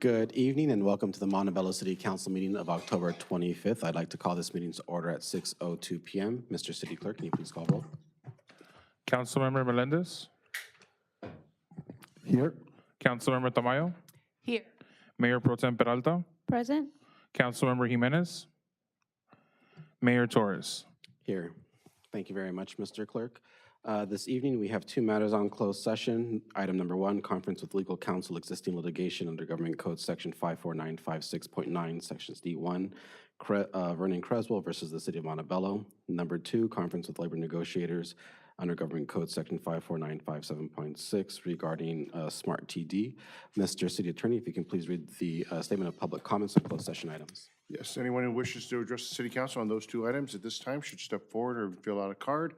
Good evening and welcome to the Montebello City Council meeting of October 25th. I'd like to call this meeting to order at 6:02 p.m. Mr. City Clerk, can you please call roll? Councilmember Melendez, Here. Councilmember Tamayo, Here. Mayor Pro Tem Peralta, Present. Councilmember Jimenez, Mayor Torres. Here. Thank you very much, Mr. Clerk. This evening, we have two matters on closed session. Item number one, conference with legal counsel, existing litigation under Government Code Section 54956.9, Sections D1, Vernon Creswell versus the City of Montebello. Number two, conference with labor negotiators under Government Code Section 54957.6 regarding Smart TD. Mr. City Attorney, if you can please read the statement of public comments on closed session items. Yes, anyone who wishes to address the City Council on those two items at this time should step forward or fill out a card.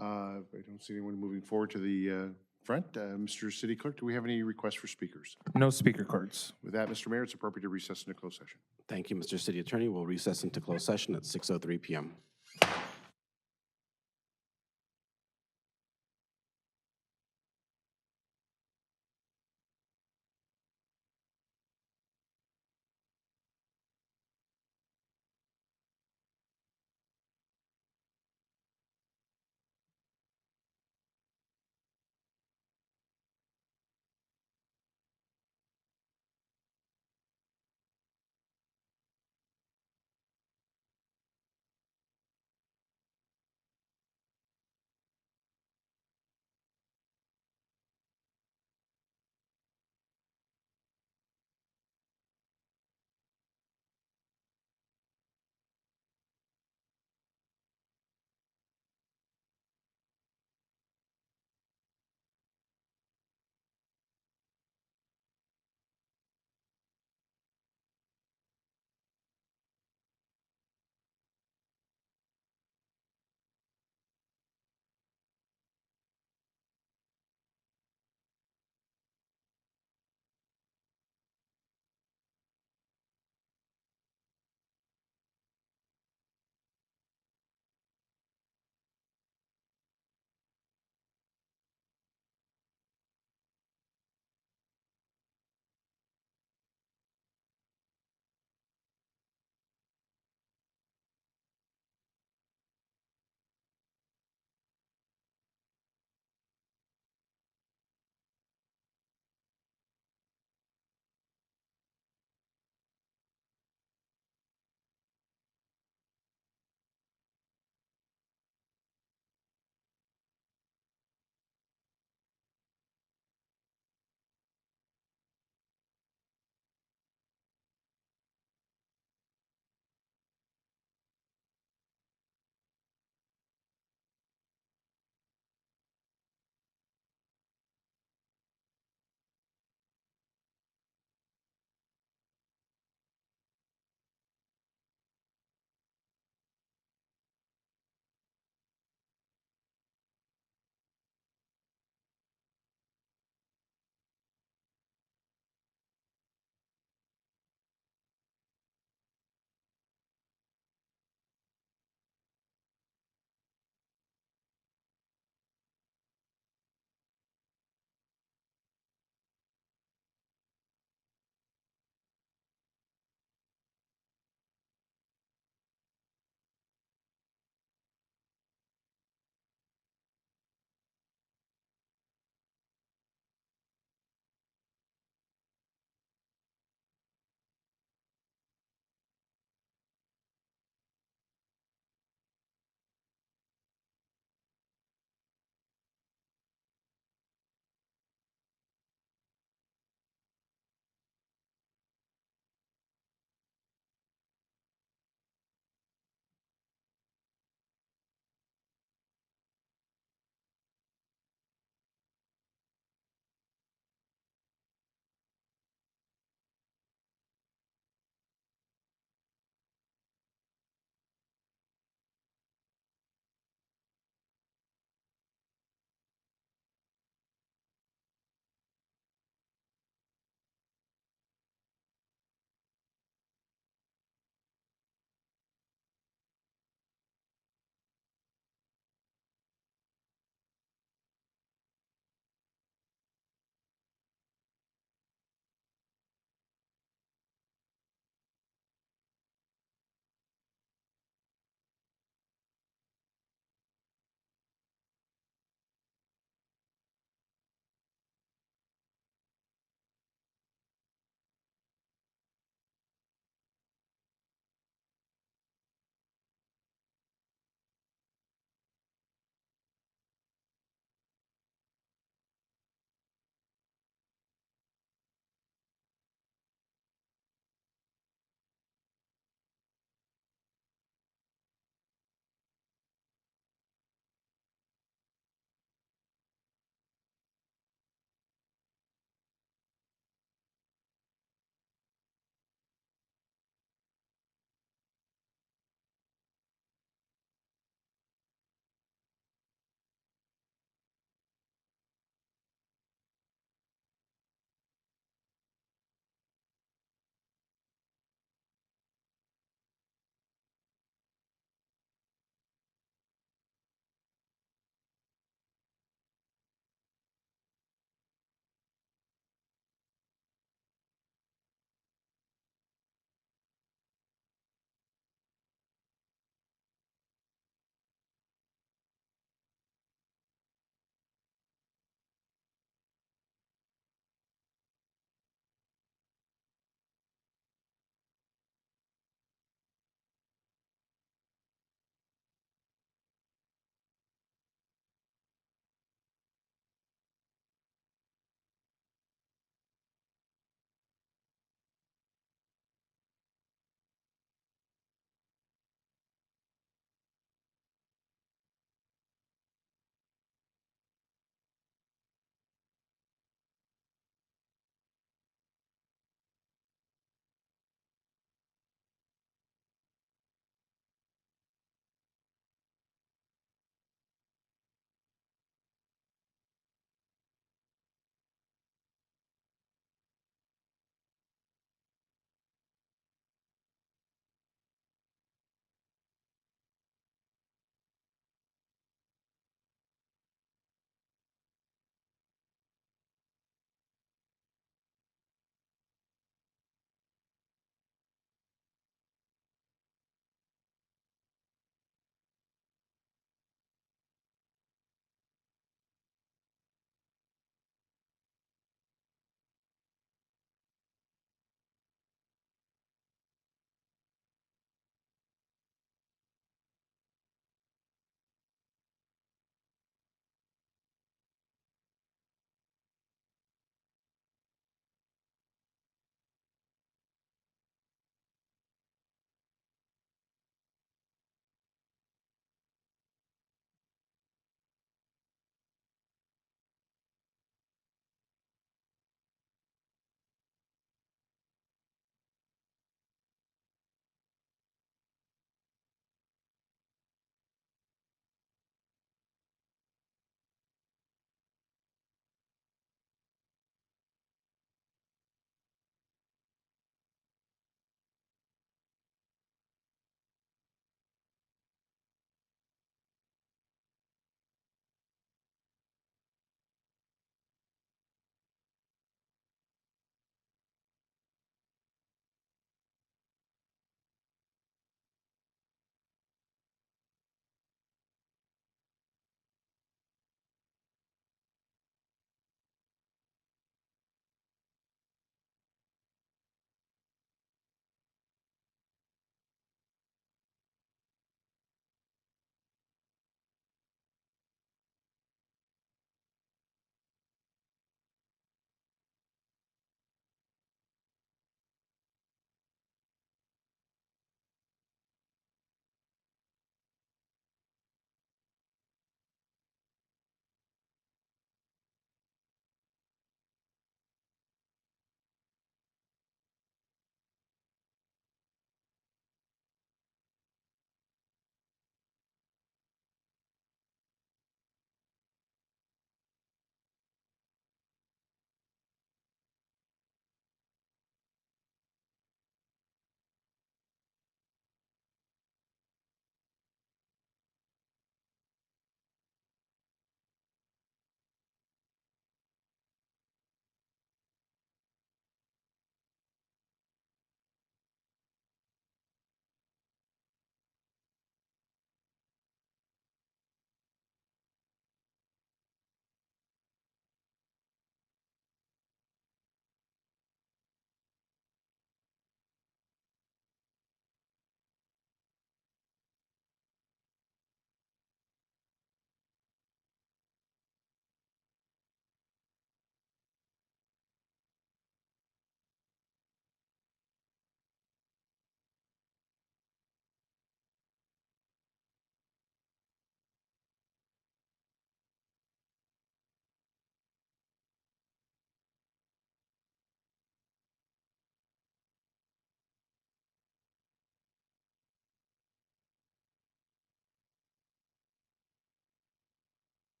I don't see anyone moving forward to the front. Mr. City Clerk, do we have any requests for speakers? No speaker cards. With that, Mr. Mayor, it's appropriate to recess into closed session. Thank you, Mr. City Attorney. We'll recess into closed session at 6:03 p.m.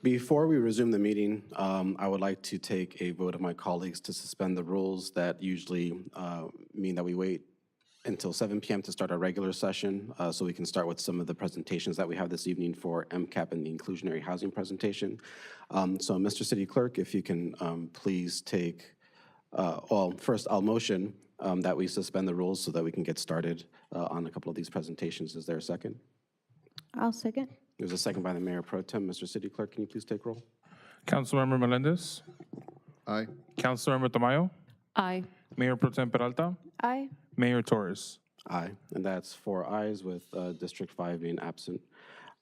Before we resume the meeting, I would like to take a vote of my colleagues to suspend the rules that usually mean that we wait until 7 p.m. to start our regular session, so we can start with some of the presentations that we have this evening for MCAP and the inclusionary housing presentation. So, Mr. City Clerk, if you can please take, well, first I'll motion that we suspend the rules so that we can get started on a couple of these presentations. Is there a second? I'll second. There's a second by the Mayor Pro Tem. Mr. City Clerk, can you please take roll? Councilmember Melendez, Aye. Councilmember Tamayo, Aye. Mayor Pro Tem Peralta, Aye. Mayor Torres. Aye, and that's 4 ayes with District 5 being absent.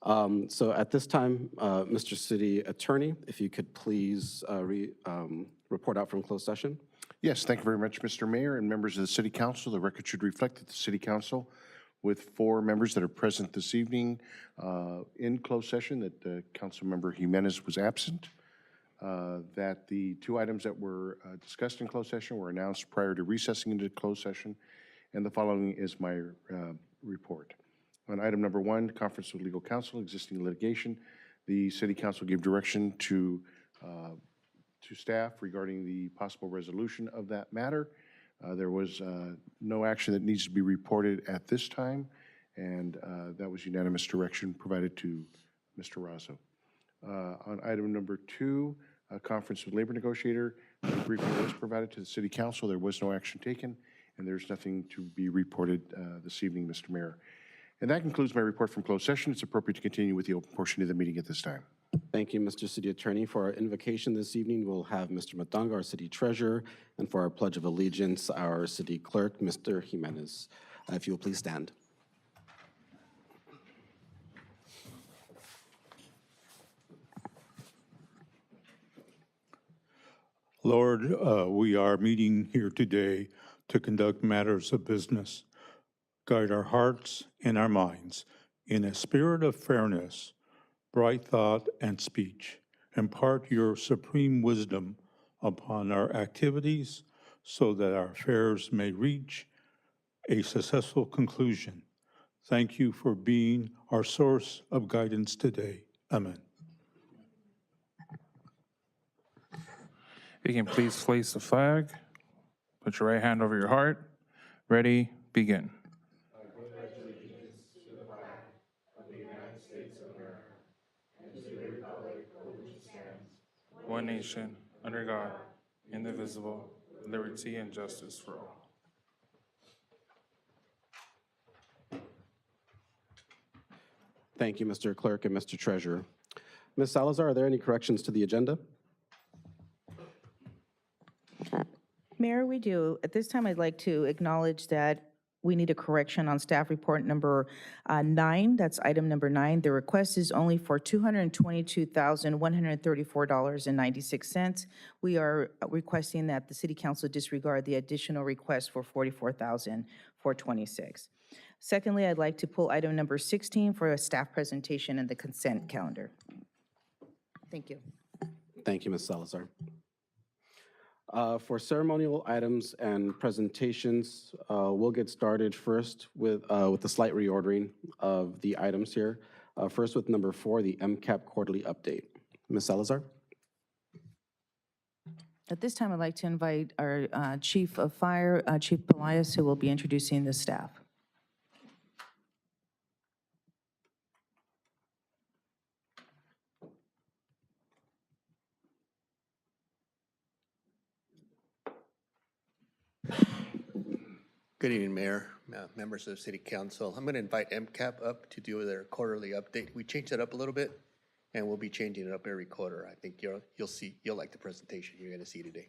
So at this time, Mr. City Attorney, if you could please report out from closed session. Yes, thank you very much, Mr. Mayor and members of the City Council. The record should reflect that the City Council, with 4 members that are present this evening in closed session, that Councilmember Jimenez was absent, that the 2 items that were discussed in closed session were announced prior to recessing into closed session, and the following is my report. On item number 1, conference with legal counsel, existing litigation, the City Council gave direction to staff regarding the possible resolution of that matter. There was no action that needs to be reported at this time, and that was unanimous direction provided to Mr. Razo. On item number 2, a conference with labor negotiator, a briefing was provided to the City Council. There was no action taken, and there's nothing to be reported this evening, Mr. Mayor. And that concludes my report from closed session. It's appropriate to continue with the open portion of the meeting at this time. Thank you, Mr. City Attorney. For our invocation this evening, we'll have Mr. Matanga, our City Treasurer, and for our Pledge of Allegiance, our City Clerk, Mr. Jimenez. If you will please stand. Lord, we are meeting here today to conduct matters of business. Guide our hearts and our minds in a spirit of fairness, bright thought, and speech. Impart your supreme wisdom upon our activities so that our affairs may reach a successful conclusion. Thank you for being our source of guidance today. Amen. You can please place the flag, put your right hand over your heart. Ready, begin. One nation, under God, indivisible, liberty and justice for all. Thank you, Mr. Clerk and Mr. Treasurer. Ms. Salazar, are there any corrections to the agenda? Mayor, we do. At this time, I'd like to acknowledge that we need a correction on staff report number 9. That's item number 9. The request is only for $222,134.96. We are requesting that the City Council disregard the additional request for $44,426. Secondly, I'd like to pull item number 16 for a staff presentation and the consent calendar. Thank you. Thank you, Ms. Salazar. For ceremonial items and presentations, we'll get started first with a slight reordering of the items here. First with number 4, the MCAP quarterly update. Ms. Salazar? At this time, I'd like to invite our Chief of Fire, Chief Pelias, who will be introducing the staff. Good evening, Mayor, members of the City Council. I'm going to invite MCAP up to do their quarterly update. We changed it up a little bit, and we'll be changing it up every quarter. I think you'll like the presentation you're going to see today.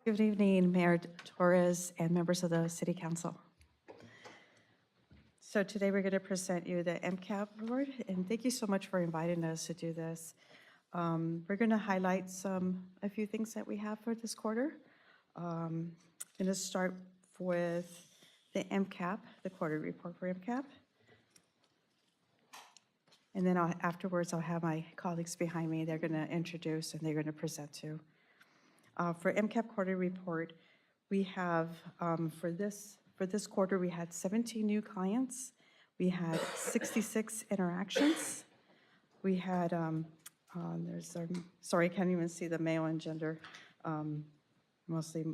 Good evening, Mayor Torres and members of the City Council. So today we're going to present you the MCAP report, and thank you so much for inviting us to do this. We're going to highlight a few things that we have for this quarter. I'm going to start with the MCAP, the quarterly report for MCAP. And then afterwards, I'll have my colleagues behind me. They're going to introduce and they're going to present too. For MCAP quarterly report, We have, for this quarter, we had 17 new clients. We had 66 interactions. We had, sorry, I can't even see the male and gender, mostly.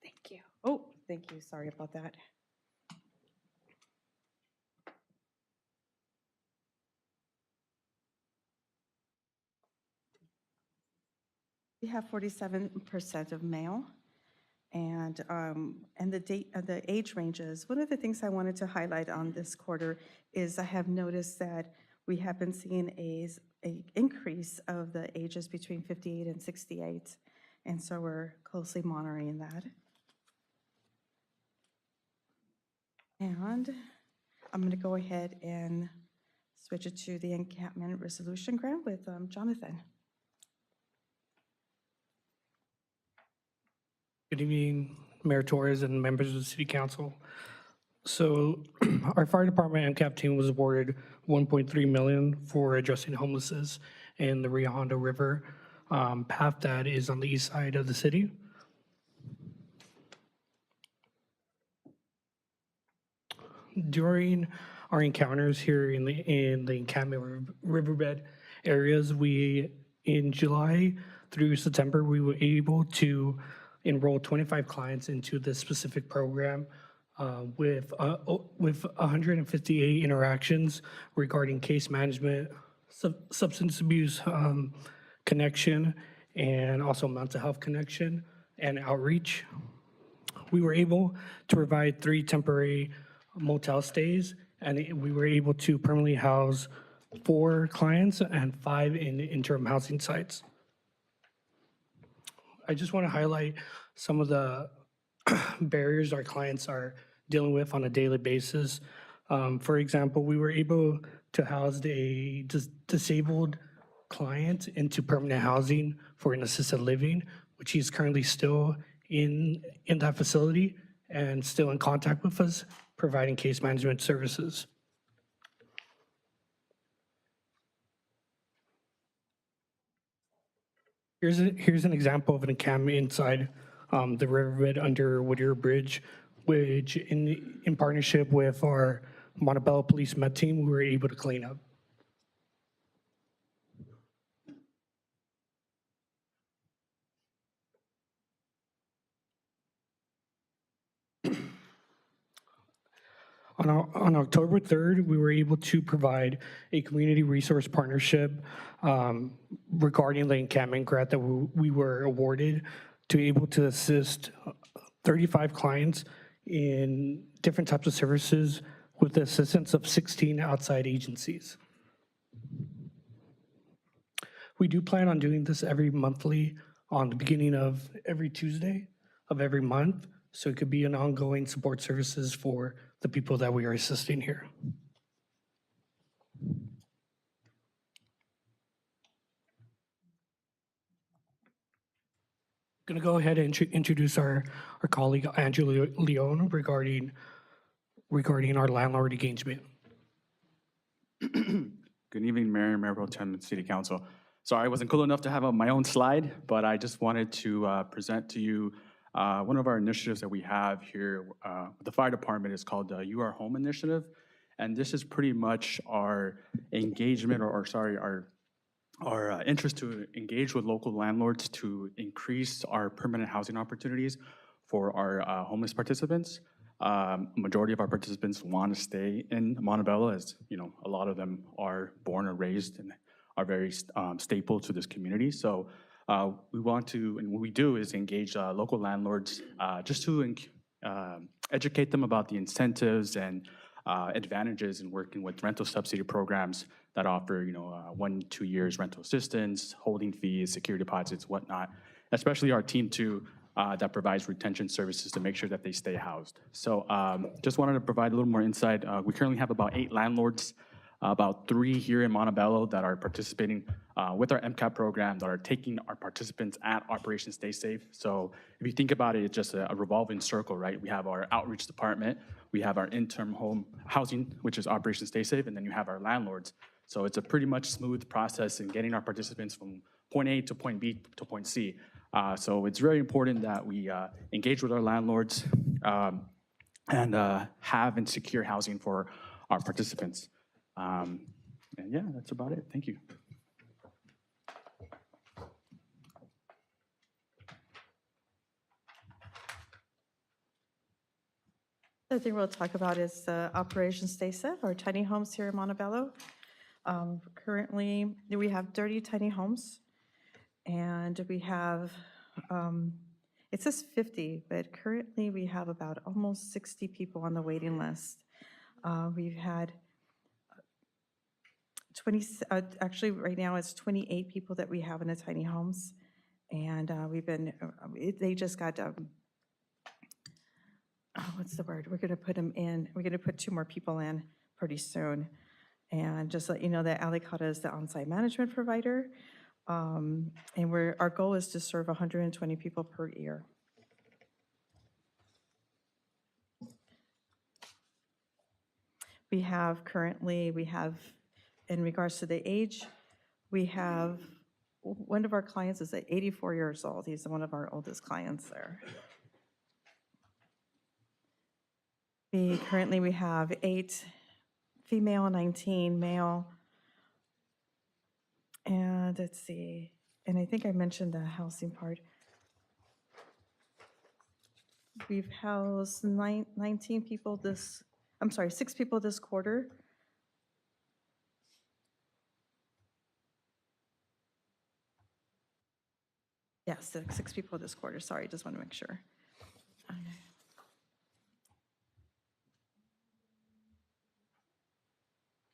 Thank you. Oh, thank you, sorry about that. We have 47% of male, and the age ranges. One of the things I wanted to highlight on this quarter is I have noticed that we have been seeing a increase of the ages between 58 and 68, and so we're closely monitoring that. And I'm going to go ahead and switch it to the encampment resolution grant with Jonathan. Good evening, Mayor Torres and members of the City Council. So our fire department MCAP team was awarded $1.3 million for addressing homelessness in the Rio Hondo River path that is on the east side of the city. During our encounters here in the encampment riverbed areas, in July through September, we were able to enroll 25 clients into this specific program with 158 interactions regarding case management, substance abuse connection, and also mental health connection and outreach. We were able to provide 3 temporary motel stays, and we were able to permanently house 4 clients and 5 in interim housing sites. I just want to highlight some of the barriers our clients are dealing with on a daily basis. For example, we were able to house a disabled client into permanent housing for an assisted living, which he's currently still in that facility and still in contact with us, providing case management services. Here's an example of an encampment inside the riverbed under Whittier Bridge, which in partnership with our Montebello Police Met team, we were able to clean up. On October 3rd, we were able to provide a community resource partnership regarding the encampment grant that we were awarded to be able to assist 35 clients in different types of services with the assistance of 16 outside agencies. We do plan on doing this every monthly on the beginning of every Tuesday of every month, so it could be an ongoing support services for the people that we are assisting here. Going to go ahead and introduce our colleague Angela Leone regarding our landlord engagement. Good evening, Mayor Pro Tem, and City Council. Sorry, I wasn't cool enough to have my own slide, but I just wanted to present to you one of our initiatives that we have here with the fire department. Is called the You Are Home Initiative. And this is pretty much our engagement, our interest to engage with local landlords to increase our permanent housing opportunities for our homeless participants. Majority of our participants want to stay in Montebello, as you know, a lot of them are born and raised and are very staple to this community. So we want to, and what we do is engage local landlords just to educate them about the incentives and advantages in working with rental subsidy programs that offer, 1-2 years rental assistance, holding fees, security deposits, whatnot. Especially our team too, that provides retention services to make sure that they stay housed. So just wanted to provide a little more insight. We currently have about 8 landlords, about 3 here in Montebello that are participating with our MCAP program, that are taking our participants at Operation Stay Safe. So if you think about it, it's just a revolving circle, right? We have our outreach department, we have our interim home housing, which is Operation Stay Safe, and then you have our landlords. So it's a pretty much smooth process in getting our participants from point A to point B to point C. So it's very important that we engage with our landlords and have and secure housing for our participants. And yeah, that's about it. Thank you. The thing we'll talk about is Operation Stay Safe, our tiny homes here in Montebello. Currently, we have 30 tiny homes, and we have, it says 50, but currently we have about almost 60 people on the waiting list. We've had 20, actually, right now it's 28 people that we have in the tiny homes, and we've been, they just got, what's the word? We're going to put them in, we're going to put 2 more people in pretty soon. And just let you know that Alicata is the on-site management provider. And our goal is to serve 120 people per year. We have currently, in regards to the age, we have, one of our clients is at 84 years old. He's one of our oldest clients there. Currently we have 8 female, 19 male. And let's see, and I think I mentioned the housing part. We've housed 19 people 6 people this quarter. Yes, 6 people this quarter, sorry, just want to make sure. Okay.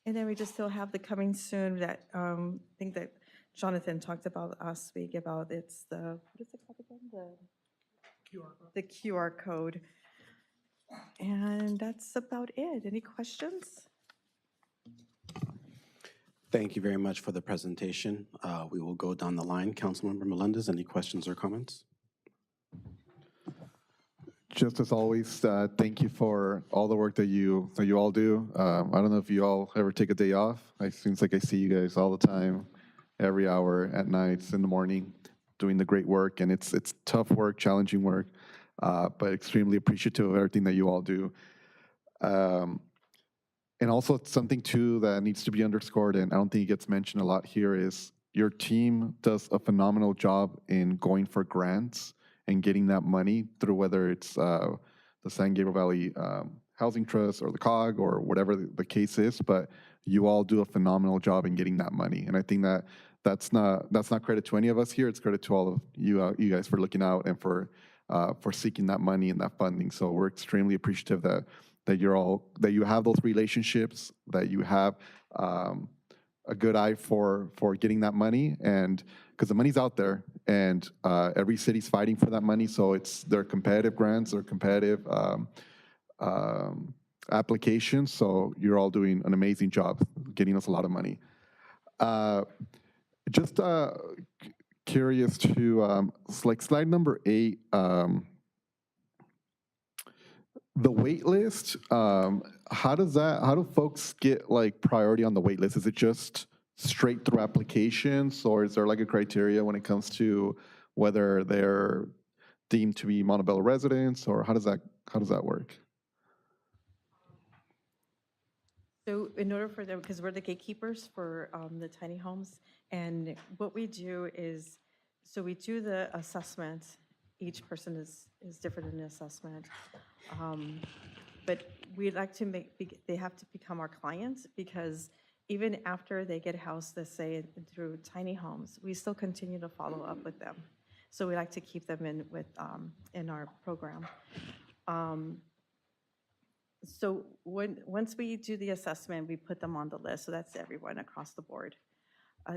And then we just still have the coming soon that, thing that Jonathan talked about last week about it's the, what is it called again? The QR code. And that's about it. Any questions? Thank you very much for the presentation. We will go down the line. Councilmember Melendez, any questions or comments? Just as always, thank you for all the work that you all do. I don't know if you all ever take a day off. It seems like I see you guys all the time, every hour, at nights, in the morning, doing the great work. And it's tough work, challenging work, but extremely appreciative of everything that you all do. And also it's something too that needs to be underscored, and I don't think it gets mentioned a lot here, is your team does a phenomenal job in going for grants and getting that money through whether it's the San Gabriel Valley Housing Trust or the COG or whatever the case is, but you all do a phenomenal job in getting that money. And I think that that's not credit to any of us here, it's credit to all of you guys for looking out and for seeking that money and that funding. So we're extremely appreciative that you have those relationships, that you have a good eye for getting that money, and because the money's out there, and every city's fighting for that money, so they're competitive grants, they're competitive applications, so you're all doing an amazing job getting us a lot of money. Just curious to, like slide number 8, the wait list, how do folks get like priority on the wait list? Is it just straight through applications, or is there like a criteria when it comes to whether they're deemed to be Montebello residents, or how does that work? So in order for them, because we're the gatekeepers for the tiny homes, and what we do is, so we do the assessment. Each person is different in the assessment. But we'd like to they have to become our clients, because even after they get housed, let's say through tiny homes, we still continue to follow up with them. So we like to keep them in our program. So once we do the assessment, we put them on the list. So that's everyone across the board.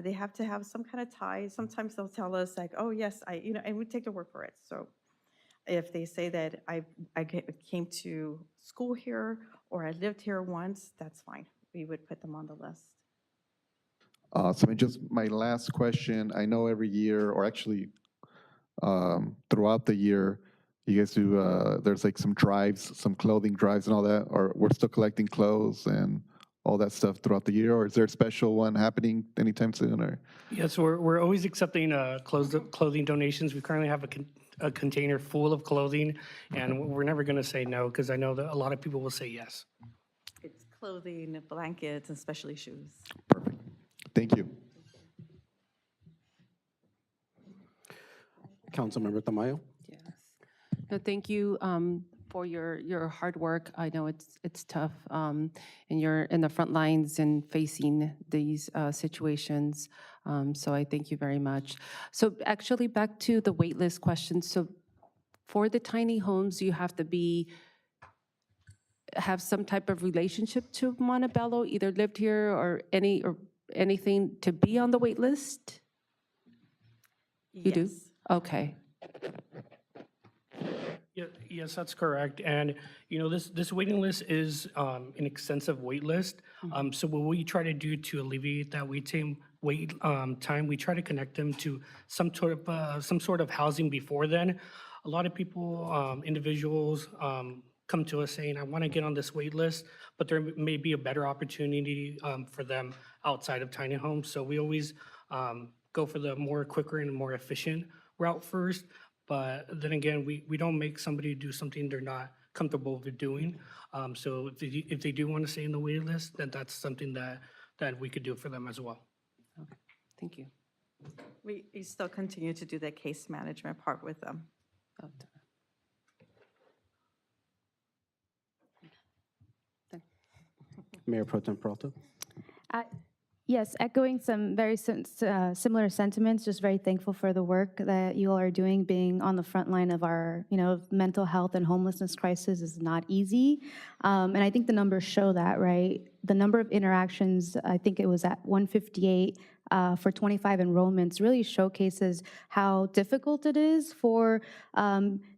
They have to have some kind of tie. Sometimes they'll tell us like, oh yes, and we take the word for it. So if they say that I came to school here or I lived here once, that's fine. We would put them on the list. Awesome. And just my last question, I know every year, or actually throughout the year, you guys do, there's like some drives, some clothing drives and all that, or we're still collecting clothes and all that stuff throughout the year, or is there a special one happening anytime soon, or? Yes, we're always accepting clothing donations. We currently have a container full of clothing, and we're never going to say no, because I know that a lot of people will say yes. It's clothing, blankets, and especially shoes. Perfect. Thank you. Councilmember Tamayo? Yes. No, thank you for your hard work. I know it's tough, and you're in the front lines and facing these situations. So I thank you very much. So actually, back to the wait list question. So for the tiny homes, you have to have some type of relationship to Montebello, either lived here or anything to be on the wait list? You do? Yes. Okay. Yes, that's correct. And, this waiting list is an extensive wait list. So what we try to do to alleviate that wait time, we try to connect them to some sort of housing before then. A lot of people, individuals, come to us saying, I want to get on this wait list, but there may be a better opportunity for them outside of tiny homes. So we always go for the more quicker and more efficient route first. But then again, we don't make somebody do something they're not comfortable with doing. So if they do want to stay in the waiting list, then that's something that we could do for them as well. Okay. Thank you. We still continue to do the case management part with them. Oh, Mayor Pro Tem Peralta? Yes, echoing some very similar sentiments, just very thankful for the work that you all are doing. Being on the front line of our, mental health and homelessness crisis is not easy. And I think the numbers show that, right? The number of interactions, I think it was at 158 for 25 enrollments, really showcases how difficult it is for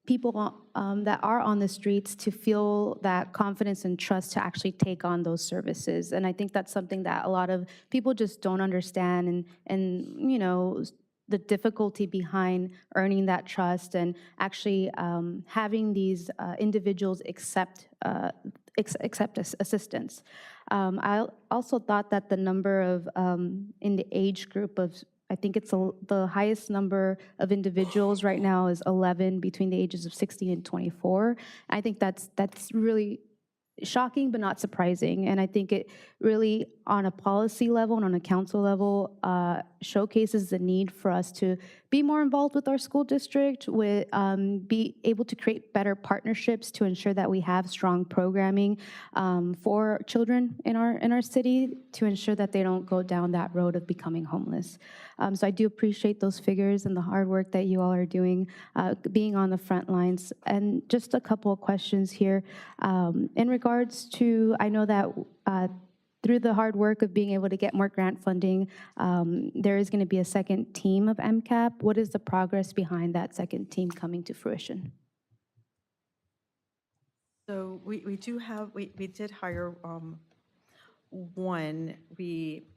people that are on the streets to feel that confidence and trust to actually take on those services. And I think that's something that a lot of people just don't understand, and the difficulty behind earning that trust and actually having these individuals accept assistance. I also thought that the number of, in the age group of, I think it's the highest number of individuals right now is 11 between the ages of 16 and 24. I think that's really shocking but not surprising. And I think it really, on a policy level and on a council level, showcases the need for us to be more involved with our school district, be able to create better partnerships to ensure that we have strong programming for children in our city, to ensure that they don't go down that road of becoming homeless. So I do appreciate those figures and the hard work that you all are doing, being on the front lines. And just a couple of questions here. In regards to, I know that through the hard work of being able to get more grant funding, there is going to be a second team of MCAP. What is the progress behind that second team coming to fruition? So we did hire one. We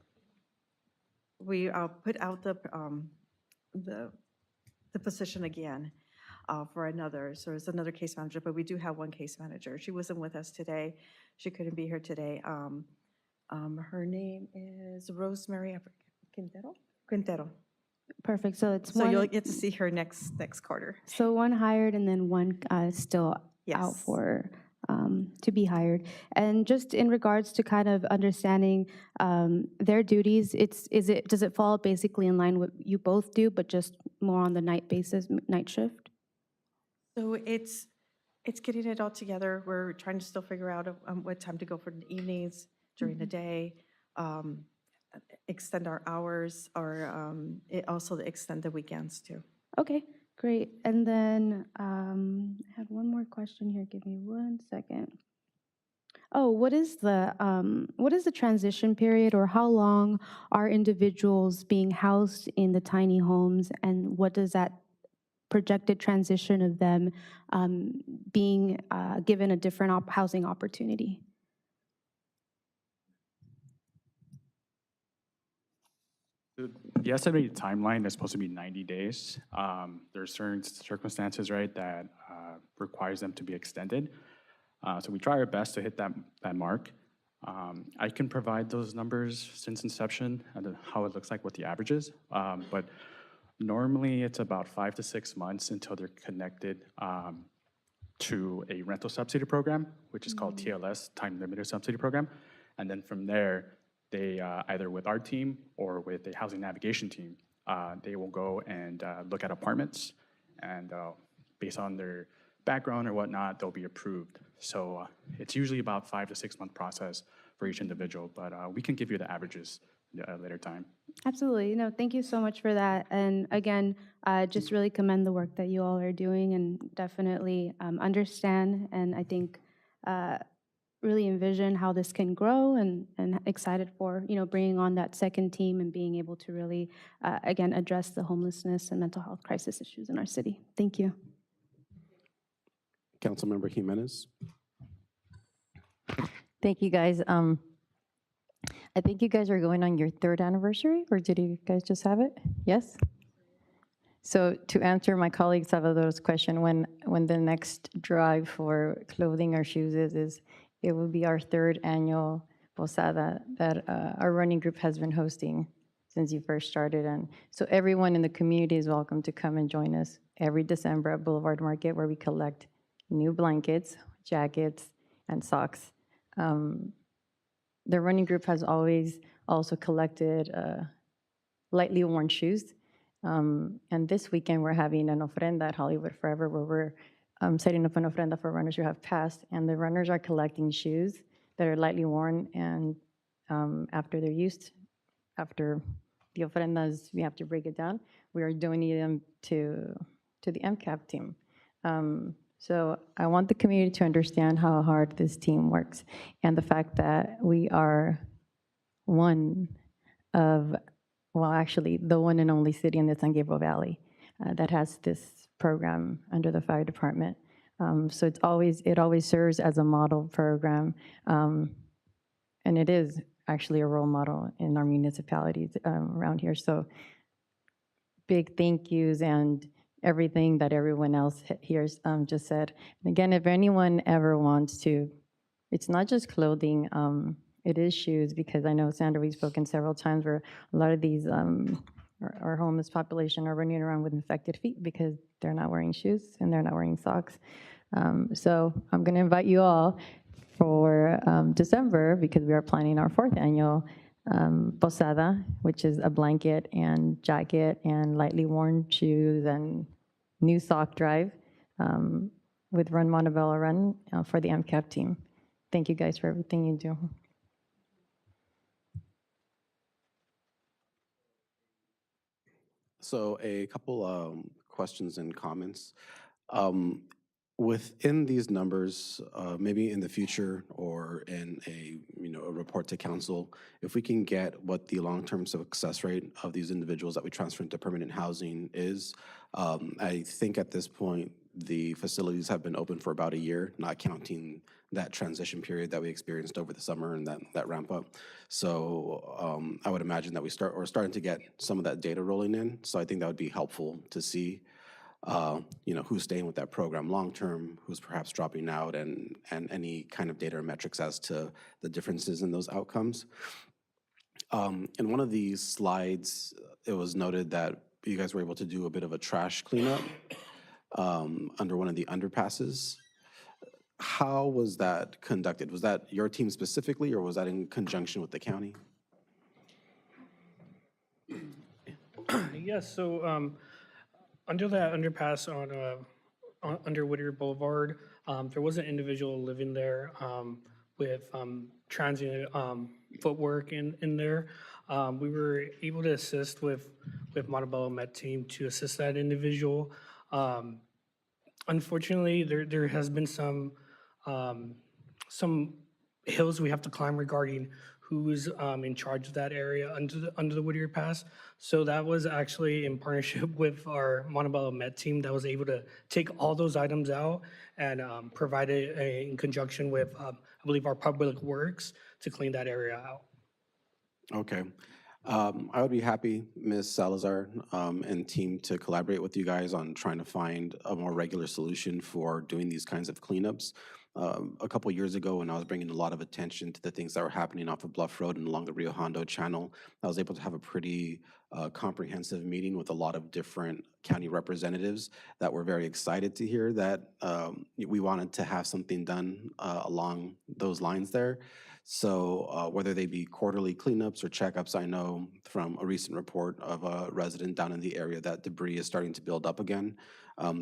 put out the position again for another. So it's another case manager, but we do have one case manager. She wasn't with us today. She couldn't be here today. Her name is Rosemary Quintero. Perfect. So it's So one, you'll get to see her next quarter. so one hired and then one still out Yes. for to be hired. And just in regards to kind of understanding their duties, does it fall basically in line with what you both do, but just more on the night basis, night shift? So it's getting it all together. We're trying to still figure out what time to go for the evenings, during the day, extend our hours, or also extend the weekends too. Okay, great. And then I had one more question here. Give me 1 second. Oh, what is the transition period, or how long are individuals being housed in the tiny homes, and what does that projected transition of them being given a different housing opportunity? The estimated timeline is supposed to be 90 days. There are certain circumstances, right, that requires them to be extended. So we try our best to hit that mark. I can provide those numbers since inception and how it looks like, what the average is. But normally it's about 5 to 6 months until they're connected to a rental subsidy program, which is called TLS, Time Limited Subsidy Program. And then from there, they either with our team or with a housing navigation team, they will go and look at apartments, and based on their background or whatnot, they'll be approved. So it's usually about 5 to 6 month process for each individual, but we can give you the averages at a later time. Absolutely. No, thank you so much for that. And again, just really commend the work that you all are doing and definitely understand and I think really envision how this can grow and excited for, bringing on that second team and being able to really, again, address the homelessness and mental health crisis issues in our city. Thank you. Councilmember Jimenez. Thank you, guys. I think you guys are going on your 3rd anniversary, or did you guys just have it? Yes? So to answer my colleague Salvador's question, when the next drive for clothing or shoes is it will be our 3rd annual posada that our running group has been hosting since you first started. And so everyone in the community is welcome to come and join us every December at Boulevard Market, where we collect new blankets, jackets, and socks. The running group has always also collected lightly worn shoes. And this weekend, we're having an ofrenda at Hollywood Forever, where we're setting up an ofrenda for runners who have passed. And the runners are collecting shoes that are lightly worn, and after they're used, after the ofrendas, we have to break it down. We are donating them to the MCAP team. So I want the community to understand how hard this team works and the fact that we are one of, well, actually, the one and only city in the San Gabriel Valley that has this program under the fire department. So it always serves as a model program, and it is actually a role model in our municipalities around here. So big thank yous and everything that everyone else here just said. And again, if anyone ever wants to, it's not just clothing, it is shoes, because I know, Sandra, we've spoken several times where a lot of these, our homeless population are running around with infected feet because they're not wearing shoes and they're not wearing socks. So I'm gonna invite you all for December, because we are planning our 4th annual posada, which is a blanket and jacket and lightly worn shoes and new sock drive with Run Montebello Run for the MCAP team. Thank you guys for everything you do. So a couple questions and comments. Within these numbers, maybe in the future or in a report to council, if we can get what the long-term success rate of these individuals that we transfer into permanent housing is, I think at this point the facilities have been open for about a year, not counting that transition period that we experienced over the summer and that ramp up. So I would imagine that we're starting to get some of that data rolling in. So I think that would be helpful to see who's staying with that program long-term, who's perhaps dropping out, and any kind of data or metrics as to the differences in those outcomes. In one of these slides, it was noted that you guys were able to do a bit of a trash cleanup under one of the underpasses. How was that conducted? Was that your team specifically, or was that in conjunction with the county? Yes, so under that underpass under Whittier Boulevard, there was an individual living there with transient footwork in there. We were able to assist with Montebello Met Team to assist that individual. Unfortunately, there has been some hills we have to climb regarding who's in charge of that area under the Whittier Pass. So that was actually in partnership with our Montebello Met Team that was able to take all those items out and provide it in conjunction with, I believe, our Public Works to clean that area out. Okay. I would be happy, Ms. Salazar and team, to collaborate with you guys on trying to find a more regular solution for doing these kinds of cleanups. a couple years ago when I was bringing a lot of attention to the things that were happening off of Bluff Road and along the Rio Hondo Channel. I was able to have a pretty comprehensive meeting with a lot of different county representatives that were very excited to hear that we wanted to have something done along those lines there. So whether they be quarterly cleanups or checkups, I know from a recent report of a resident down in the area that debris is starting to build up again.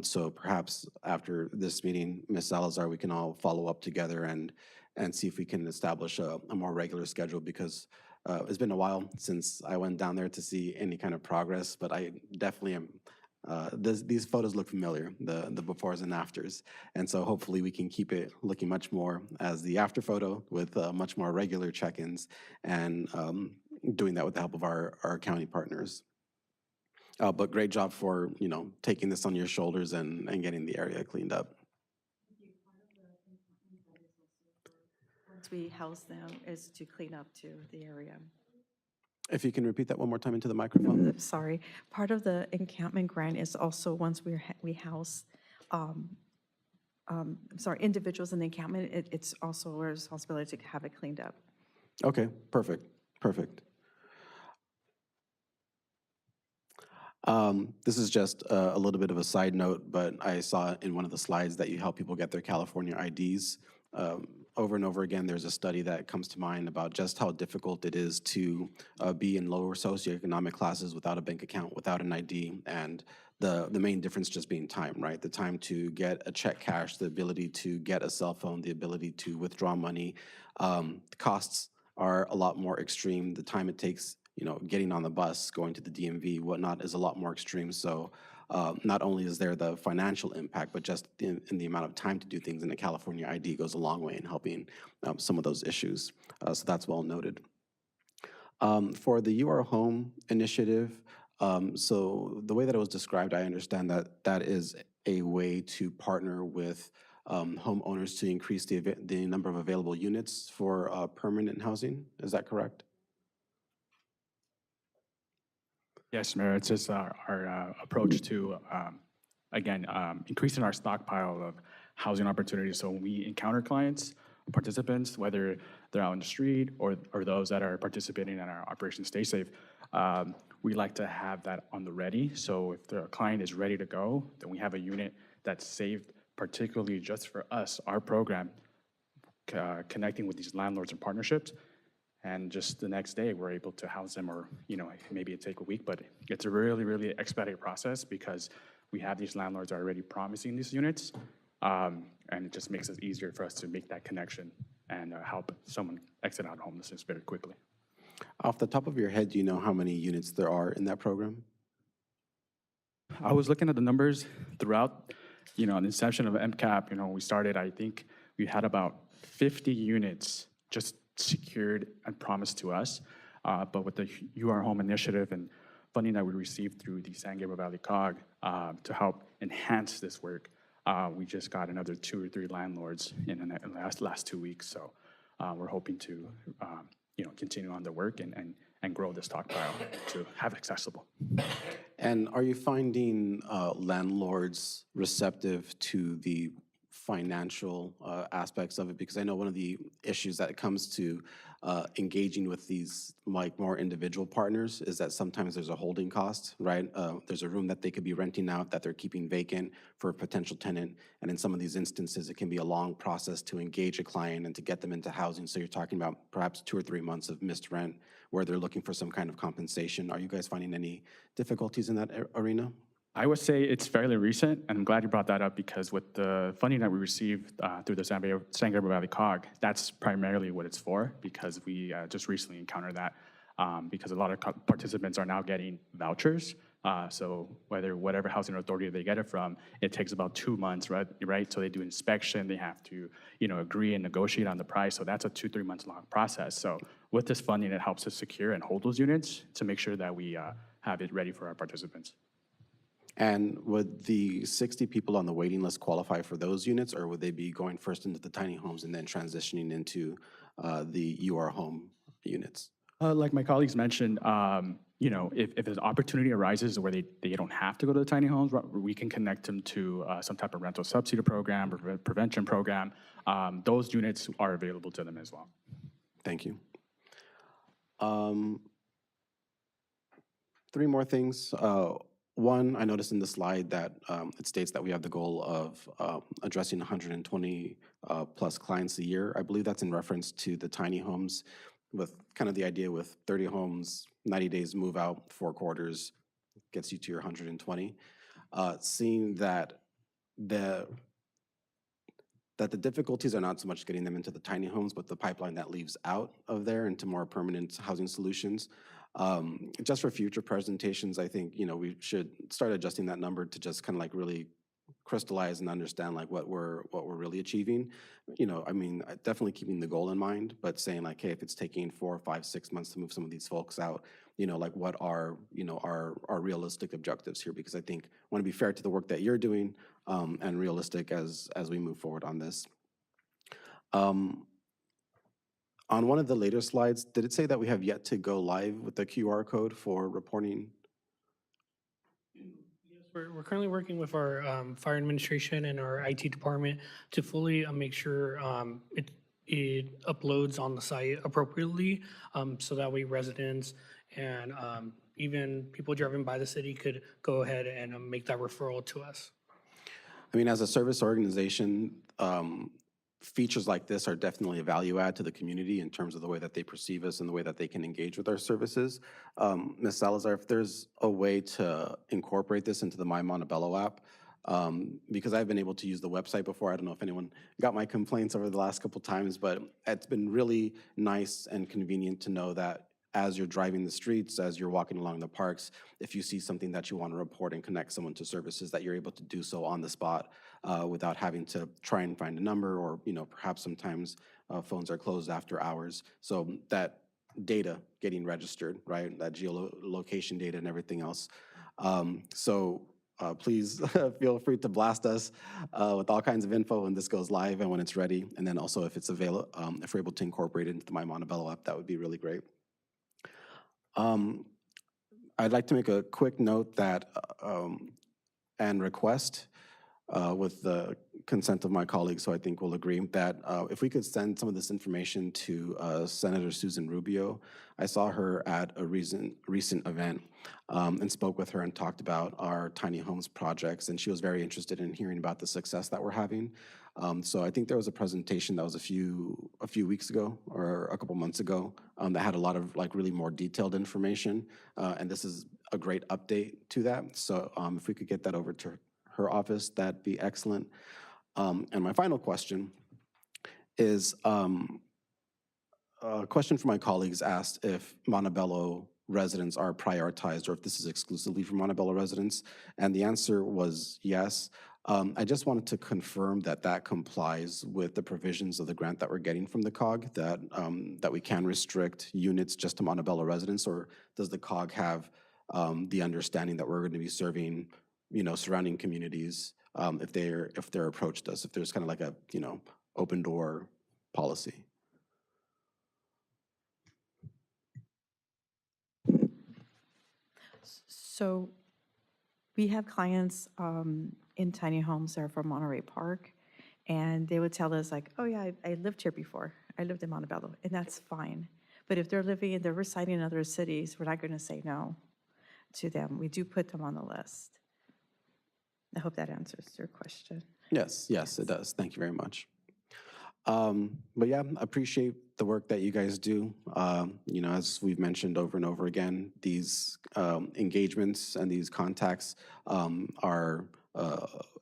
So perhaps after this meeting, Ms. Salazar, we can all follow up together and see if we can establish a more regular schedule, because it's been a while since I went down there to see any kind of progress, but I definitely am. These photos look familiar, the befores and afters, and so hopefully we can keep it looking much more as the after photo with much more regular check-ins, and doing that with the help of our county partners. But great job for, taking this on your shoulders and getting the area cleaned up. Once we house them, is to clean up to the area. If you can repeat that one more time into the microphone. Sorry, part of the encampment grant is also once we house, individuals in the encampment, it's also a responsibility to have it cleaned up. Okay, perfect. This is just a little bit of a side note, but I saw in one of the slides that you help people get their California IDs. Over and over again, there's a study that comes to mind about just how difficult it is to be in lower socioeconomic classes without a bank account, without an ID, and the main difference just being time, right? The time to get a check cash, the ability to get a cell phone, the ability to withdraw money. The costs are a lot more extreme. The time it takes, getting on the bus, going to the DMV, whatnot, is a lot more extreme. So not only is there the financial impact, but just in the amount of time to do things in a California ID goes a long way in helping some of those issues. So that's well noted. For the You Are Home initiative, so the way that it was described, I understand that that is a way to partner with homeowners to increase the number of available units for permanent housing. Is that correct? Yes, Mayor, it's just our approach to, again, increasing our stockpile of housing opportunities. So when we encounter clients, participants, whether they're out in the street or those that are participating in our Operation Stay Safe, we like to have that on the ready. So if the client is ready to go, then we have a unit that's saved particularly just for us, our program, connecting with these landlords and partnerships. And just the next day, we're able to house them, or maybe it take a week, but it's a really, really expedited process because we have these landlords already promising these units, and it just makes it easier for us to make that connection and help someone exit out of homelessness very quickly. Off the top of your head, do you know how many units there are in that program? I was looking at the numbers throughout, the inception of MCAP. We started, I think we had about 50 units just secured and promised to us. But with the You Are Home initiative and funding that we received through the San Gabriel Valley COG to help enhance this work, we just got another 2 or 3 landlords in the last 2 weeks. So we're hoping to continue on the work and grow the stockpile to have it accessible. And are you finding landlords receptive to the financial aspects of it? Because I know one of the issues that comes to engaging with these more individual partners is that sometimes there's a holding cost, right? There's a room that they could be renting out that they're keeping vacant for a potential tenant. And in some of these instances, it can be a long process to engage a client and to get them into housing. So you're talking about perhaps 2 or 3 months of missed rent where they're looking for some kind of compensation. Are you guys finding any difficulties in that arena? I would say it's fairly recent, and I'm glad you brought that up because with the funding that we received through the San Gabriel Valley COG, that's primarily what it's for, because we just recently encountered that because a lot of participants are now getting vouchers. So whatever housing authority they get it from, it takes about 2 months, right? So they do inspection, they have to, agree and negotiate on the price. So that's a 2-3 months long process. So with this funding, it helps us secure and hold those units to make sure that we have it ready for our participants. And would the 60 people on the waiting list qualify for those units, or would they be going first into the tiny homes and then transitioning into the You Are Home units? Like my colleagues mentioned, you know, if an opportunity arises where they don't have to go to the tiny homes, we can connect them to some type of rental subsidy program or prevention program. Those units are available to them as well. Thank you. Three more things. One, I noticed in the slide that it states that we have the goal of addressing 120 plus clients a year. I believe that's in reference to the tiny homes, with kind of the idea with 30 homes, 90 days move out, 4 quarters gets you to your 120. Seeing that the difficulties are not so much getting them into the tiny homes, but the pipeline that leaves out of there into more permanent housing solutions. Just for future presentations, I think, you know, we should start adjusting that number to just kind of like really crystallize and understand like what we're really achieving. You know, I mean, definitely keeping the goal in mind, but saying like, hey, if it's taking 4, 5, 6 months to move some of these folks out, you know, like what are, you know, our realistic objectives here? Because I think I want to be fair to the work that you're doing and realistic as we move forward on this. On one of the later slides, did it say that we have yet to go live with the QR code for reporting? Yes, we're currently working with our fire administration and our IT department to fully make sure it uploads on the site appropriately, so that way residents and even people driving by the city could go ahead and make that referral to us. I mean, as a service organization, features like this are definitely a value add to the community in terms of the way that they perceive us and the way that they can engage with our services. Ms. Salazar, if there's a way to incorporate this into the My Montebello app, because I've been able to use the website before. I don't know if anyone got my complaints over the last couple times, but it's been really nice and convenient to know that as you're driving the streets, as you're walking along the parks, if you see something that you want to report and connect someone to services, that you're able to do so on the spot without having to try and find a number, or, you know, perhaps sometimes phones are closed after hours. So that data getting registered, right? That geolocation data and everything else. Please feel free to blast us with all kinds of info when this goes live and when it's ready. And then also if it's available, if we're able to incorporate it into the My Montebello app, that would be really great. I'd like to make a quick note that and request with the consent of my colleagues, so I think we'll agree, that if we could send some of this information to Senator Susan Rubio. I saw her at a recent event and spoke with her and talked about our tiny homes projects, and she was very interested in hearing about the success that we're having. So I think there was a presentation that was a few weeks ago or a couple months ago that had a lot of like really more detailed information, and this is a great update to that. So if we could get that over to her office, that'd be excellent. And my final question is a question from my colleagues asked if Montebello residents are prioritized or if this is exclusively for Montebello residents, and the answer was yes. I just wanted to confirm that that complies with the provisions of the grant that we're getting from the COG, that we can restrict units just to Montebello residents, or does the COG have the understanding that we're going to be serving, you know, surrounding communities if they're approached us, if there's kind of like a, you know, open door policy? So we have clients in tiny homes that are from Monterey Park, and they would tell us like, oh yeah, I lived here before. I lived in Montebello, and that's fine. But if they're residing in other cities, we're not going to say no to them. We do put them on the list. I hope that answers your question. Yes, it does. Thank you very much. But yeah, I appreciate the work that you guys do. You know, as we've mentioned over and over again, these engagements and these contacts are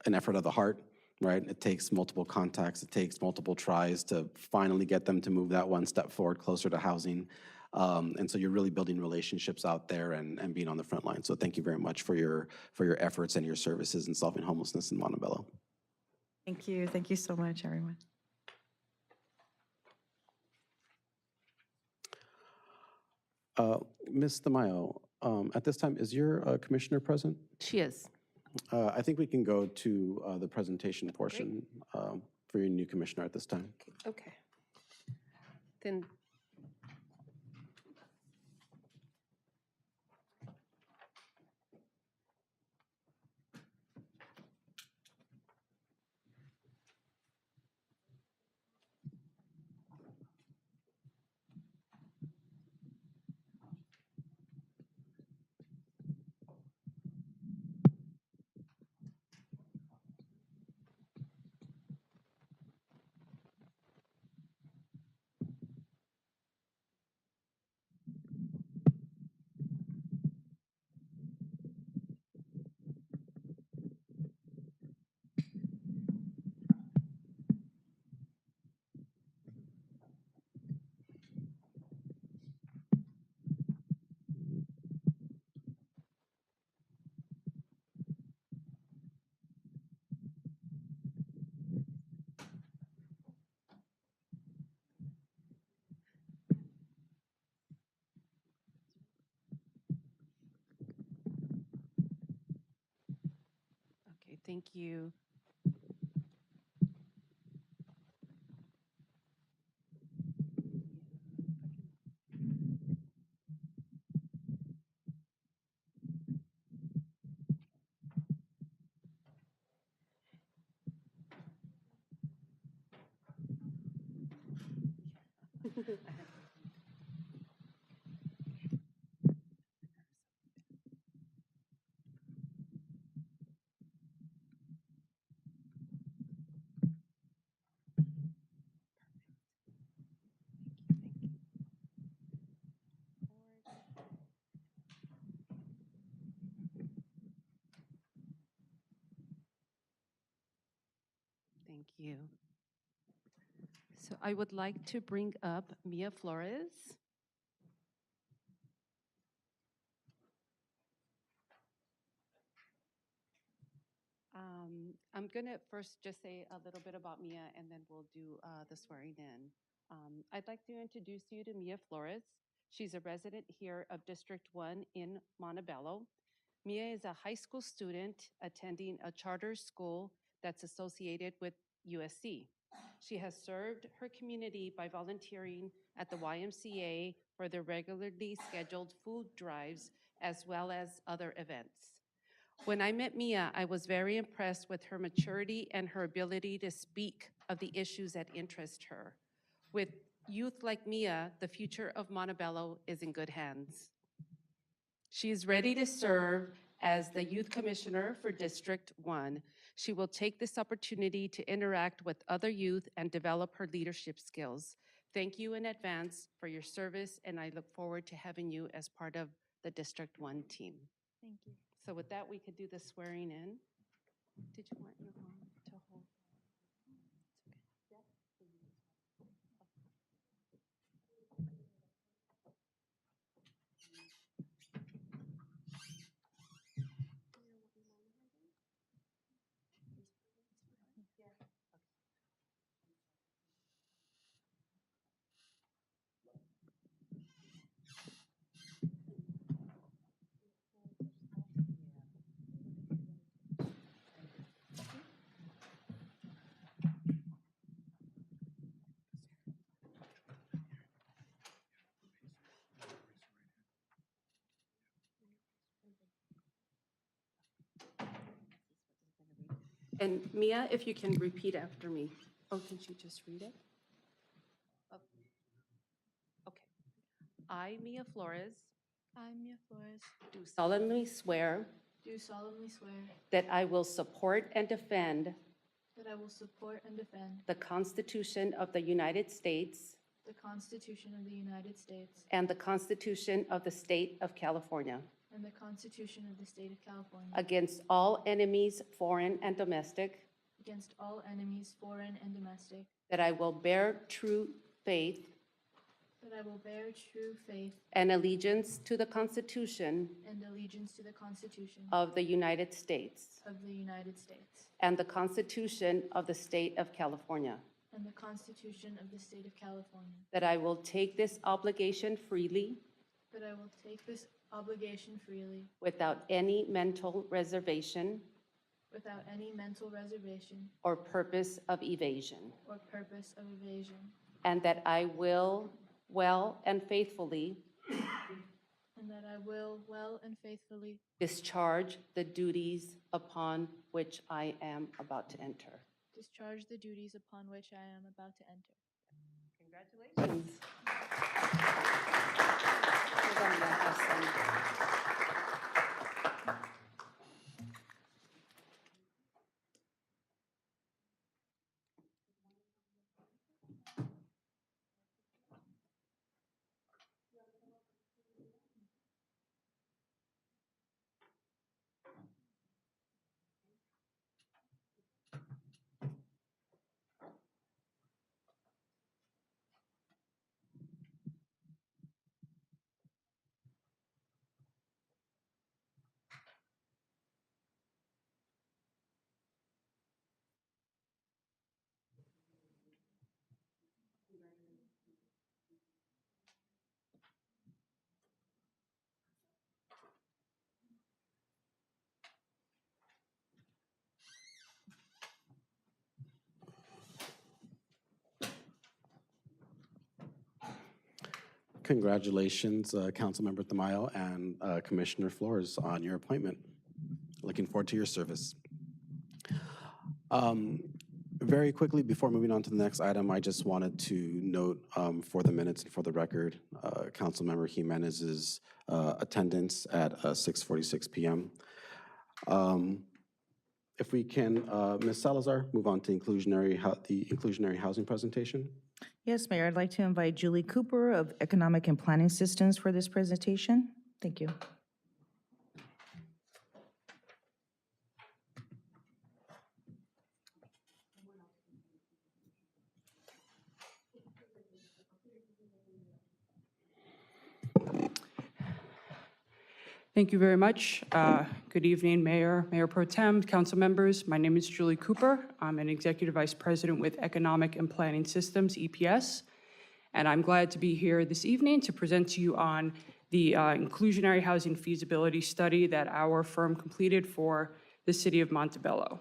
an effort of the heart, right? It takes multiple contacts, it takes multiple tries to finally get them to move that one step forward closer to housing. And so you're really building relationships out there and being on the front line. So thank you very much for your efforts and your services in solving homelessness in Montebello. Thank you. Thank you so much, everyone. Ms. Tamayo, at this time, is your commissioner present? She is. I think we can go to the presentation portion for your new commissioner at this time. Okay. Then Thank you. Thank you. So I would like to bring up Mia Flores. I'm going to first just say a little bit about Mia, and then we'll do the swearing in. I'd like to introduce you to Mia Flores. She's a resident here of District 1 in Montebello. Mia is a high school student attending a charter school that's associated with USC. She has served her community by volunteering at the YMCA for their regularly scheduled food drives as well as other events. When I met Mia, I was very impressed with her maturity and her ability to speak of the issues that interest her. With youth like Mia, the future of Montebello is in good hands. She is ready to serve as the youth commissioner for District 1. She will take this opportunity to interact with other youth and develop her leadership skills. Thank you in advance for your service, and I look forward to having you as part of the District 1 team. Thank you. So with that, we could do the swearing in. Did you want your mom to hold? And Mia, if you can repeat after me. Oh, can she just read it? Oh, okay. I, Mia Flores, I, Mia Flores, do solemnly swear do solemnly swear that I will support and defend that I will support and defend the Constitution of the United States the Constitution of the United States and the Constitution of the State of California and the Constitution of the State of California against all enemies, foreign and domestic, against all enemies, foreign and domestic, that I will bear true faith that I will bear true faith and allegiance to the Constitution and allegiance to the Constitution of the United States of the United States and the Constitution of the State of California, and the Constitution of the State of California, that I will take this obligation freely that I will take this obligation freely without any mental reservation without any mental reservation or purpose of evasion, or purpose of evasion, and that I will well and faithfully and that I will well and faithfully discharge the duties upon which I am about to enter. discharge the duties upon which I am about to enter. Congratulations. Hold on, I have some. Congratulations, Councilmember Tamayo and Commissioner Flores on your appointment. Looking forward to your service. Very quickly, before moving on to the next item, I just wanted to note for the minutes and for the record, Councilmember Jimenez's attendance at 6:46 p.m. If we can, Ms. Salazar, move on to the inclusionary housing presentation. Yes, Mayor, I'd like to invite Julie Cooper of Economic and Planning Systems for this presentation. Thank you. Thank you very much. Good evening, Mayor, Mayor Pro Tem, council members. My name is Julie Cooper. I'm an Executive Vice President with Economic and Planning Systems, EPS, and I'm glad to be here this evening to present to you on the inclusionary housing feasibility study that our firm completed for the city of Montebello.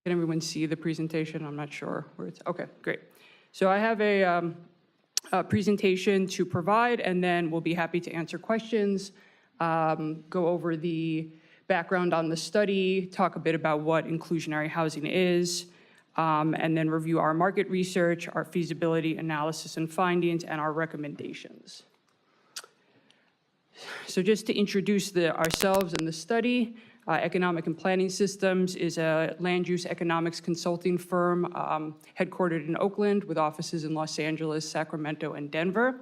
Can everyone see the presentation? I'm not sure where it's, okay, great. So I have a presentation to provide, and then we'll be happy to answer questions, go over the background on the study, talk a bit about what inclusionary housing is, and then review our market research, our feasibility analysis and findings, and our recommendations. So just to introduce ourselves and the study, Economic and Planning Systems is a land use economics consulting firm headquartered in Oakland with offices in Los Angeles, Sacramento, and Denver.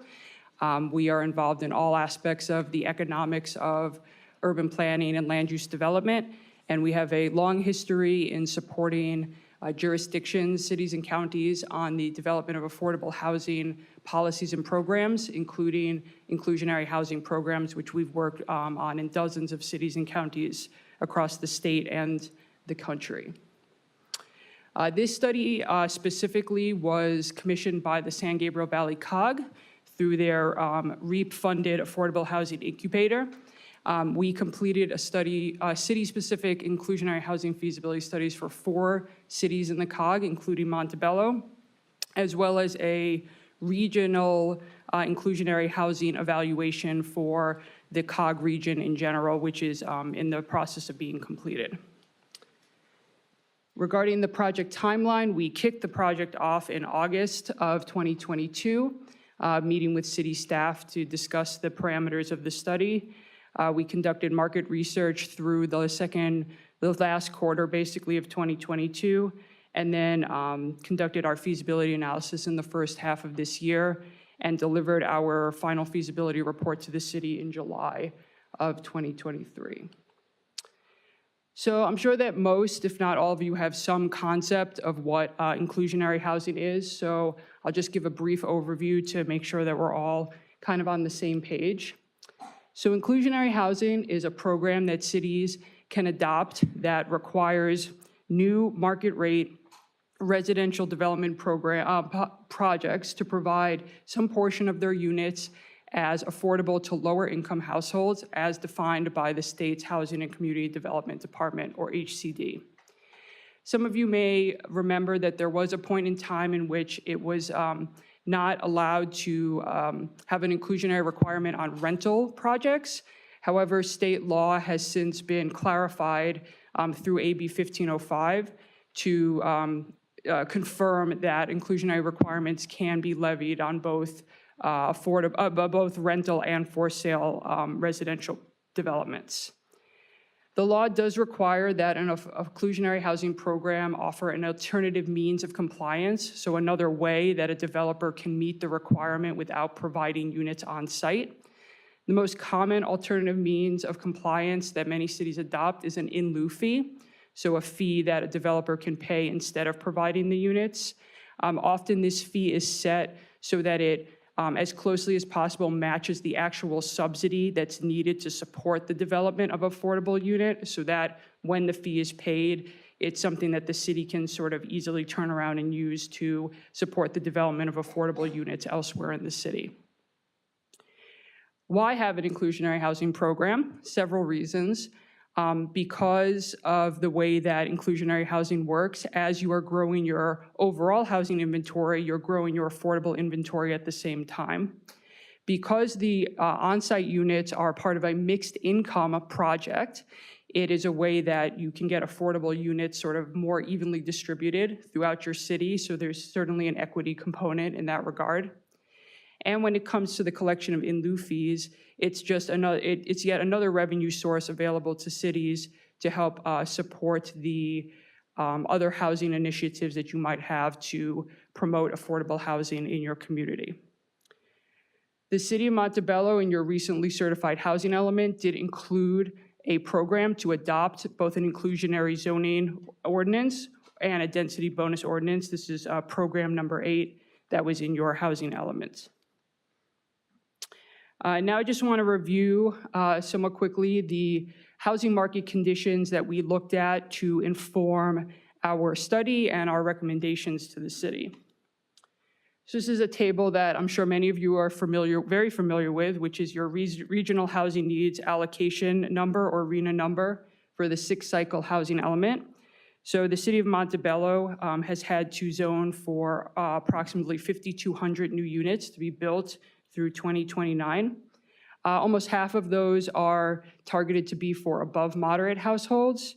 We are involved in all aspects of the economics of urban planning and land use development, and we have a long history in supporting jurisdictions, cities, and counties on the development of affordable housing policies and programs, including inclusionary housing programs, which we've worked on in dozens of cities and counties across the state and the country. This study specifically was commissioned by the San Gabriel Valley COG through their REAP-funded Affordable Housing Incubator. We completed a study, city-specific inclusionary housing feasibility studies for 4 cities in the COG, including Montebello, as well as a regional inclusionary housing evaluation for the COG region in general, which is in the process of being completed. Regarding the project timeline, we kicked the project off in August of 2022, meeting with city staff to discuss the parameters of the study. We conducted market research through the last quarter, basically, of 2022, and then conducted our feasibility analysis in the first half of this year and delivered our final feasibility report to the city in July of 2023. So I'm sure that most, if not all of you, have some concept of what inclusionary housing is. So I'll just give a brief overview to make sure that we're all kind of on the same page. So inclusionary housing is a program that cities can adopt that requires new market rate residential development projects to provide some portion of their units as affordable to lower income households as defined by the state's Housing and Community Development Department, or HCD. Some of you may remember that there was a point in time in which it was not allowed to have an inclusionary requirement on rental projects. However, state law has since been clarified through AB 1505 to confirm that inclusionary requirements can be levied on both both rental and for sale residential developments. The law does require that an inclusionary housing program offer an alternative means of compliance, so another way that a developer can meet the requirement without providing units on site. The most common alternative means of compliance that many cities adopt is an in lieu fee, so a fee that a developer can pay instead of providing the units. Often this fee is set so that it as closely as possible matches the actual subsidy that's needed to support the development of affordable unit, so that when the fee is paid, it's something that the city can sort of easily turn around and use to support the development of affordable units elsewhere in the city. Why have an inclusionary housing program? Several reasons. Because of the way that inclusionary housing works, as you are growing your overall housing inventory, you're growing your affordable inventory at the same time. Because the on-site units are part of a mixed income project, it is a way that you can get affordable units sort of more evenly distributed throughout your city. So there's certainly an equity component in that regard. And when it comes to the collection of in lieu fees, it's just another, it's yet another revenue source available to cities to help support the other housing initiatives that you might have to promote affordable housing in your community. The City of Montebello, in your recently certified housing element, did include a program to adopt both an inclusionary zoning ordinance and a density bonus ordinance. This is program number 8 that was in your housing elements. Now I just want to review somewhat quickly the housing market conditions that we looked at to inform our study and our recommendations to the city. So this is a table that I'm sure many of you are very familiar with, which is your regional housing needs allocation number, or RHNA number, for the 6-cycle housing element. So the City of Montebello has had to zone for approximately 5,200 new units to be built through 2029. Almost half of those are targeted to be for above moderate households,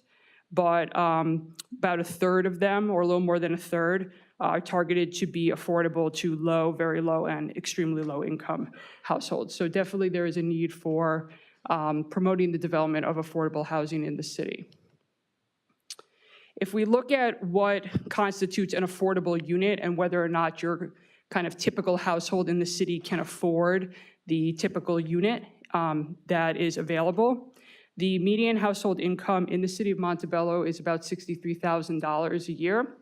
but about a third of them, or a little more than a third, are targeted to be affordable to low, very low, and extremely low income households. So definitely there is a need for promoting the development of affordable housing in the city. If we look at what constitutes an affordable unit and whether or not your kind of typical household in the city can afford the typical unit that is available, the median household income in the City of Montebello is about $63,000 a year.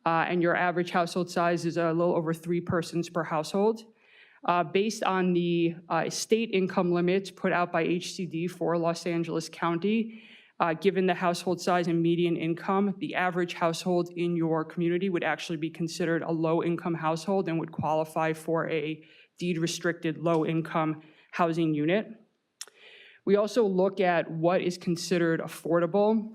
And your average household size is a little over 3 persons per household. Based on the state income limits put out by HCD for Los Angeles County, given the household size and median income, the average household in your community would actually be considered a low-income household and would qualify for a deed-restricted low-income housing unit. We also look at what is considered affordable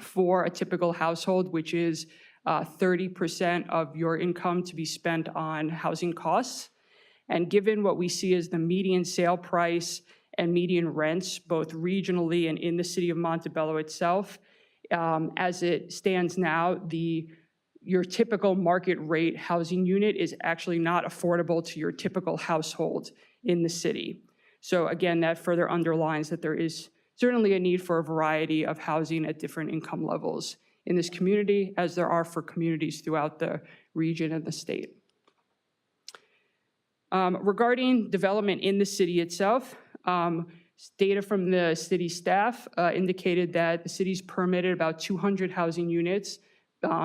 for a typical household, which is 30% of your income to be spent on housing costs. And given what we see as the median sale price and median rents, both regionally and in the City of Montebello itself, as it stands now, your typical market rate housing unit is actually not affordable to your typical household in the city. So again, that further underlines that there is certainly a need for a variety of housing at different income levels in this community, as there are for communities throughout the region and the state. Regarding development in the city itself, data from the city staff indicated that the city's permitted about 200 housing units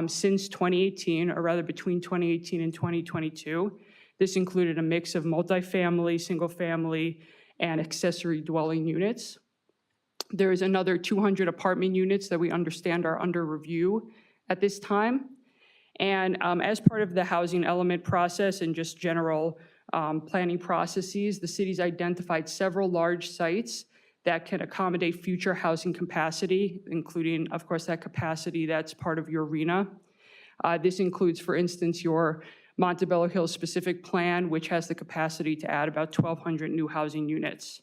since 2018, or rather between 2018 and 2022. This included a mix of multifamily, single-family, and accessory dwelling units. There is another 200 apartment units that we understand are under review at this time. And as part of the housing element process and just general planning processes, the city's identified several large sites that can accommodate future housing capacity, including, of course, that capacity that's part of your RHNA. This includes, for instance, your Montebello Hills specific plan, which has the capacity to add about 1,200 new housing units.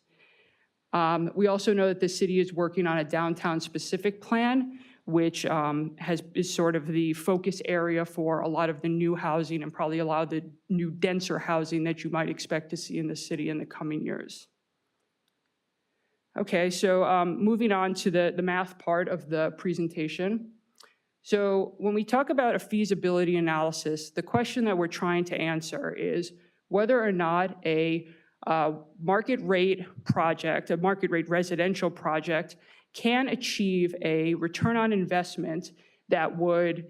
We also know that the city is working on a downtown specific plan, which is sort of the focus area for a lot of the new housing and probably a lot of the new denser housing that you might expect to see in the city in the coming years. Okay, so moving on to the math part of the presentation. So when we talk about a feasibility analysis, the question that we're trying to answer is whether or not a market rate project, a market rate residential project, can achieve a return on investment that would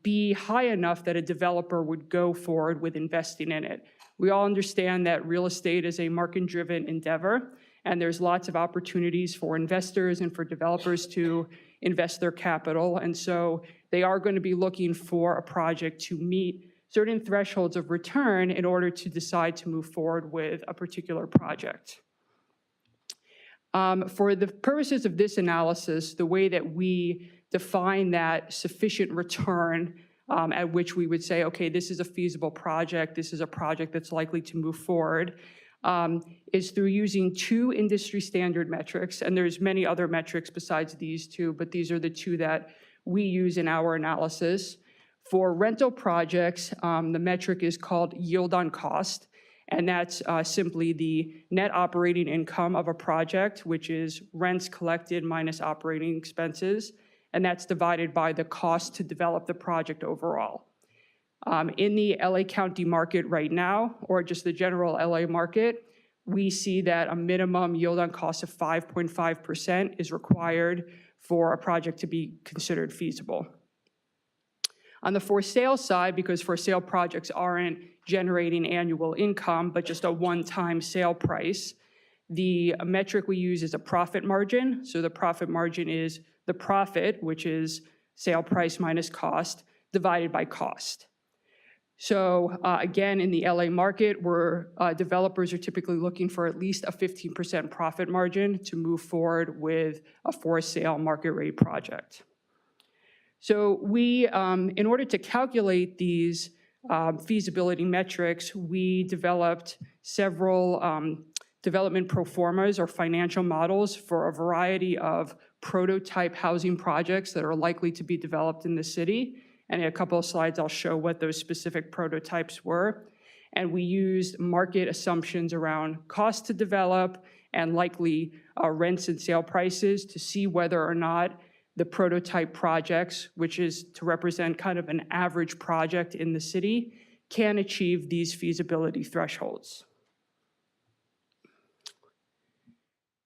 be high enough that a developer would go forward with investing in it. We all understand that real estate is a market-driven endeavor, and there's lots of opportunities for investors and for developers to invest their capital. And so they are going to be looking for a project to meet certain thresholds of return in order to decide to move forward with a particular project. For the purposes of this analysis, the way that we define that sufficient return at which we would say, okay, this is a feasible project, this is a project that's likely to move forward, is through using two industry standard metrics, and there's many other metrics besides these two, but these are the two that we use in our analysis. For rental projects, the metric is called yield on cost, and that's simply the net operating income of a project, which is rents collected minus operating expenses, and that's divided by the cost to develop the project overall. In the LA County market right now, or just the general LA market, we see that a minimum yield on cost of 5.5% is required for a project to be considered feasible. On the for sale side, because for sale projects aren't generating annual income, but just a one-time sale price, the metric we use is a profit margin. So the profit margin is the profit, which is sale price minus cost, divided by cost. So again, in the LA market, where developers are typically looking for at least a 15% profit margin to move forward with a for sale market rate project. So we, in order to calculate these feasibility metrics, we developed several development pro formas or financial models for a variety of prototype housing projects that are likely to be developed in the city. And in a couple of slides, I'll show what those specific prototypes were. And we used market assumptions around cost to develop and likely rents and sale prices to see whether or not the prototype projects, which is to represent kind of an average project in the city, can achieve these feasibility thresholds.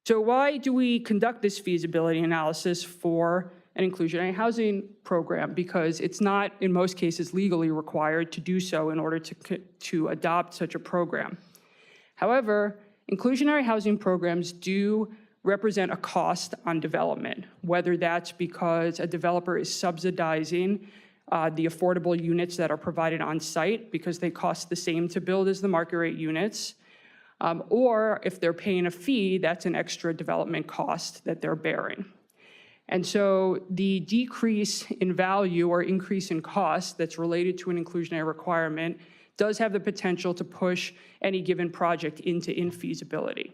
So why do we conduct this feasibility analysis for an inclusionary housing program? Because it's not, in most cases, legally required to do so in order to adopt such a program. However, inclusionary housing programs do represent a cost on development, whether that's because a developer is subsidizing the affordable units that are provided on site because they cost the same to build as the market rate units, or if they're paying a fee, that's an extra development cost that they're bearing. And so the decrease in value or increase in cost that's related to an inclusionary requirement does have the potential to push any given project into infeasibility.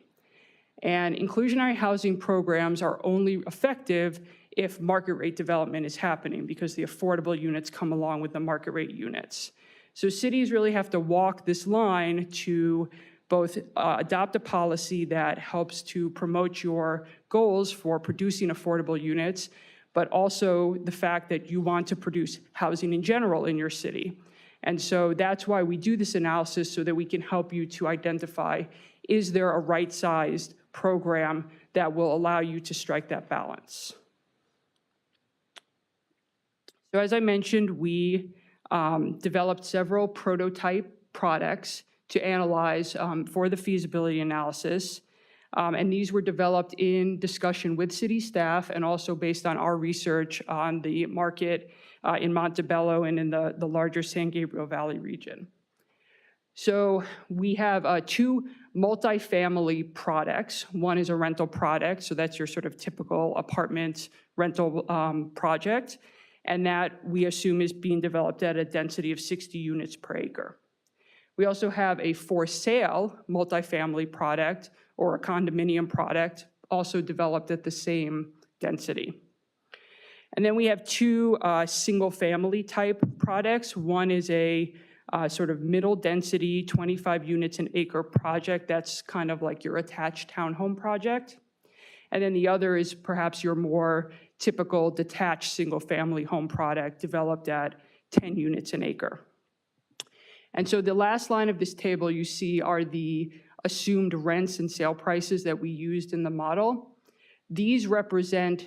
And inclusionary housing programs are only effective if market rate development is happening because the affordable units come along with the market rate units. So cities really have to walk this line to both adopt a policy that helps to promote your goals for producing affordable units, but also the fact that you want to produce housing in general in your city. And so that's why we do this analysis, so that we can help you to identify, is there a right-sized program that will allow you to strike that balance? So as I mentioned, we developed several prototype products to analyze for the feasibility analysis. And these were developed in discussion with city staff and also based on our research on the market in Montebello and in the larger San Gabriel Valley region. So we have two multifamily products. One is a rental product, so that's your sort of typical apartment rental project, and that we assume is being developed at a density of 60 units per acre. We also have a for sale multifamily product or a condominium product, also developed at the same density. And then we have two single family type products. One is a sort of middle density, 25 units an acre project. That's kind of like your attached townhome project. And then the other is perhaps your more typical detached single family home product developed at 10 units an acre. And so the last line of this table you see are the assumed rents and sale prices that we used in the model. These represent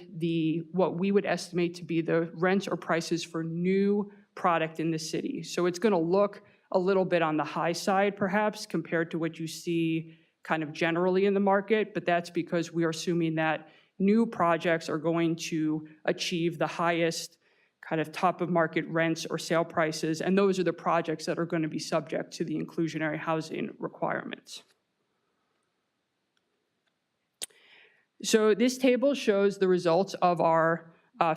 what we would estimate to be the rents or prices for new product in the city. So it's going to look a little bit on the high side, perhaps, compared to what you see kind of generally in the market, but that's because we are assuming that new projects are going to achieve the highest kind of top of market rents or sale prices, and those are the projects that are going to be subject to the inclusionary housing requirements. So this table shows the results of our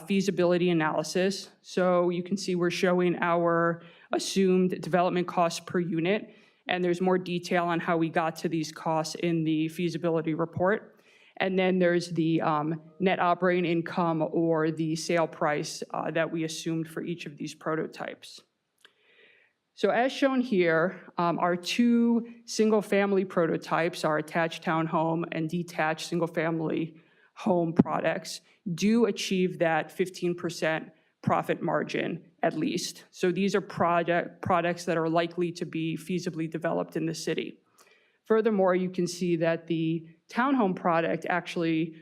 feasibility analysis. So you can see we're showing our assumed development costs per unit, and there's more detail on how we got to these costs in the feasibility report. And then there's the net operating income or the sale price that we assumed for each of these prototypes. So as shown here, our two single-family prototypes, our attached townhome and detached single-family home products, do achieve that 15% profit margin at least. So these are products that are likely to be feasibly developed in the city. Furthermore, you can see that the townhome product actually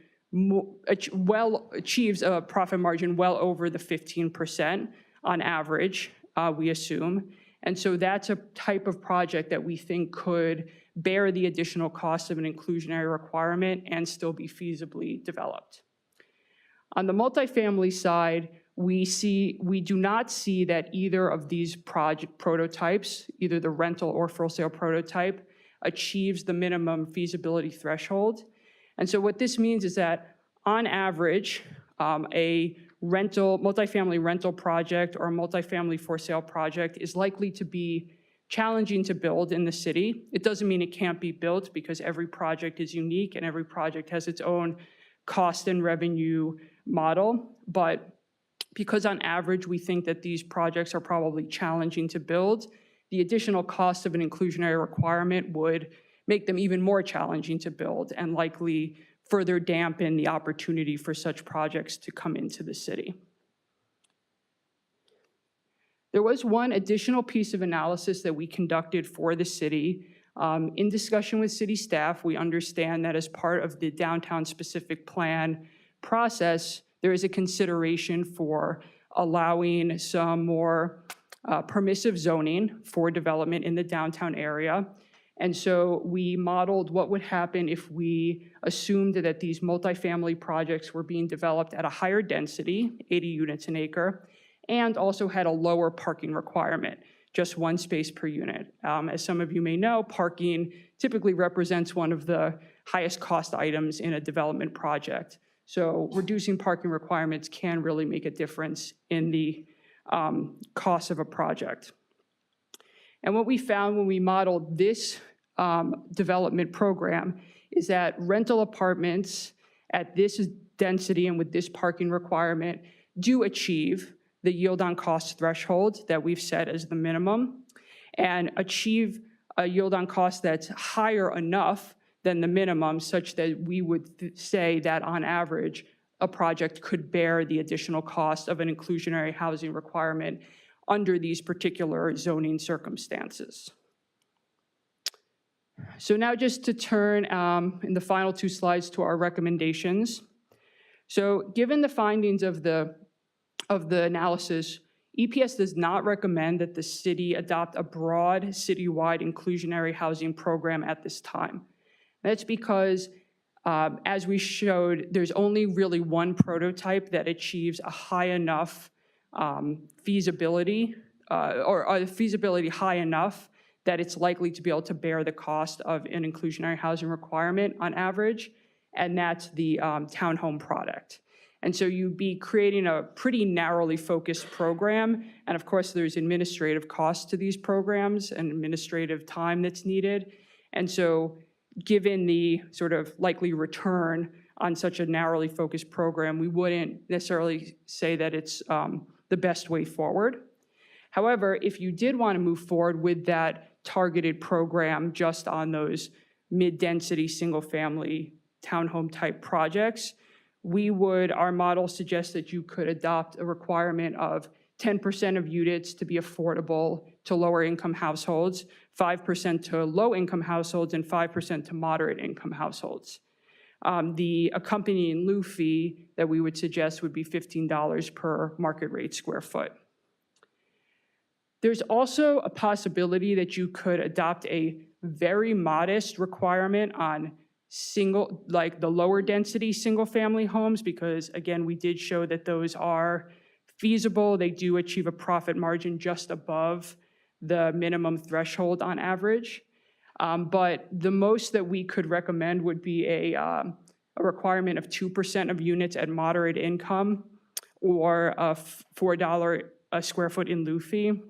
achieves a profit margin well over the 15% on average, we assume. And so that's a type of project that we think could bear the additional cost of an inclusionary requirement and still be feasibly developed. On the multifamily side, we do not see that either of these prototypes, either the rental or for sale prototype, achieves the minimum feasibility threshold. And so what this means is that on average, a multifamily rental project or a multifamily for sale project is likely to be challenging to build in the city. It doesn't mean it can't be built because every project is unique and every project has its own cost and revenue model. But because on average, we think that these projects are probably challenging to build, the additional cost of an inclusionary requirement would make them even more challenging to build and likely further dampen the opportunity for such projects to come into the city. There was one additional piece of analysis that we conducted for the city. In discussion with city staff, we understand that as part of the downtown specific plan process, there is a consideration for allowing some more permissive zoning for development in the downtown area. And so we modeled what would happen if we assumed that these multifamily projects were being developed at a higher density, 80 units an acre, and also had a lower parking requirement, just one space per unit. As some of you may know, parking typically represents one of the highest cost items in a development project. So reducing parking requirements can really make a difference in the cost of a project. And what we found when we modeled this development program is that rental apartments at this density and with this parking requirement do achieve the yield on cost threshold that we've set as the minimum and achieve a yield on cost that's higher enough than the minimum such that we would say that on average, a project could bear the additional cost of an inclusionary housing requirement under these particular zoning circumstances. So now just to turn in the final two slides to our recommendations. So given the findings of the analysis, EPS does not recommend that the city adopt a broad citywide inclusionary housing program at this time. That's because, as we showed, there's only really one prototype that achieves a high enough feasibility, or a feasibility high enough that it's likely to be able to bear the cost of an inclusionary housing requirement on average, and that's the townhome product. And so you'd be creating a pretty narrowly focused program, and of course there's administrative costs to these programs and administrative time that's needed. And so given the sort of likely return on such a narrowly focused program, we wouldn't necessarily say that it's the best way forward. However, if you did want to move forward with that targeted program just on those mid-density single-family townhome type projects, our model suggests that you could adopt a requirement of 10% of units to be affordable to lower income households, 5% to low income households, and 5% to moderate income households. The accompanying lieu fee that we would suggest would be $15 per market rate square foot. There's also a possibility that you could adopt a very modest requirement on the lower density single family homes, because again, we did show that those are feasible. They do achieve a profit margin just above the minimum threshold on average. But the most that we could recommend would be a a requirement of 2% of units at moderate income, or a $4 a square foot in lieu fee.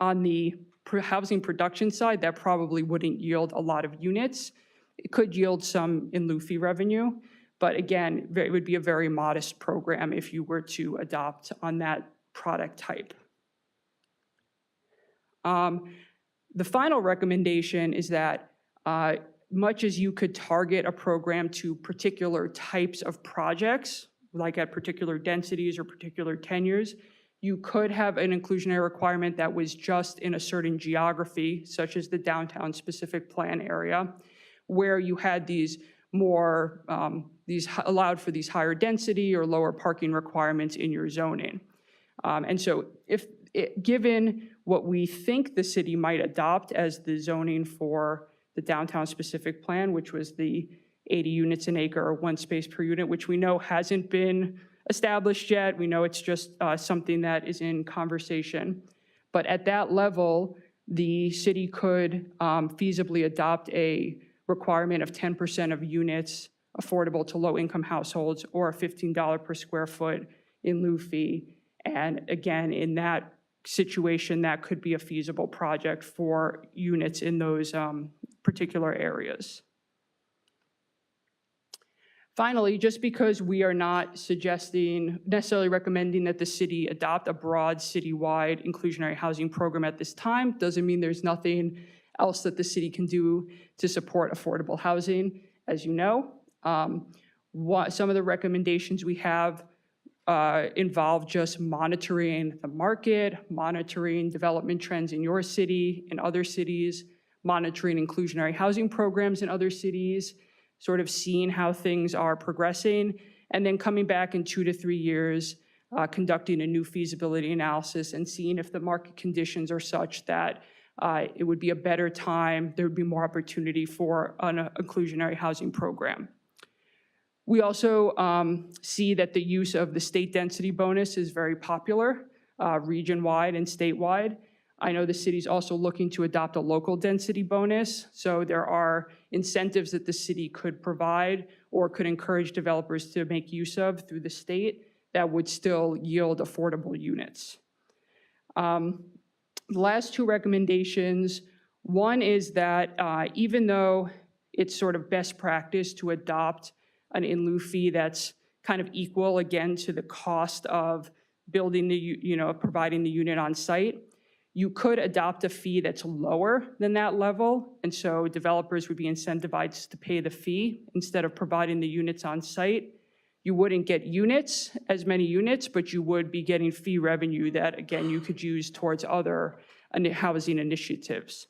On the housing production side, that probably wouldn't yield a lot of units. It could yield some in lieu fee revenue, but again, it would be a very modest program if you were to adopt on that product type. The final recommendation is that much as you could target a program to particular types of projects, like at particular densities or particular tenures, you could have an inclusionary requirement that was just in a certain geography, such as the downtown specific plan area, where you had these more, allowed for these higher density or lower parking requirements in your zoning. And so given what we think the city might adopt as the zoning for the downtown specific plan, which was the 80 units an acre or 1 space per unit, which we know hasn't been established yet. We know it's just something that is in conversation. But at that level, the city could feasibly adopt a requirement of 10% of units affordable to low-income households, or a $15 per square foot in lieu fee. And again, in that situation, that could be a feasible project for units in those particular areas. Finally, just because we are not necessarily recommending that the city adopt a broad citywide inclusionary housing program at this time, doesn't mean there's nothing else that the city can do to support affordable housing. As you know, some of the recommendations we have involve just monitoring the market, monitoring development trends in your city, in other cities, monitoring inclusionary housing programs in other cities, sort of seeing how things are progressing, and then coming back in 2 to 3 years, conducting a new feasibility analysis and seeing if the market conditions are such that it would be a better time, there would be more opportunity for an inclusionary housing program. We also see that the use of the state density bonus is very popular, region-wide and statewide. I know the city's also looking to adopt a local density bonus, so there are incentives that the city could provide or could encourage developers to make use of through the state that would still yield affordable units. The last 2 recommendations, one is that even though it's sort of best practice to adopt an in lieu fee that's kind of equal, again, to the cost of building providing the unit on site, you could adopt a fee that's lower than that level, and so developers would be incentivized to pay the fee instead of providing the units on site. You wouldn't get as many units, but you would be getting fee revenue that, again, you could use towards other housing initiatives.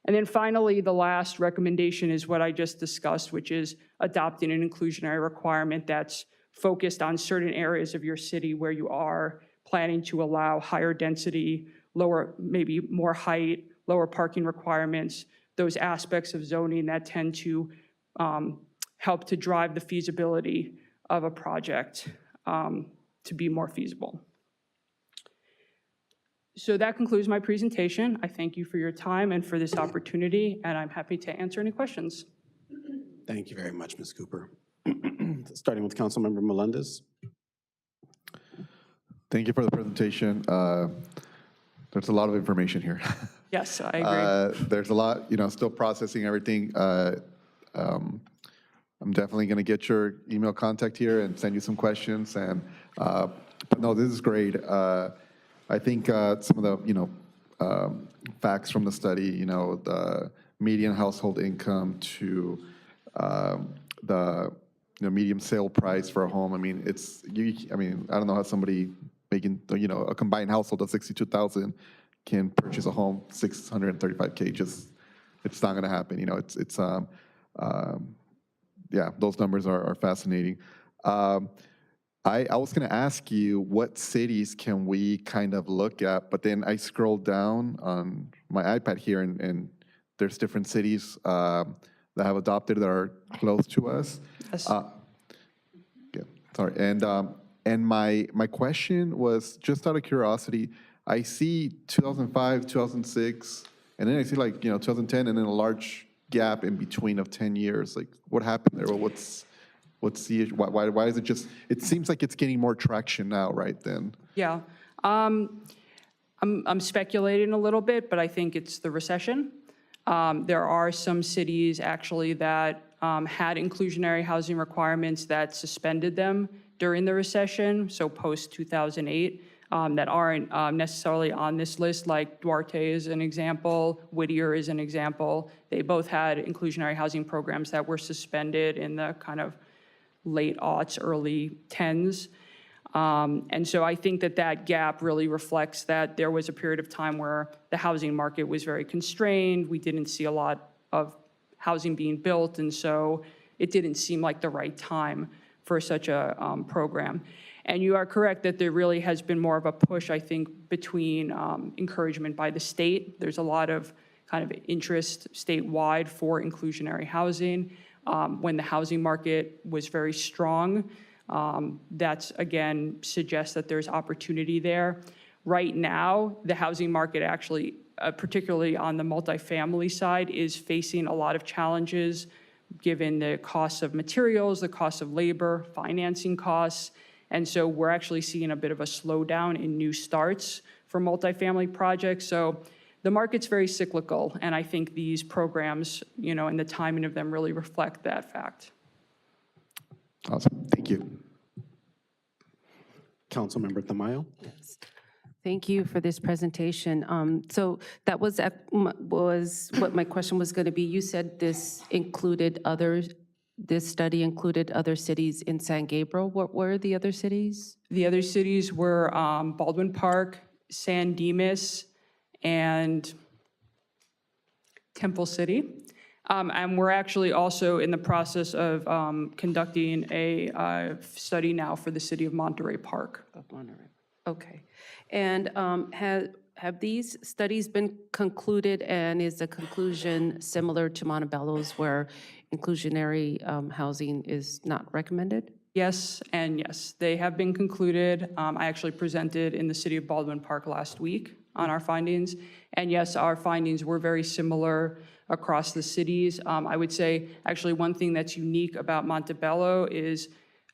And then finally, the last recommendation is what I just discussed, which is adopting an inclusionary requirement that's focused on certain areas of your city where you are planning to allow higher density, maybe more height, lower parking requirements, those aspects of zoning that tend to help to drive the feasibility of a project to be more feasible. So that concludes my presentation. I thank you for your time and for this opportunity, and I'm happy to answer any questions. Thank you very much, Ms. Cooper. Starting with Councilmember Melendez. Thank you for the presentation. There's a lot of information here. Yes, I agree. There's a lot, still processing everything. I'm definitely going to get your email contact here and send you some questions. And but no, this is great. I think some of the facts from the study, the median household income to the medium sale price for a home. I mean, I don't know how somebody making a combined household of 62,000 can purchase a home 635K. It's not going to happen. Yeah, those numbers are fascinating. I was going to ask you what cities can we kind of look at, but then I scrolled down on my iPad here, and there's different cities that have adopted that are close to us. Yes. Yeah, sorry. And my question was, just out of curiosity, I see 2005, 2006, and then I see 2010, and then a large gap in between of 10 years. Like, what happened there? Well, What's the issue? Why is it just, it seems like it's getting more traction now, right, then? Yeah. I'm speculating a little bit, but I think it's the recession. There are some cities actually that had inclusionary housing requirements that suspended them during the recession, so post-2008, that aren't necessarily on this list, like Duarte is an example, Whittier is an example. They both had inclusionary housing programs that were suspended in the kind of late aughts, early tens. And so I think that that gap really reflects that there was a period of time where the housing market was very constrained. We didn't see a lot of housing being built, and so it didn't seem like the right time for such a program. And you are correct that there really has been more of a push, I think, between encouragement by the state. There's a lot of kind of interest statewide for inclusionary housing. When the housing market was very strong, that's, again, suggests that there's opportunity there. Right now, the housing market actually, particularly on the multifamily side, is facing a lot of challenges given the costs of materials, the cost of labor, financing costs. And so we're actually seeing a bit of a slowdown in new starts for multifamily projects. So the market's very cyclical, and I think these programs, you know, and the timing of them really reflect that fact. Awesome, thank you. Councilmember Tamayo? Thank you for this presentation. So that was what my question was going to be. You said this study included other cities in San Gabriel. What were the other cities? The other cities were Baldwin Park, San Dimas, and Temple City. And we're actually also in the process of conducting a study now for the city of Monterey Park. Of Monterey. Okay. And have these studies been concluded, and is the conclusion similar to Montebello's where inclusionary housing is not recommended? Yes and yes. They have been concluded. I actually presented in the city of Baldwin Park last week on our findings. And yes, our findings were very similar across the cities. I would say actually one thing that's unique about Montebello is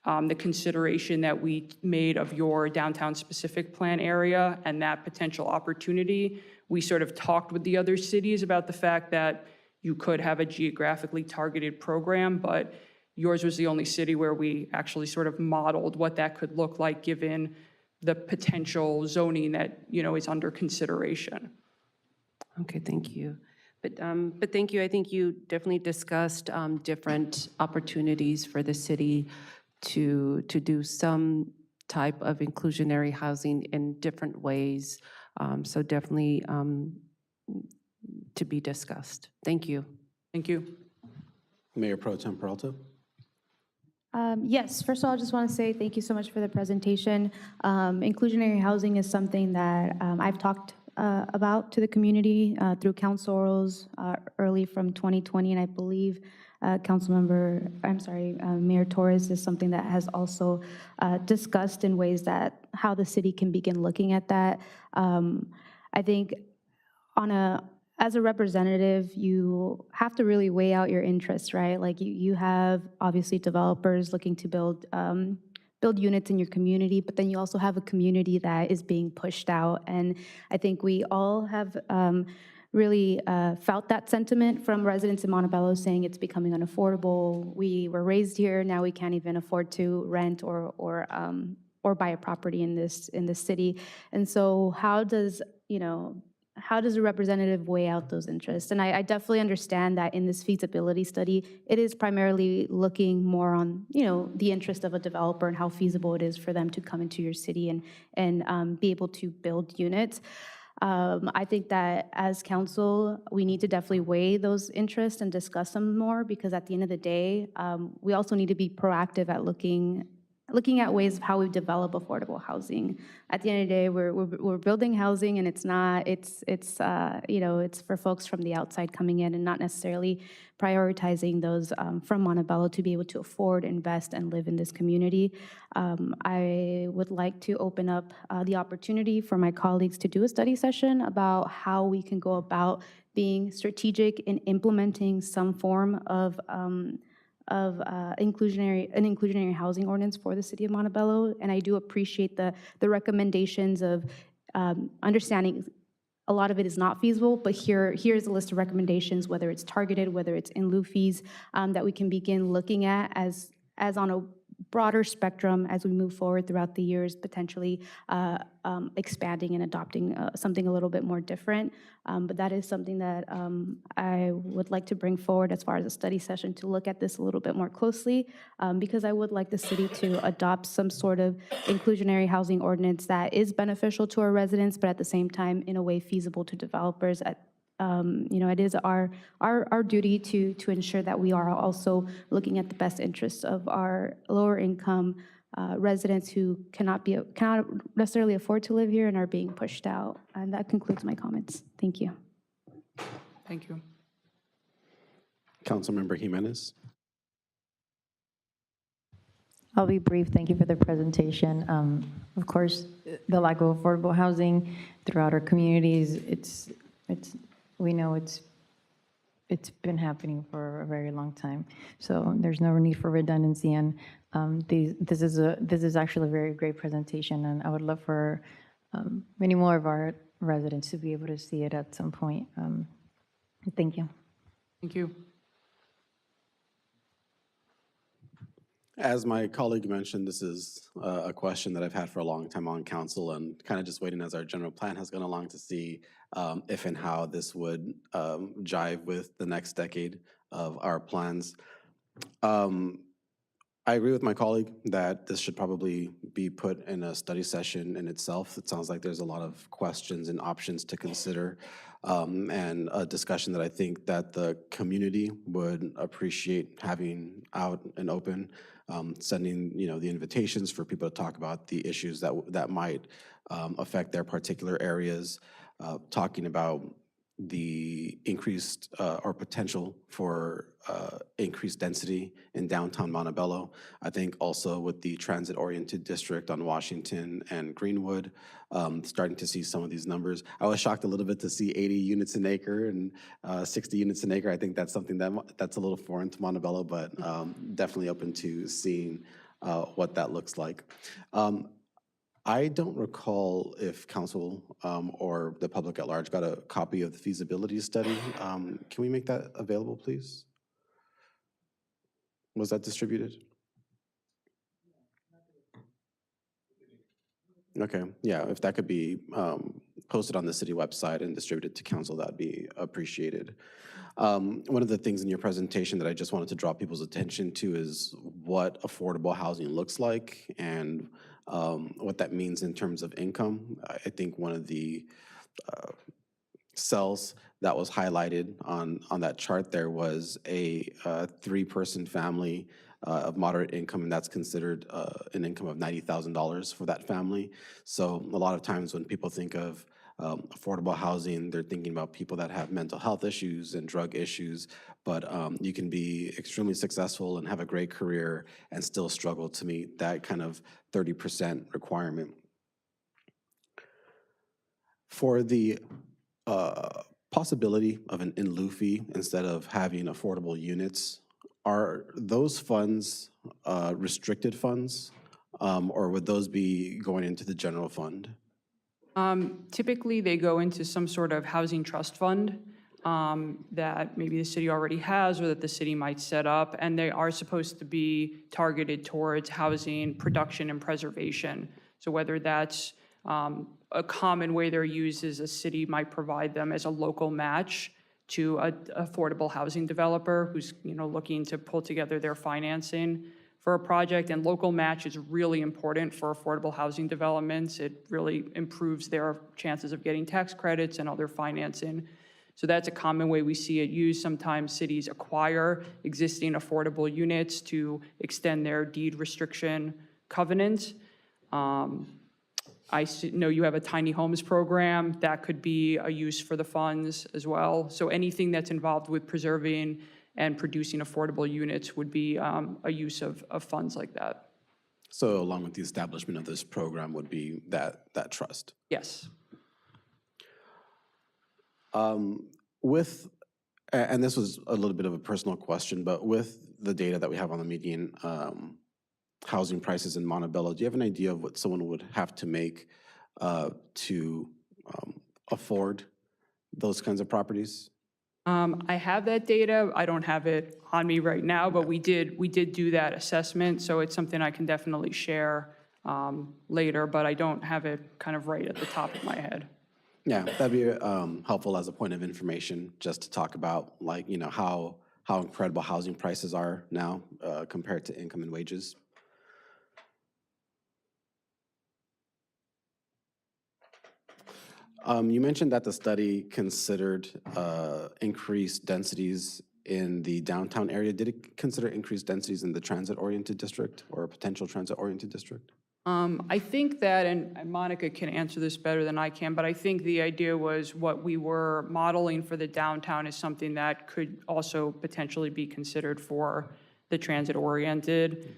the consideration that we made of your downtown specific plan area and that potential opportunity. We sort of talked with the other cities about the fact that you could have a geographically targeted program, but yours was the only city where we actually sort of modeled what that could look like given the potential zoning that, you know, is under consideration. Okay, thank you. But thank you. I think you definitely discussed different opportunities for the city to do some type of inclusionary housing in different ways. So definitely to be discussed. Thank you. Thank you. Mayor Pro Tem Peralta? Yes, first of all, I just want to say thank you so much for the presentation. Inclusionary housing is something that I've talked about to the community through council orals early from 2020, and I believe Mayor Torres is something that has also discussed in ways that how the city can begin looking at that. I think as a representative, you have to really weigh out your interests, right? Like you have obviously developers looking to build units in your community, but then you also have a community that is being pushed out. And I think we all have really felt that sentiment from residents in Montebello saying it's becoming unaffordable. We were raised here, now we can't even afford to rent or buy a property in this city. And so how does a representative weigh out those interests? And I definitely understand that in this feasibility study, it is primarily looking more on, the interest of a developer and how feasible it is for them to come into your city and be able to build units. I think that as council, we need to definitely weigh those interests and discuss them more, because at the end of the day, we also need to be proactive at looking at ways of how we develop affordable housing. At the end of the day, we're building housing, and it's for folks from the outside coming in and not necessarily prioritizing those from Montebello to be able to afford, invest, and live in this community. I would like to open up the opportunity for my colleagues to do a study session about how we can go about being strategic in implementing some form of an inclusionary housing ordinance for the city of Montebello. And I do appreciate the recommendations of understanding a lot of it is not feasible, but here's a list of recommendations, whether it's targeted, whether it's in lieu fees, that we can begin looking at as on a broader spectrum as we move forward throughout the years, potentially expanding and adopting something a little bit more different. But that is something that I would like to bring forward as far as a study session to look at this a little bit more closely, because I would like the city to adopt some sort of inclusionary housing ordinance that is beneficial to our residents, but at the same time, in a way feasible to developers. It is our duty to ensure that we are also looking at the best interests of our lower income residents who cannot necessarily afford to live here and are being pushed out. And that concludes my comments. Thank you. Thank you. Councilmember Jimenez. I'll be brief. Thank you for the presentation. Of course, the lack of affordable housing throughout our communities, we know it's been happening for a very long time. So there's no need for redundancy. And this is actually a very great presentation. And I would love for many more of our residents to be able to see it at some point. Thank you. Thank you. As my colleague mentioned, this is a question that I've had for a long time on council, and kind of just waiting as our general plan has gone along to see if and how this would jive with the next decade of our plans. I agree with my colleague that this should probably be put in a study session in itself. It sounds like there's a lot of questions and options to consider, and a discussion that I think that the community would appreciate having out and open, sending the invitations for people to talk about the issues that might affect their particular areas, talking about the increased or potential for increased density in downtown Montebello. I think also with the transit-oriented district on Washington and Greenwood, starting to see some of these numbers. I was shocked a little bit to see 80 units an acre and 60 units an acre. I think that's something that's a little foreign to Montebello, but definitely open to seeing what that looks like. I don't recall if council or the public at large got a copy of the feasibility study. Can we make that available, please? Was that distributed? Okay, yeah, if that could be posted on the city website and distributed to council, that'd be appreciated. One of the things in your presentation that I just wanted to draw people's attention to is what affordable housing looks like and what that means in terms of income. I think one of the cells that was highlighted on that chart there was a 3-person family of moderate income, and that's considered an income of $90,000 for that family. So a lot of times when people think of affordable housing, they're thinking about people that have mental health issues and drug issues, but you can be extremely successful and have a great career and still struggle to meet that kind of 30% requirement. For the possibility of an in lieu fee instead of having affordable units, are those funds restricted funds, or would those be going into the general fund? Typically, they go into some sort of housing trust fund that maybe the city already has or that the city might set up, and they are supposed to be targeted towards housing production and preservation. So whether that's a common way they're used is a city might provide them as a local match to an affordable housing developer who's looking to pull together their financing for a project. And local match is really important for affordable housing developments. It really improves their chances of getting tax credits and other financing. So that's a common way we see it used. Sometimes cities acquire existing affordable units to extend their deed restriction covenant. I know you have a tiny homes program. That could be a use for the funds as well. So anything that's involved with preserving and producing affordable units would be a use of funds like that. So along with the establishment of this program would be that trust? Yes. With And this was a little bit of a personal question, but with the data that we have on the median housing prices in Montebello, do you have an idea of what someone would have to make to afford those kinds of properties? I have that data. I don't have it on me right now, but we did do that assessment, so it's something I can definitely share later, but I don't have it kind of right at the top of my head. Yeah, that'd be helpful as a point of information, just to talk about, like, how incredible housing prices are now compared to income and wages. You mentioned that the study considered increased densities in the downtown area. Did it consider increased densities in the transit-oriented district or a potential transit-oriented district? I think that, and Monica can answer this better than I can, but I think the idea was what we were modeling for the downtown is something that could also potentially be considered for the transit-oriented.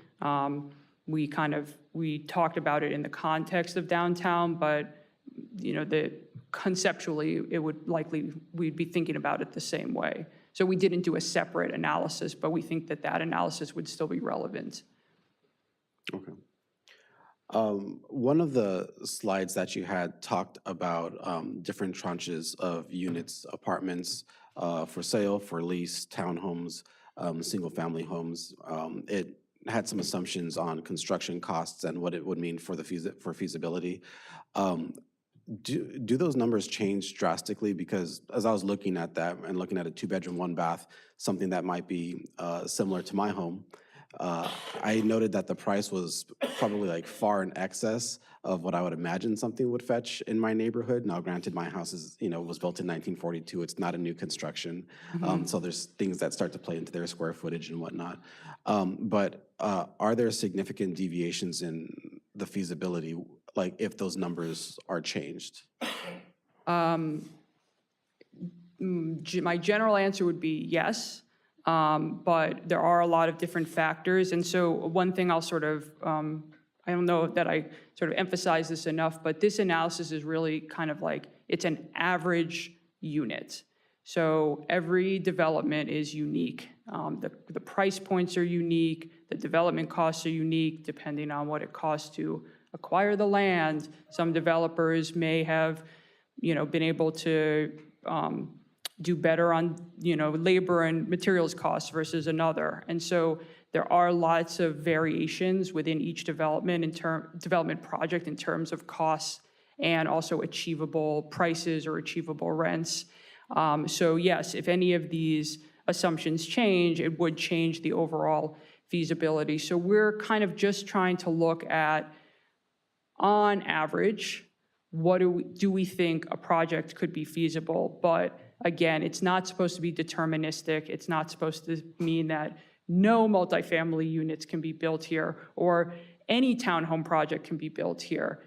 We talked about it in the context of downtown, but conceptually, it would likely, we'd be thinking about it the same way. So we didn't do a separate analysis, but we think that that analysis would still be relevant. Okay. One of the slides that you had talked about different tranches of units, apartments for sale, for lease, townhomes, single-family homes. It had some assumptions on construction costs and what it would mean for feasibility. Do those numbers change drastically? Because as I was looking at that and looking at a 2-bedroom, 1-bath, something that might be similar to my home, I noted that the price was probably like far in excess of what I would imagine something would fetch in my neighborhood. Now, granted, my house is, was built in 1942. It's not a new construction. So there's things that start to play into their square footage and whatnot. But are there significant deviations in the feasibility, like if those numbers are changed? My general answer would be yes. But there are a lot of different factors. And so one thing I'll sort of, I don't know that I sort of emphasize this enough, but this analysis is really kind of like, it's an average unit. So every development is unique. The price points are unique, the development costs are unique, depending on what it costs to acquire the land. Some developers may have, been able to do better on, labor and materials costs versus another. And so there are lots of variations within each development project in terms of costs and also achievable prices or achievable rents. So yes, if any of these assumptions change, it would change the overall feasibility. So we're kind of just trying to look at, on average, what do we think a project could be feasible? But again, it's not supposed to be deterministic. It's not supposed to mean that no multifamily units can be built here or any townhome project can be built here.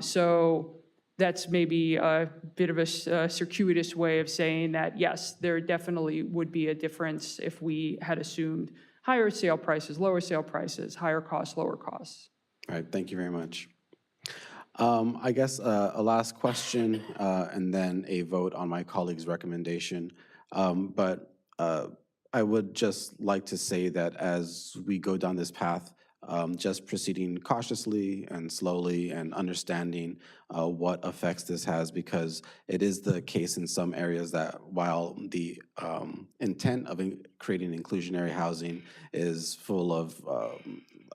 So that's maybe a bit of a circuitous way of saying that, yes, there definitely would be a difference if we had assumed higher sale prices, lower sale prices, higher costs, lower costs. All right, thank you very much. I guess a last question and then a vote on my colleague's recommendation. But I would just like to say that as we go down this path, just proceeding cautiously and slowly and understanding what effects this has, because it is the case in some areas that while the intent of creating inclusionary housing is full of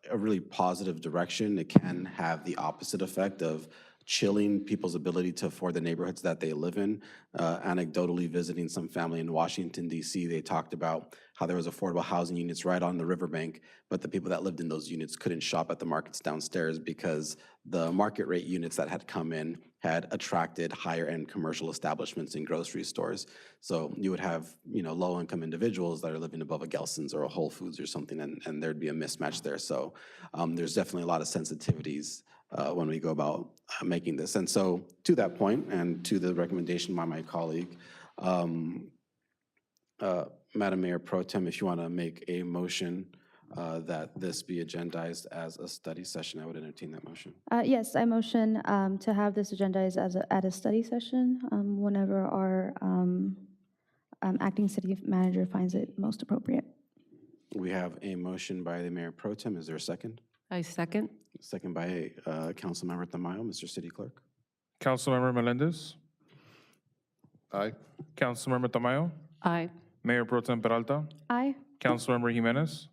a really positive direction, it can have the opposite effect of chilling people's ability to afford the neighborhoods that they live in. Anecdotally visiting some family in Washington, D.C., they talked about how there was affordable housing units right on the riverbank, but the people that lived in those units couldn't shop at the markets downstairs because the market rate units that had come in had attracted higher end commercial establishments and grocery stores. So you would have, low income individuals that are living above a Gelson's or a Whole Foods or something, and there'd be a mismatch there. So there's definitely a lot of sensitivities when we go about making this. And so to that point and to the recommendation by my colleague, Madam Mayor Pro Tem, if you want to make a motion that this be agendized as a study session, I would entertain that motion. Yes, I motion to have this agendized at a study session whenever acting city manager finds it most appropriate. We have a motion by the Mayor Pro Tem. Is there a second? I second. Second by Councilmember Tamayo. Mr. City Clerk? Councilmember Melendez, Aye. Councilmember Tamayo, Aye. Mayor Pro Tem Peralta, Aye. Councilmember Jimenez,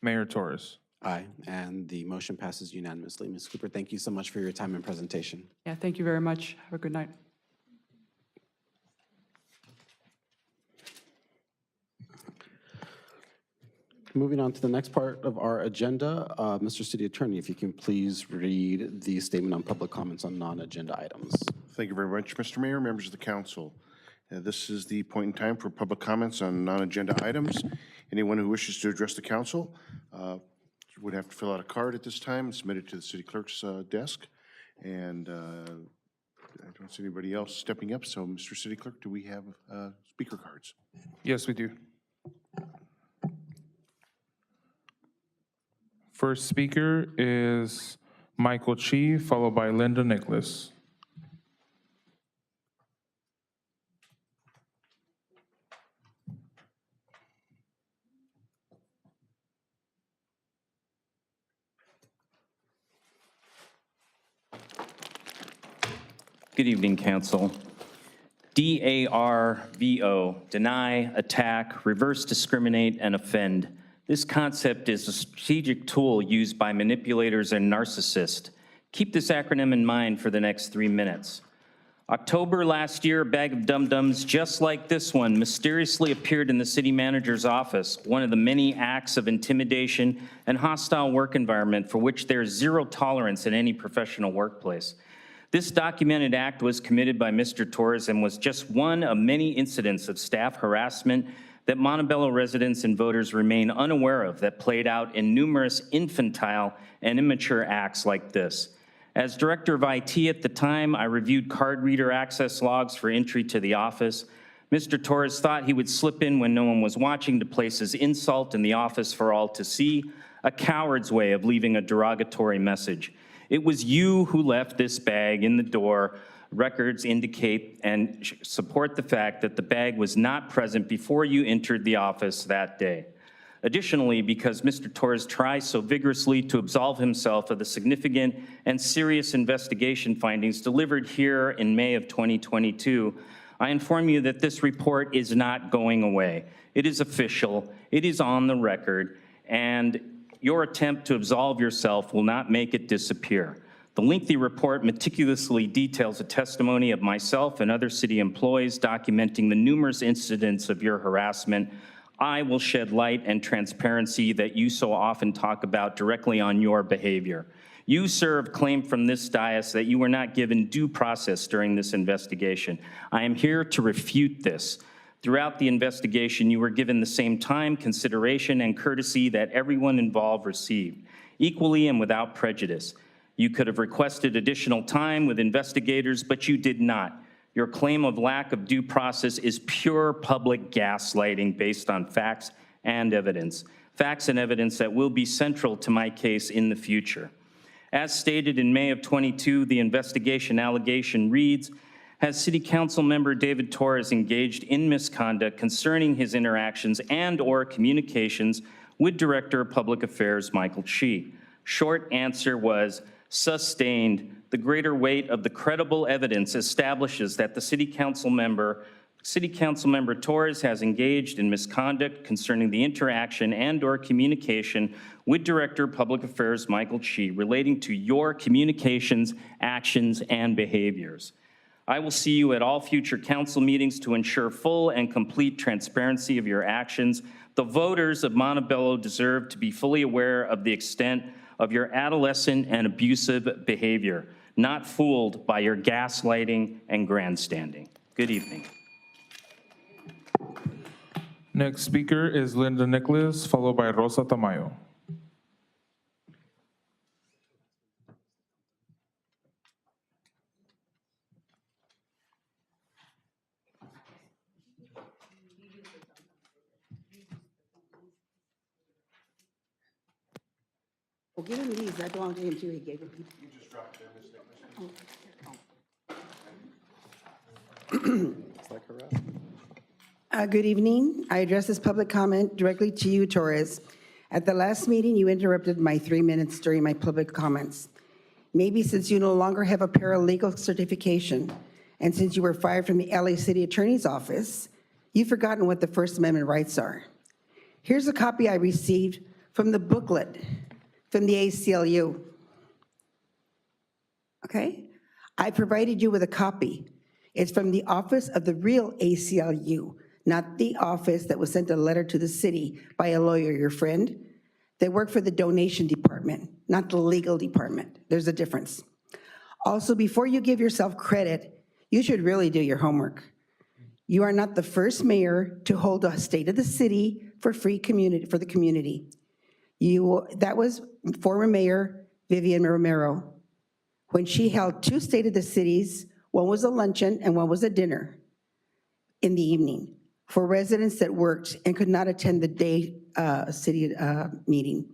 Mayor Torres. Aye, and the motion passes unanimously. Ms. Cooper, thank you so much for your time and presentation. Yeah, thank you very much. Have a good night. Moving on to the next part of our agenda, Mr. City Attorney, if you can please read the statement on public comments on non-agenda items. Thank you very much, Mr. Mayor, members of the council. This is the point in time for public comments on non-agenda items. Anyone who wishes to address the council would have to fill out a card at this time and submit it to the city clerk's desk. And I don't see anybody else stepping up, so Mr. City Clerk, do we have speaker cards? Yes, we do. First speaker is Michael Chi, followed by Linda Nicholas. Good evening, Council. DARVO, deny, attack, reverse discriminate, and offend. This concept is a strategic tool used by manipulators and narcissists. Keep this acronym in mind for the next 3 minutes. October last year, a bag of dum-dums just like this one mysteriously appeared in the city manager's office, one of the many acts of intimidation and hostile work environment for which there is zero tolerance in any professional workplace. This documented act was committed by Mr. Torres and was just one of many incidents of staff harassment that Montebello residents and voters remain unaware of that played out in numerous infantile and immature acts like this. As director of IT at the time, I reviewed card reader access logs for entry to the office. Mr. Torres thought he would slip in when no one was watching to place his insult in the office for all to see, a coward's way of leaving a derogatory message. It was you who left this bag in the door. Records indicate and support the fact that the bag was not present before you entered the office that day. Additionally, because Mr. Torres tries so vigorously to absolve himself of the significant and serious investigation findings delivered here in May of 2022, I inform you that this report is not going away. It is official, it is on the record, and your attempt to absolve yourself will not make it disappear. The lengthy report meticulously details a testimony of myself and other city employees documenting the numerous incidents of your harassment. I will shed light and transparency that you so often talk about directly on your behavior. You, sir, have claimed from this dais that you were not given due process during this investigation. I am here to refute this. Throughout the investigation, you were given the same time, consideration, and courtesy that everyone involved received, equally and without prejudice. You could have requested additional time with investigators, but you did not. Your claim of lack of due process is pure public gaslighting based on facts and evidence that will be central to my case in the future. As stated in May of 22, the investigation allegation reads, has City Council member David Torres engaged in misconduct concerning his interactions and/or communications with Director of Public Affairs Michael Chi? Short answer was sustained. The greater weight of the credible evidence establishes that the City Council member Torres has engaged in misconduct concerning the interaction and/or communication with Director of Public Affairs Michael Chi relating to your communications, actions, and behaviors. I will see you at all future council meetings to ensure full and complete transparency of your actions. The voters of Montebello deserve to be fully aware of the extent of your adolescent and abusive behavior, not fooled by your gaslighting and grandstanding. Good evening. Next speaker is Linda Nicholas, followed by Rosa Tamayo. Well, give him these. That belonged to him too. He gave them. You just dropped them, Ms. Nicholas. It's like harassment. Good evening. I address this public comment directly to you, Torres. At the last meeting, you interrupted my 3 minutes during my public comments. Maybe since you no longer have a paralegal certification, and since you were fired from the LA City Attorney's Office, you've forgotten what the First Amendment rights are. Here's a copy I received from the booklet from the ACLU. Okay? I provided you with a copy. It's from the office of the real ACLU, not the office that was sent a letter to the city by a lawyer, your friend. They work for the donation department, not the legal department. There's a difference. Also, before you give yourself credit, you should really do your homework. You are not the first mayor to hold a State of the City for the community. That was former Mayor Vivian Romero. When she held 2 State of the Cities, one was a luncheon and one was a dinner in the evening for residents that worked and could not attend the day city meeting.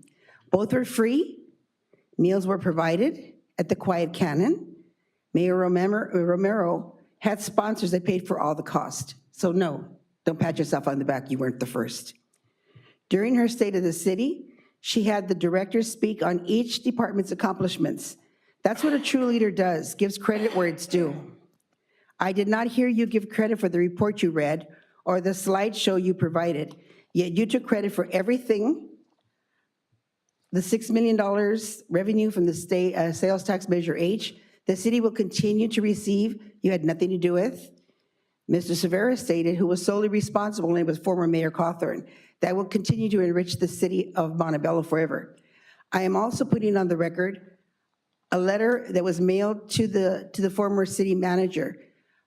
Both were free. Meals were provided at the Quiet Cannon. Mayor Romero had sponsors that paid for all the cost. So no, don't pat yourself on the back, you weren't the first. During her State of the City, she had the directors speak on each department's accomplishments. That's what a true leader does, gives credit where it's due. I did not hear you give credit for the report you read or the slideshow you provided, yet you took credit for everything. The $6 million revenue from the state sales tax Measure H, the city will continue to receive, you had nothing to do with. Mr. Severa stated, who was solely responsible, and it was former Mayor Cawthorn, that will continue to enrich the city of Montebello forever. I am also putting on the record a letter that was mailed to the former city manager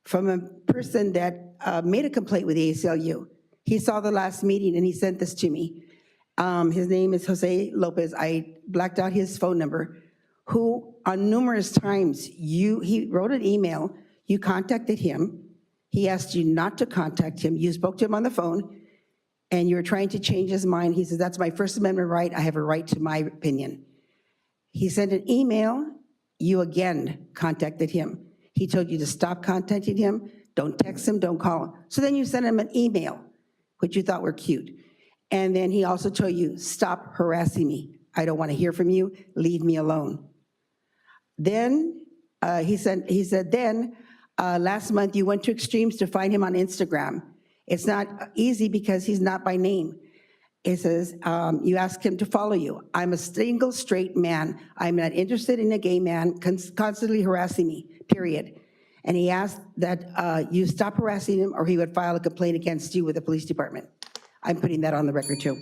from a person that made a complaint with the ACLU. He saw the last meeting and he sent this to me. His name is Jose Lopez. I blacked out his phone number, who on numerous times, he wrote an email, you contacted him, he asked you not to contact him, you spoke to him on the phone, and you were trying to change his mind. He says, that's my First Amendment right, I have a right to my opinion. He sent an email, you again contacted him. He told you to stop contacting him, don't text him, don't call him. So then you sent him an email, which you thought were cute. And then he also told you, stop harassing me. I don't want to hear from you, leave me alone. Then he said, last month you went to extremes to find him on Instagram. It's not easy because he's not by name. It says, you asked him to follow you. I'm a single straight man. I'm not interested in a gay man constantly harassing me, period. And he asked that you stop harassing him or he would file a complaint against you with the police department. I'm putting that on the record too.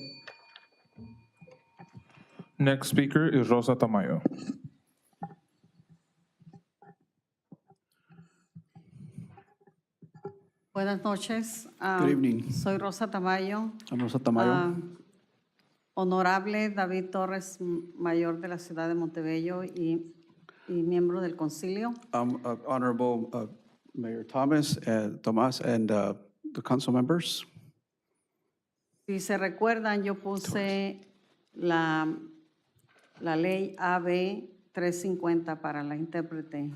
Next speaker is Rosa Tamayo. Buenas noches. Good evening. Soy Rosa Tamayo. I'm Rosa Tamayo. Honorable David Torres, mayor de la ciudad de Montebello y miembro del concilio. Honorable Mayor Thomas and the council members. Si se recuerdan, yo puse la ley AB 350 para la intérprete.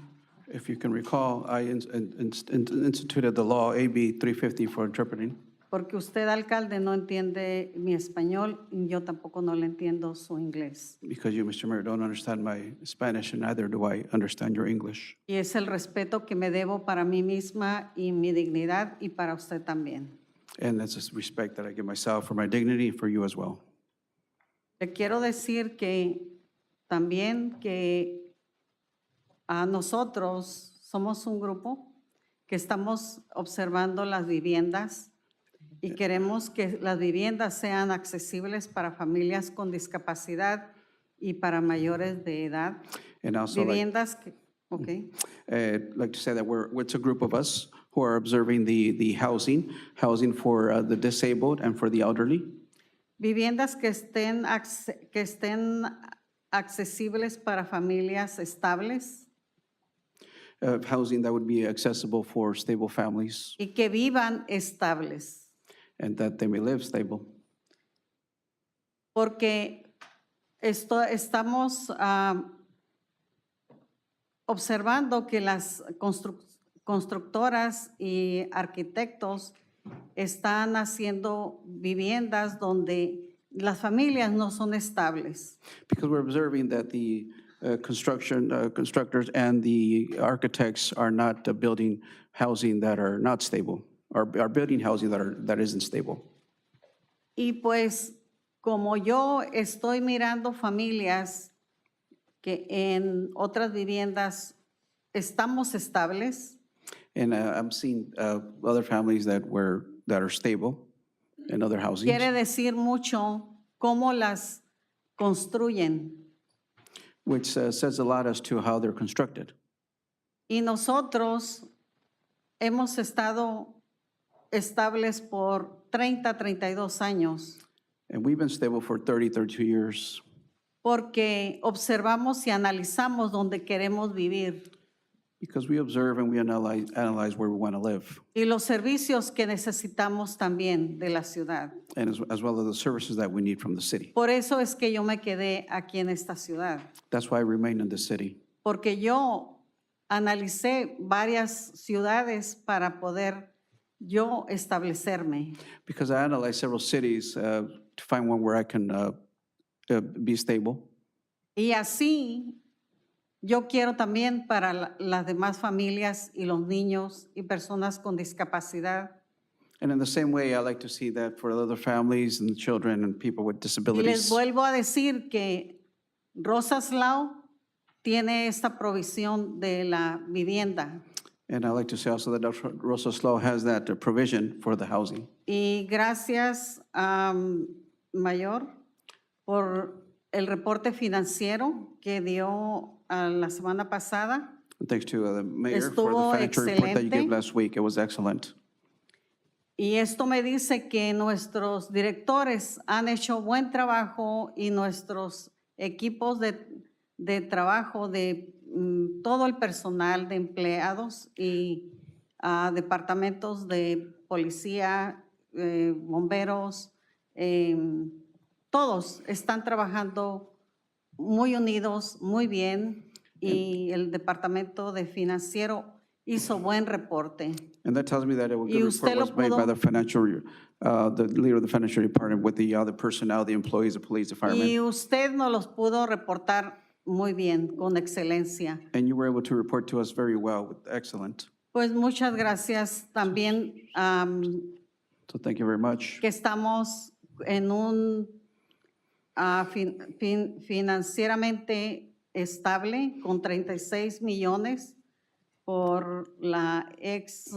If you can recall, I instituted the law AB 350 for interpreting. Porque usted, alcalde, no entiende mi español y yo tampoco no le entiendo su inglés. Because you, Mr. Mayor, don't understand my Spanish and neither do I understand your English. Y es el respeto que me debo para mí misma y mi dignidad y para usted también. And that's a respect that I give myself for my dignity and for you as well. Le quiero decir que también que a nosotros somos un grupo que estamos observando las viviendas y queremos que las viviendas sean accesibles para familias con discapacidad y para mayores de edad. And also Viviendas que, okay. Like to say that it's a group of us who are observing the housing for the disabled and for the elderly. Viviendas que estén accesibles para familias estables. Housing that would be accessible for stable families. Y que vivan estables. And that they may live stable. Porque estamos observando que las constructoras y arquitectos están haciendo viviendas donde las familias no son estables. Because we're observing that the constructors and the architects are not building housing that are not stable, are building housing that isn't stable. Y pues como yo estoy mirando familias que en otras viviendas estamos estables, And I'm seeing other families that are stable in other housing, quiere decir mucho cómo las construyen. which says a lot as to how they're constructed. Y nosotros hemos estado estables por 30, 32 años, And we've been stable for 30, 32 years porque observamos y analizamos dónde queremos vivir because we observe and we analyze where we want to live, y los servicios que necesitamos también de la ciudad. and as well as the services that we need from the city. Por eso es que yo me quedé aquí en esta ciudad, That's why I remain in the city, porque yo analicé varias ciudades para poder yo establecerme. because I analyze several cities to find one where I can be stable. Y así yo quiero también para las demás familias y los niños y personas con discapacidad. And in the same way, I like to see that for other families and children and people with Y les disabilities. vuelvo a decir que Rosas Lau tiene esta provisión de la vivienda. And I like to say also that Dr. Rosa Slow has that provision for the housing. Y gracias, Mayor, por el reporte financiero que dio la semana pasada. And thanks to the mayor for the Estuvo financial report that you gave excelente. last week. It was excellent. Y esto me dice que nuestros directores han hecho buen trabajo y nuestros equipos de trabajo de todo el personal de empleados y departamentos de policía, bomberos, todos están trabajando muy unidos, muy bien, y el departamento de financiero hizo buen reporte. And that tells me that a Y good usted report lo was made by pudo- the leader of the financial department with the other personnel, the employees, the police, the firemen. Y usted nos los pudo reportar muy bien, con excelencia. And you were able to report to us very well, excellent. Pues muchas gracias también So thank you very much. que estamos en un financieramente estable con 36 millones por la ex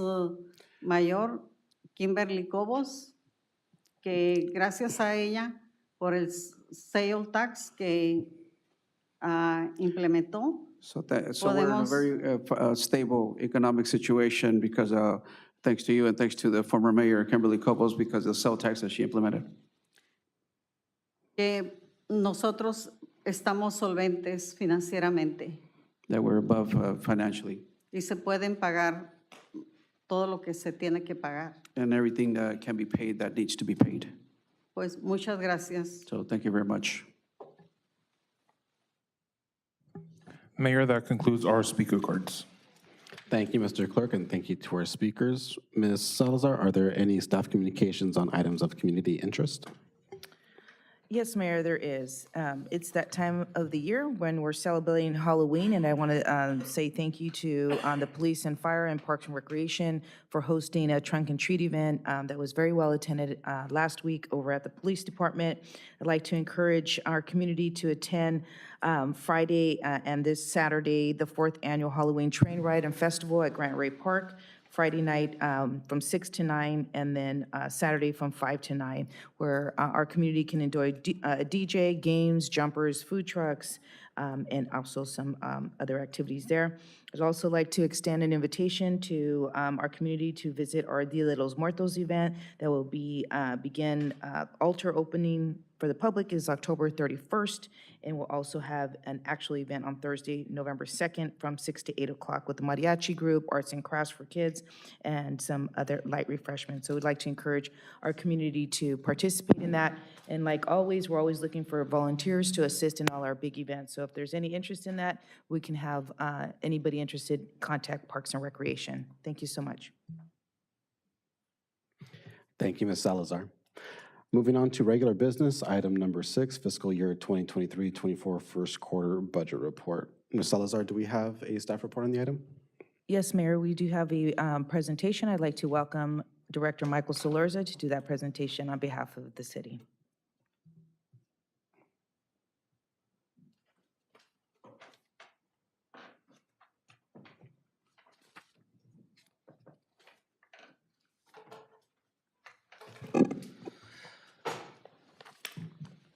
mayor Kimberly Cobos, que gracias a ella por el sale tax que implementó. So we're in a Podemos- very stable economic situation because thanks to you and thanks to the former mayor, Kimberly Copos, because of the sale tax that she implemented. Que nosotros estamos solventes financieramente That we're above financially, y se pueden pagar todo lo que se tiene que pagar. and everything that can be paid that needs to be paid. Pues muchas gracias. So thank you very much. Mayor, that concludes our speaker cards. Thank you, Mr. Clerk, and thank you to our speakers. Ms. Salazar, are there any staff communications on items of community interest? Yes, Mayor, there is. It's that time of the year when we're celebrating Halloween, and I want to say thank you to the Police and Fire and Parks and Recreation for hosting a trunk and treat event that was very well attended last week over at the Police Department. I'd like to encourage our community to attend Friday and this Saturday, the 4th Annual Halloween Train Ride and Festival at Grant Ray Park. Friday night from 6 to 9, and then Saturday from 5 to 9, where our community can enjoy a DJ, games, jumpers, food trucks, and also some other activities there. I'd also like to extend an invitation to our community to visit our Dia de los Muertos event that will begin altar opening for the public is October 31st, and we'll also have an actual event on Thursday, November 2nd, from 6 to 8 o'clock with the mariachi group, arts and crafts for kids, and some other light refreshments. So we'd like to encourage our community to participate in that. And like always, we're always looking for volunteers to assist in all our big events. So if there's any interest in that, we can have anybody interested contact Parks and Recreation. Thank you so much. Thank you, Ms. Salazar. Moving on to regular business, item number 6, fiscal year 2023-24 first quarter budget report. Ms. Salazar, do we have a staff report on the item? Yes, Mayor, we do have a presentation. I'd like to welcome Director Michael Solerza to do that presentation on behalf of the city.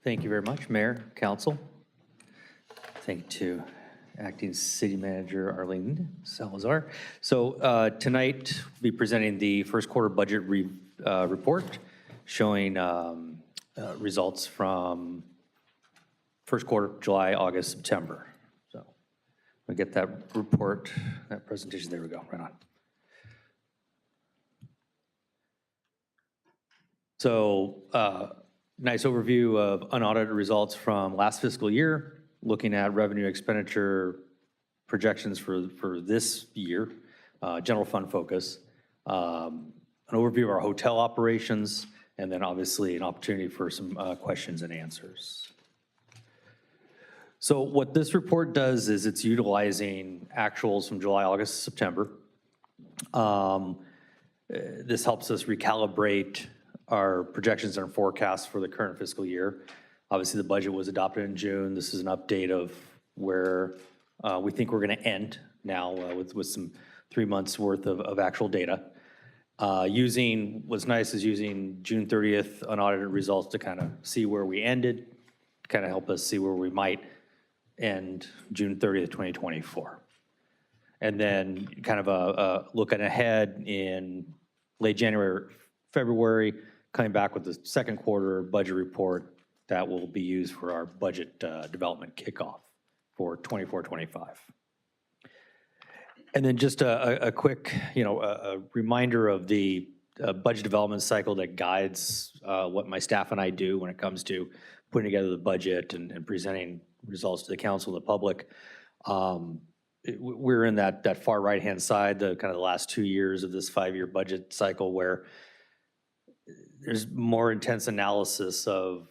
Thank you very much, Mayor, Council. Thank you to Acting City Manager Arlene Salazar. So tonight, we'll be presenting the first quarter budget report showing results from first quarter, July, August, September. So we get that report, that presentation. There we go, right on. So nice overview of unaudited results from last fiscal year, looking at revenue expenditure projections for this year, general fund focus, an overview of our hotel operations, and then obviously an opportunity for some questions and answers. So what this report does is it's utilizing actuals from July, August, September. This helps us recalibrate our projections and forecasts for the current fiscal year. Obviously, the budget was adopted in June. This is an update of where we think we're going to end now with some 3 months worth of actual data. What's nice is using June 30th unaudited results to kind of see where we ended, to kind of help us see where we might end June 30th, 2024. And then kind of looking ahead in late January, February, coming back with the second quarter budget report that will be used for our budget development kickoff for 24-25. And then just a quick, a reminder of the budget development cycle that guides what my staff and I do when it comes to putting together the budget and presenting results to the council and the public. We're in that far right-hand side, the kind of the last 2 years of this 5-year budget cycle where there's more intense analysis of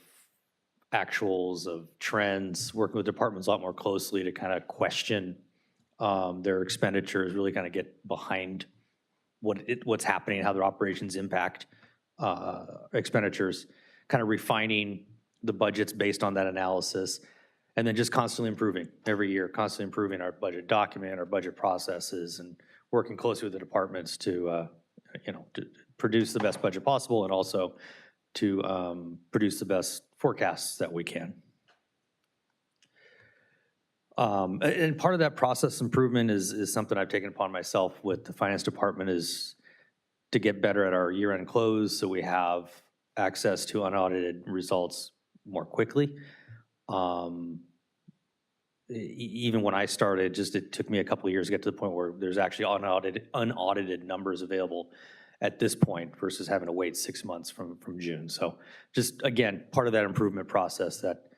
actuals, of trends, working with departments a lot more closely to kind of question their expenditures, really kind of get behind what's happening, how their operations impact expenditures, kind of refining the budgets based on that analysis, and then just constantly improving every year, constantly improving our budget document, our budget processes, and working closely with the departments to produce the best budget possible and also to produce the best forecasts that we can. And part of that process improvement is something I've taken upon myself with the finance department is to get better at our year-end close so we have access to unaudited results more quickly. Even when I started, it took me a couple of years to get to the point where there's actually unaudited numbers available at this point versus having to wait 6 months from June. So just, again, part of that improvement process that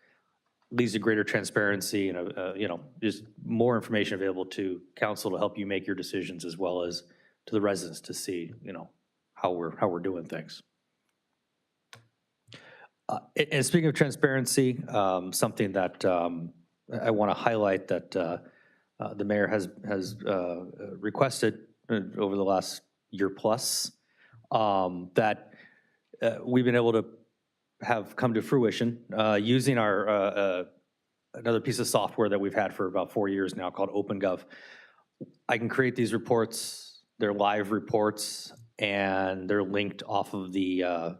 leads to greater transparency and, just more information available to council to help you make your decisions as well as to the residents to see, how we're doing things. And speaking of transparency, something that I want to highlight that the mayor has requested over the last year plus that we've been able to have come to fruition using our another piece of software that we've had for about 4 years now called OpenGov. I can create these reports, they're live reports, and they're linked off of the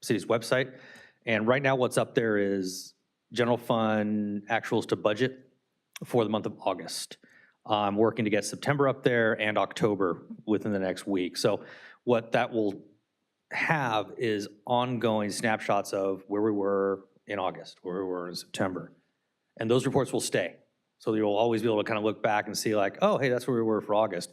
city's website. And right now what's up there is general fund actuals to budget for the month of August. I'm working to get September up there and October within the next week. So what that will have is ongoing snapshots of where we were in August, where we were in September. And those reports will stay. So you'll always be able to kind of look back and see like, oh, hey, that's where we were for August.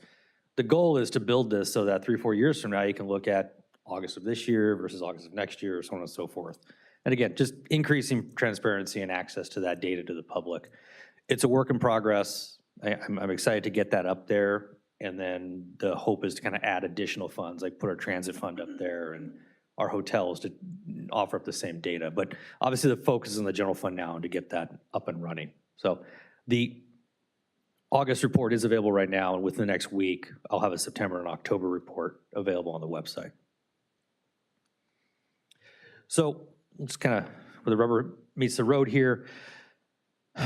The goal is to build this so that 3-4 years from now, you can look at August of this year versus August of next year, so on and so forth. And again, just increasing transparency and access to that data to the public. It's a work in progress. I'm excited to get that up there. And then the hope is to kind of add additional funds, like put our transit fund up there and our hotels to offer up the same data. But obviously the focus is on the general fund now and to get that up and running. So the August report is available right now, and within the next week, I'll have a September and October report available on the website. So it's kind of where the rubber meets the road here.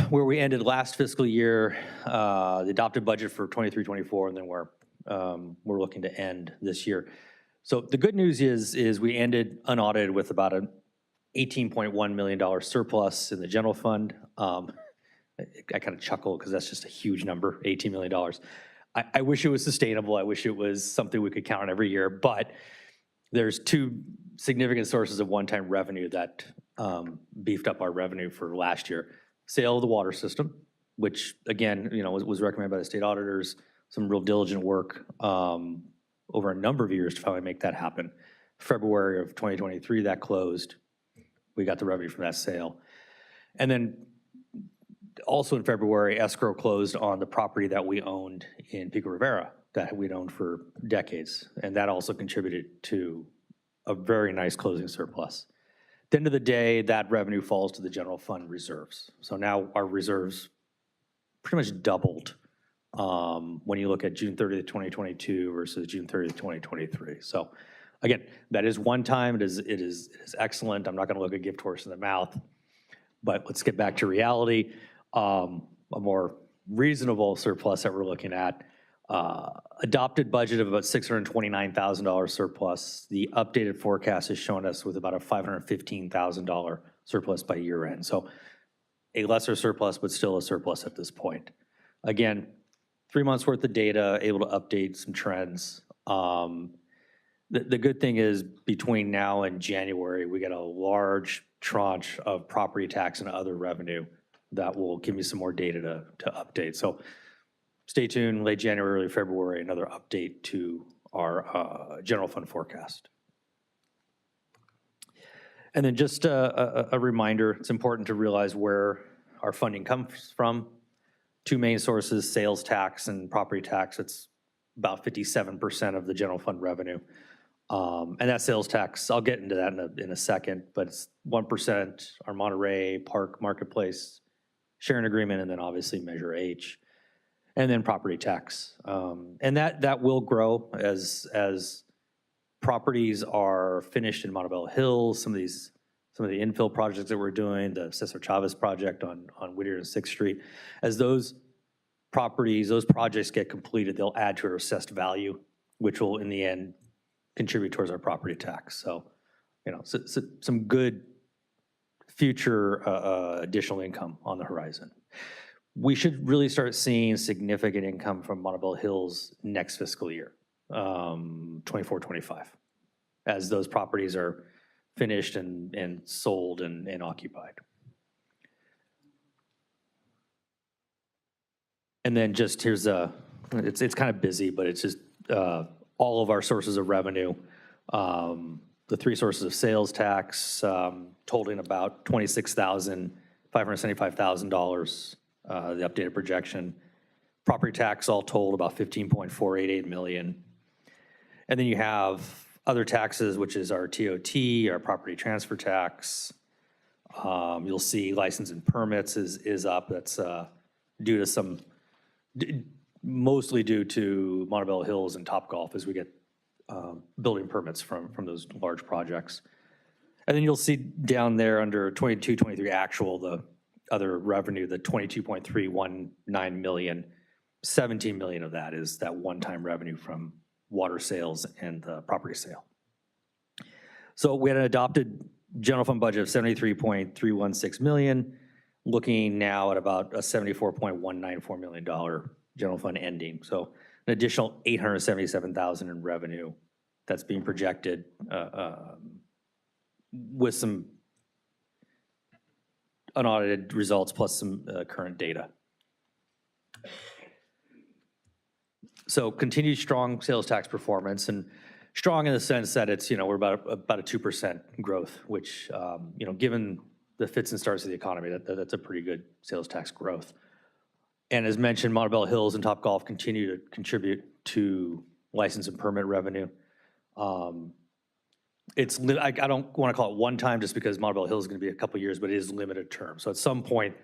Where we ended last fiscal year, the adopted budget for 23-24, and then we're looking to end this year. So the good news is we ended unaudited with about an $18.1 million surplus in the general fund. I kind of chuckle because that's just a huge number, $18 million. I wish it was sustainable. I wish it was something we could count on every year, but there's two significant sources of one-time revenue that beefed up our revenue for last year. Sale of the water system, which again, was recommended by the state auditors, some real diligent work over a number of years to finally make that happen. February of 2023, that closed. We got the revenue from that sale. And then also in February, escrow closed on the property that we owned in Pico Rivera that we'd owned for decades. And that also contributed to a very nice closing surplus. At the end of the day, that revenue falls to the general fund reserves. So now our reserves pretty much doubled when you look at June 30th, 2022 versus June 30th, 2023. So again, that is one time. It is excellent. I'm not going to look a gift horse in the mouth, but let's get back to reality. A more reasonable surplus that we're looking at. Adopted budget of about $629,000 surplus. The updated forecast is showing us with about a $515,000 surplus by year end. So a lesser surplus, but still a surplus at this point. Again, 3 months worth of data, able to update some trends. The good thing is between now and January, we get a large tranche of property tax and other revenue that will give me some more data to update. So stay tuned, late January, early February, another update to our general fund forecast. And then just a reminder, it's important to realize where our funding comes from. Two main sources, sales tax and property tax. It's about 57% of the general fund revenue. And that sales tax, I'll get into that in a second, but it's 1%, our Monterey Park Marketplace sharing agreement, and then obviously Measure H. And then property tax. And that will grow as properties are finished in Montebello Hills, some of the infill projects that we're doing, the Cesar Chavez project on Whittier and 6th Street. As those projects get completed, they'll add to our assessed value, which will in the end contribute towards our property tax. So, some good future additional income on the horizon. We should really start seeing significant income from Montebello Hills next fiscal year, 24-25, as those properties are finished and sold and occupied. And then just here's it's kind of busy, but it's just all of our sources of revenue. The three sources of sales tax totaling about $26,575,000. The updated projection. Property tax all told about $15.488 million. And then you have other taxes, which is our TOT, our property transfer tax. You'll see license and permits is up. That's due to mostly due to Montebello Hills and Topgolf as we get building permits from those large projects. And then you'll see down there under 22-23 actual, the other revenue, the $22.319 million, $17 million of that is that one-time revenue from water sales and the property sale. So we had an adopted general fund budget of $73.316 million, looking now at about a $74.194 million general fund ending. So an additional $877,000 in revenue that's being projected with some unaudited results plus some current data. So continued strong sales tax performance, and strong in the sense that it's, we're about a 2% growth, which, given the fits and starts of the economy, that's a pretty good sales tax growth. And as mentioned, Montebello Hills and Topgolf continue to contribute to license and permit revenue. it's, I don't want to call it one time just because Montebello Hill is going to be a couple years, but it is limited term. So at some point,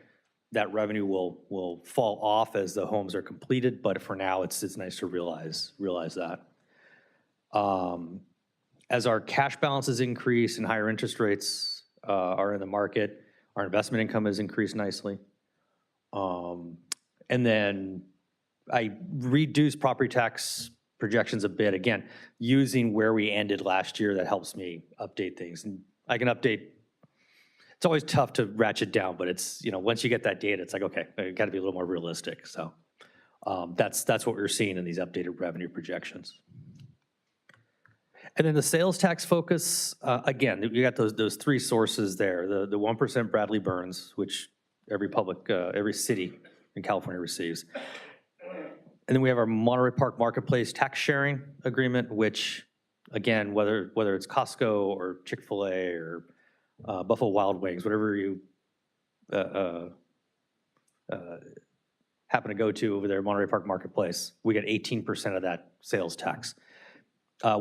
that revenue will fall off as the homes are completed, but for now, it's nice to realize that. As our cash balances increase and higher interest rates are in the market, our investment income has increased nicely. And then I reduced property tax projections a bit. Again, using where we ended last year, that helps me update things. And I can update. It's always tough to ratchet down, but it's, once you get that data, it's like, okay, I got to be a little more realistic. So that's what we're seeing in these updated revenue projections. And then the sales tax focus, again, you got those three sources there. The 1% Bradley Burns, which every city in California receives. And then we have our Monterey Park Marketplace tax sharing agreement, which, again, whether it's Costco or Chick-fil-A or Buffalo Wild Wings, whatever you happen to go to over there at Monterey Park Marketplace, we get 18% of that sales tax.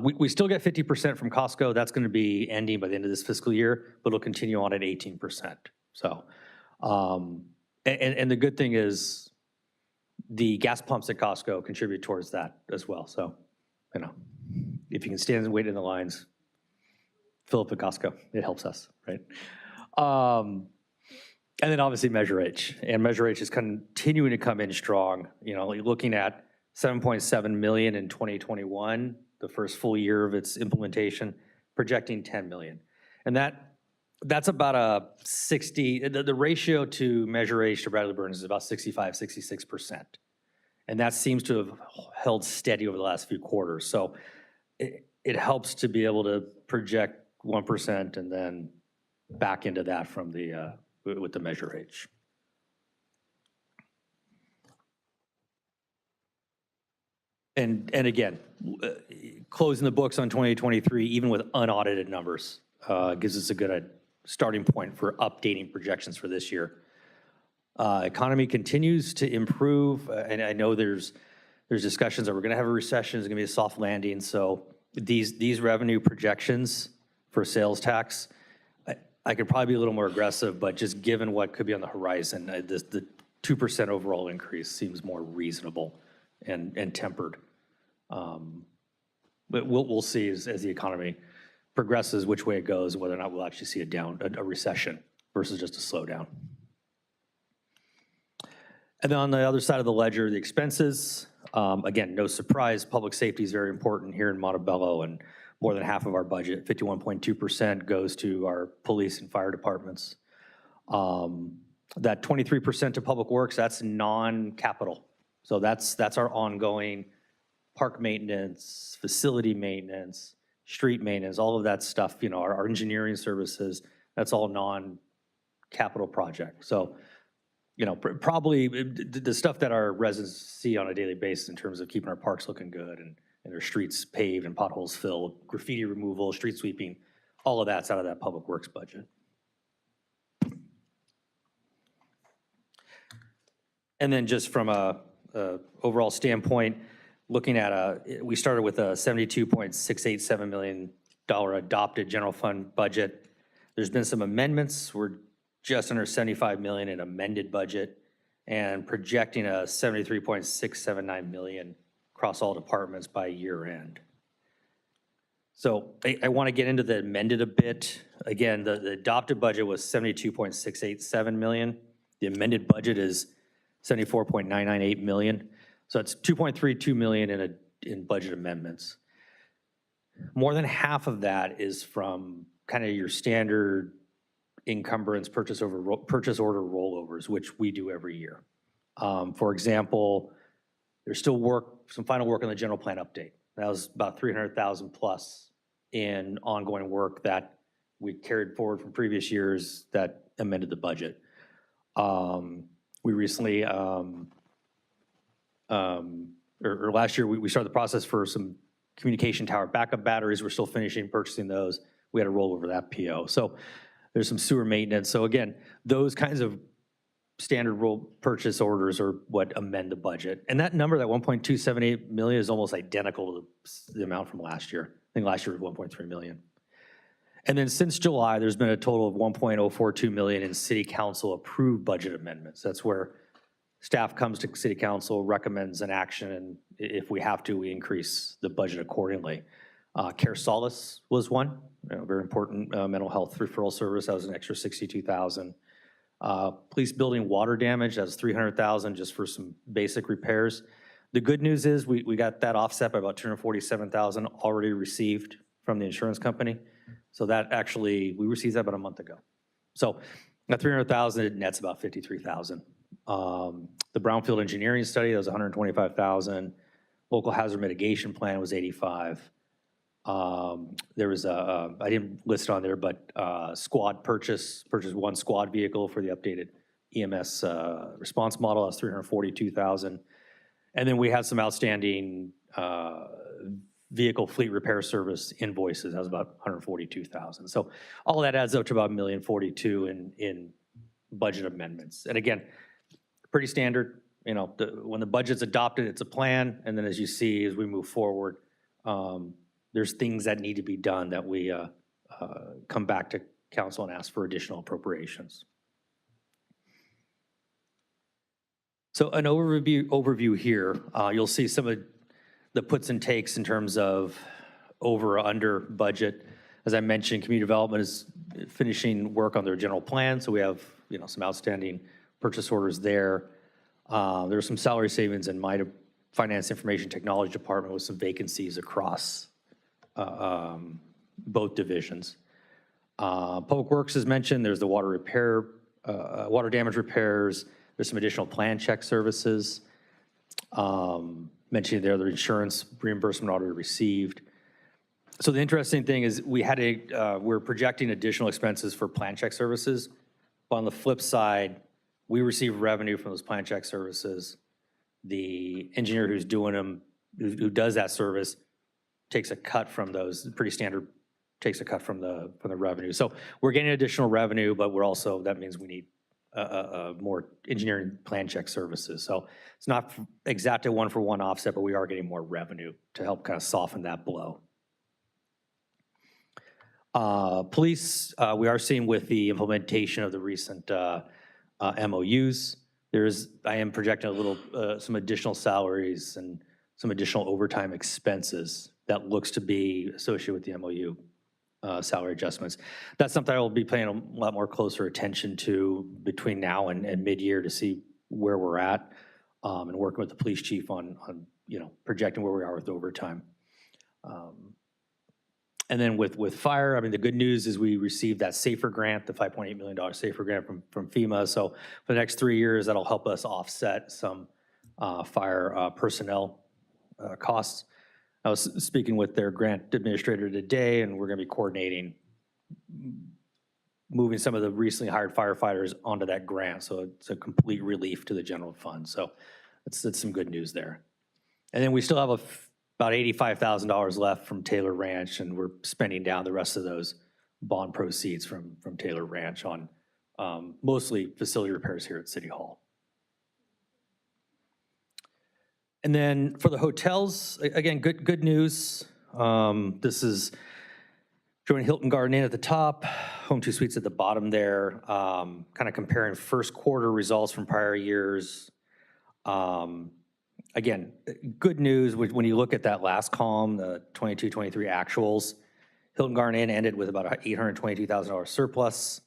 We still get 50% from Costco. That's going to be ending by the end of this fiscal year, but it'll continue on at 18%. So, and the good thing is the gas pumps at Costco contribute towards that as well. So, if you can stand and wait in the lines, fill up at Costco. It helps us, right? And then obviously Measure H. And Measure H is continuing to come in strong. Looking at $7.7 million in 2021, the first full year of its implementation, projecting $10 million. And that's about a 60, the ratio to Measure H to Bradley Burns is about 65, 66%. And that seems to have held steady over the last few quarters. So it helps to be able to project 1% and then back into that from with the Measure H. And again, closing the books on 2023, even with unaudited numbers, gives us a good starting point for updating projections for this year. Economy continues to improve, and I know there's discussions that we're going to have a recession, there's going to be a soft landing. So these revenue projections for sales tax, I could probably be a little more aggressive, but just given what could be on the horizon, the 2% overall increase seems more reasonable and tempered. But we'll see as the economy progresses which way it goes, whether or not we'll actually see a recession versus just a slowdown. And then on the other side of the ledger, the expenses, again, no surprise, public safety is very important here in Montebello, and more than half of our budget, 51.2%, goes to our police and fire departments. That 23% to public works, that's non-capital. So that's our ongoing park maintenance, facility maintenance, street maintenance, all of that stuff, our engineering services, that's all non-capital project. So, probably the stuff that our residents see on a daily basis in terms of keeping our parks looking good and their streets paved and potholes filled, graffiti removal, street sweeping, all of that's out of that public works budget. And then just from a overall standpoint, looking at we started with a $72.687 million adopted general fund budget. There's been some amendments. We're just under $75 million in amended budget and projecting a $73.679 million across all departments by year end. So I want to get into the amended a bit. Again, the adopted budget was $72.687 million. The amended budget is $74.998 million. So it's $2.32 million in budget amendments. More than half of that is from kind of your standard encumbrance purchase order rollovers, which we do every year. For example, there's still some final work on the general plan update. That was about $300,000 plus in ongoing work that we carried forward from previous years that amended the budget. We recently, or last year, we started the process for some communication tower backup batteries. We're still finishing purchasing those. We had to roll over that PO. So there's some sewer maintenance. So again, those kinds of standard roll purchase orders are what amend the budget. And that number, that $1.278 million, is almost identical to the amount from last year. I think last year was $1.3 million. And then since July, there's been a total of 1.042 million in city council approved budget amendments. That's where staff comes to city council, recommends an action, and if we have to, we increase the budget accordingly. Care Solace was one, very important mental health referral service. That was an extra 62,000. Police building water damage, that's 300,000 just for some basic repairs. The good news is we got that offset by about 247,000 already received from the insurance company. So that actually, we received that about a month ago. So that 300,000, it nets about 53,000. The Brownfield engineering study, that was 125,000. Local hazard mitigation plan was 85. There was a, I didn't list it on there, but squad purchased one squad vehicle for the updated EMS response model. That's 342,000. And then we had some outstanding vehicle fleet repair service invoices. That was about 142,000. So all that adds up to about $1,042,000 in budget amendments. And again, pretty standard. You know, when the budget's adopted, it's a plan, and then as you see, as we move forward, there's things that need to be done that we come back to council and ask for additional appropriations. So an overview here, you'll see some of the puts and takes in terms of over or under budget. As I mentioned, community development is finishing work on their general plan, so we have some outstanding purchase orders there. There are some salary savings in my finance information technology department with some vacancies across both divisions. Public Works, as mentioned, there's the water repair, water damage repairs. There's some additional plan check services. Mentioning there, the insurance reimbursement already received. So the interesting thing is we're projecting additional expenses for plan check services. But on the flip side, we receive revenue from those plan check services. The engineer who's doing them, who does that service, takes a cut from those, pretty standard, takes a cut from the revenue. So we're getting additional revenue, but we're also, that means we need more engineering plan check services. So it's not exactly one-for-one offset, but we are getting more revenue to help kind of soften that blow. Police, we are seeing with the implementation of the recent MOUs, I am projecting a little, some additional salaries and some additional overtime expenses that looks to be associated with the MOU salary adjustments. That's something I will be paying a lot more closer attention to between now and mid-year to see where we're at, and working with the police chief on projecting where we are with overtime. And then with fire, I mean, the good news is we received that SAFER grant, the $5.8 million SAFER grant from FEMA. So for the next 3 years, that'll help us offset some fire personnel costs. I was speaking with their grant administrator today, and we're going to be coordinating moving some of the recently hired firefighters onto that grant. So it's a complete relief to the general fund. So that's some good news there. And then we still have about $85,000 left from Taylor Ranch, and we're spending down the rest of those bond proceeds from Taylor Ranch on mostly facility repairs here at City Hall. And then for the hotels, again, good news. This is showing Hilton Garden Inn at the top, Home 2 Suites at the bottom there, kind of comparing first quarter results from prior years. Again, good news when you look at that last column, the 22-23 actuals. Hilton Garden Inn ended with about $822,000 surplus.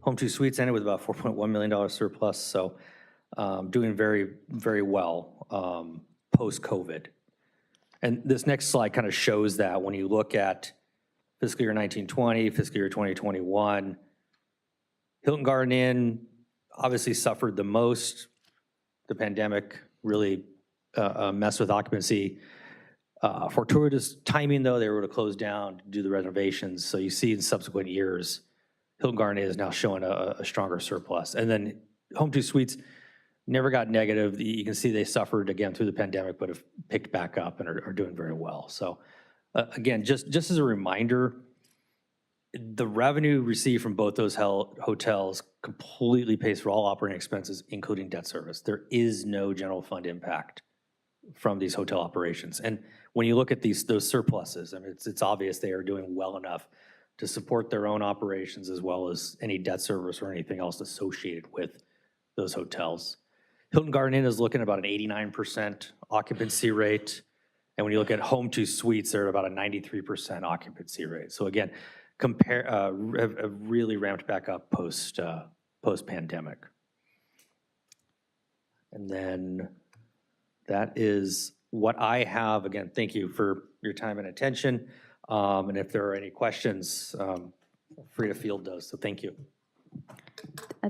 Home 2 Suites ended with about $4.1 million surplus. So doing very, very well post-COVID. And this next slide kind of shows that when you look at fiscal year 1920, fiscal year 2021, Hilton Garden Inn obviously suffered the most. The pandemic really messed with occupancy. Fortuitous timing, though, they were able to close down, do the renovations. So you see in subsequent years, Hilton Garden Inn is now showing a stronger surplus. And then Home 2 Suites never got negative. You can see they suffered again through the pandemic, but have picked back up and are doing very well. So again, just as a reminder, the revenue received from both those hotels completely pays for all operating expenses, including debt service. There is no general fund impact from these hotel operations. And when you look at those surpluses, I mean, it's obvious they are doing well enough to support their own operations as well as any debt service or anything else associated with those hotels. Hilton Garden Inn is looking at about an 89% occupancy rate. And when you look at Home2 Suites, they're about a 93% occupancy rate. So again, have really ramped back up post-pandemic. And then that is what I have. Again, thank you for your time and attention. And if there are any questions, free to field those. So thank you.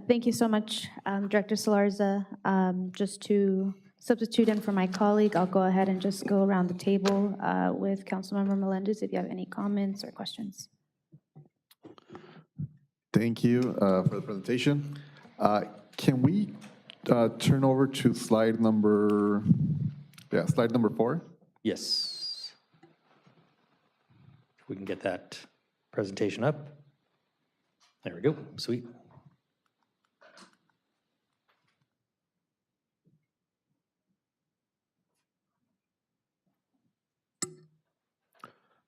Thank you so much, Director Salarza. Just to substitute in for my colleague, I'll go ahead and just go around the table with Councilmember Melendez if you have any comments or questions. Thank you for the presentation. Can we turn over to slide number 4? Yes. If we can get that presentation up. There we go. Sweet.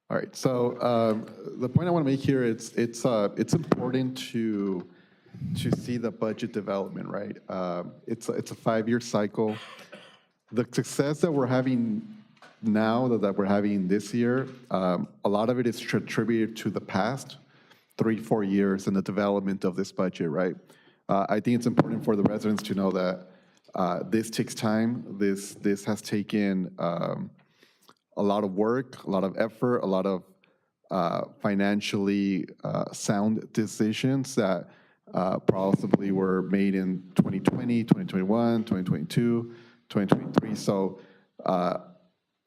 All right, so the point I want to make here is it's important to see the budget development, right? It's a 5-year cycle. The success that we're having now, that we're having this year, a lot of it is attributed to the past 3-4 years in the development of this budget, right? I think it's important for the residents to know that this takes time. This has taken a lot of work, a lot of effort, a lot of financially sound decisions that possibly were made in 2020, 2021, 2022, 2023. So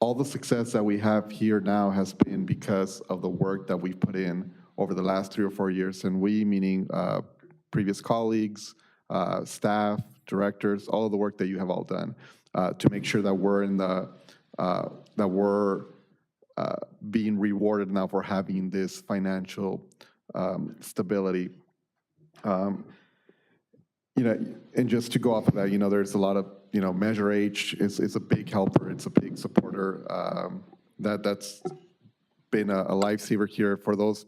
all the success that we have here now has been because of the work that we've put in over the last 3 or 4 years. And we, meaning previous colleagues, staff, directors, all of the work that you have all done to make sure that we're in the that we're being rewarded now for having this financial stability. And just to go off of that, there's a lot of, Measure H is a big helper. It's a big supporter. That's been a lifesaver here. For those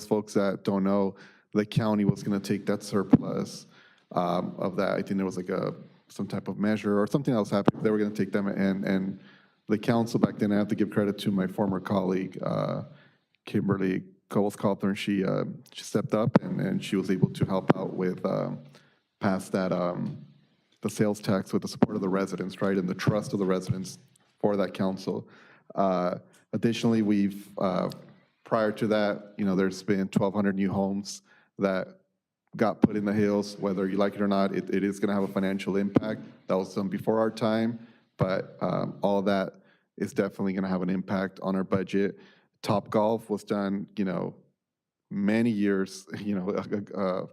folks that don't know, the county was going to take that surplus of that. I think there was like some type of measure or something else happened. They were going to take them and the council back then, I have to give credit to my former colleague, Kimberly Coles-Cawthorn. She stepped up and she was able to help out with pass that the sales tax with the support of the residents, right, and the trust of the residents for that council. Additionally, we've prior to that, there's been 1,200 new homes that got put in the hills. Whether you like it or not, it is going to have a financial impact. That was done before our time. But all of that is definitely going to have an impact on our budget. Topgolf was done, many years,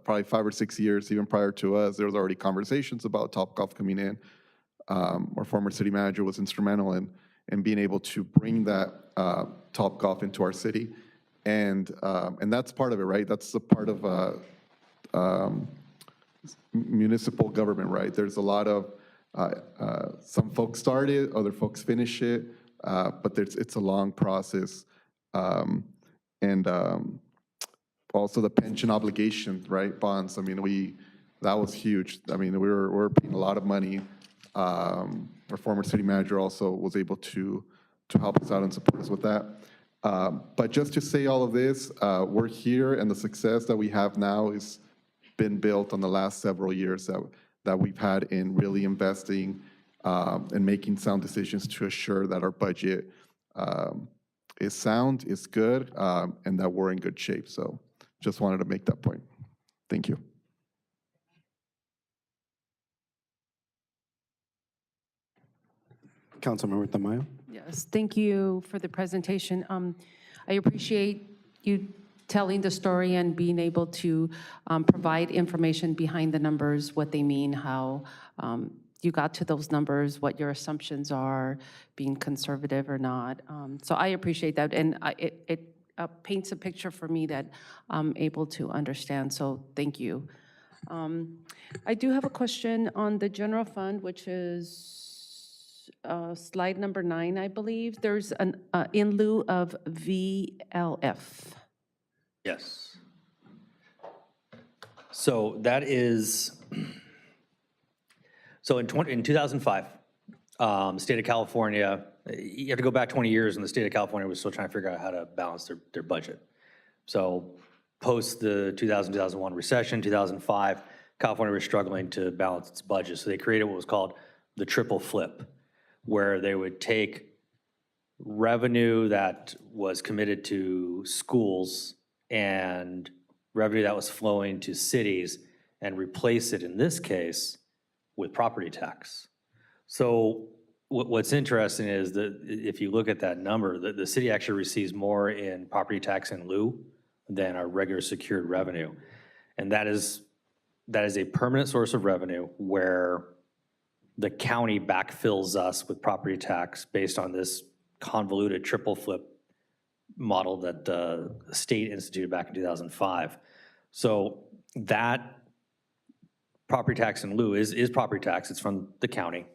probably 5 or 6 years, even prior to us. There was already conversations about Topgolf coming in. Our former city manager was instrumental in being able to bring that Topgolf into our city, and that's part of it, right? That's a part of municipal government, right? There's a lot of some folks start it, other folks finish it, but it's a long process. And also the pension obligation, right? Bonds. I mean, that was huge. I mean, we were paying a lot of money. Our former city manager also was able to help us out and support us with that. But just to say all of this, we're here, and the success that we have now has been built on the last several years that we've had in really investing and making sound decisions to assure that our budget is sound, is good, and that we're in good shape. So just wanted to make that point. Thank you. Councilmember Tamayo? Yes, thank you for the presentation. I appreciate you telling the story and being able to provide information behind the numbers, what they mean, how you got to those numbers, what your assumptions are, being conservative or not. So I appreciate that, and it paints a picture for me that I'm able to understand, so thank you. I do have a question on the general fund, which is slide number 9, I believe. There's an in lieu of VLF. Yes. So that is, so in 2005, the state of California, you have to go back 20 years, and the state of California was still trying to figure out how to balance their budget. So post the 2001 recession, 2005, California was struggling to balance its budget. So they created what was called the triple flip, where they would take revenue that was committed to schools and revenue that was flowing to cities and replace it, in this case, with property tax. So what's interesting is that if you look at that number, the city actually receives more in property tax in lieu than our regular secured revenue. And that is a permanent source of revenue where the county backfills us with property tax based on this convoluted triple flip model that the state instituted back in 2005. So that property tax in lieu is property tax. It's from the county.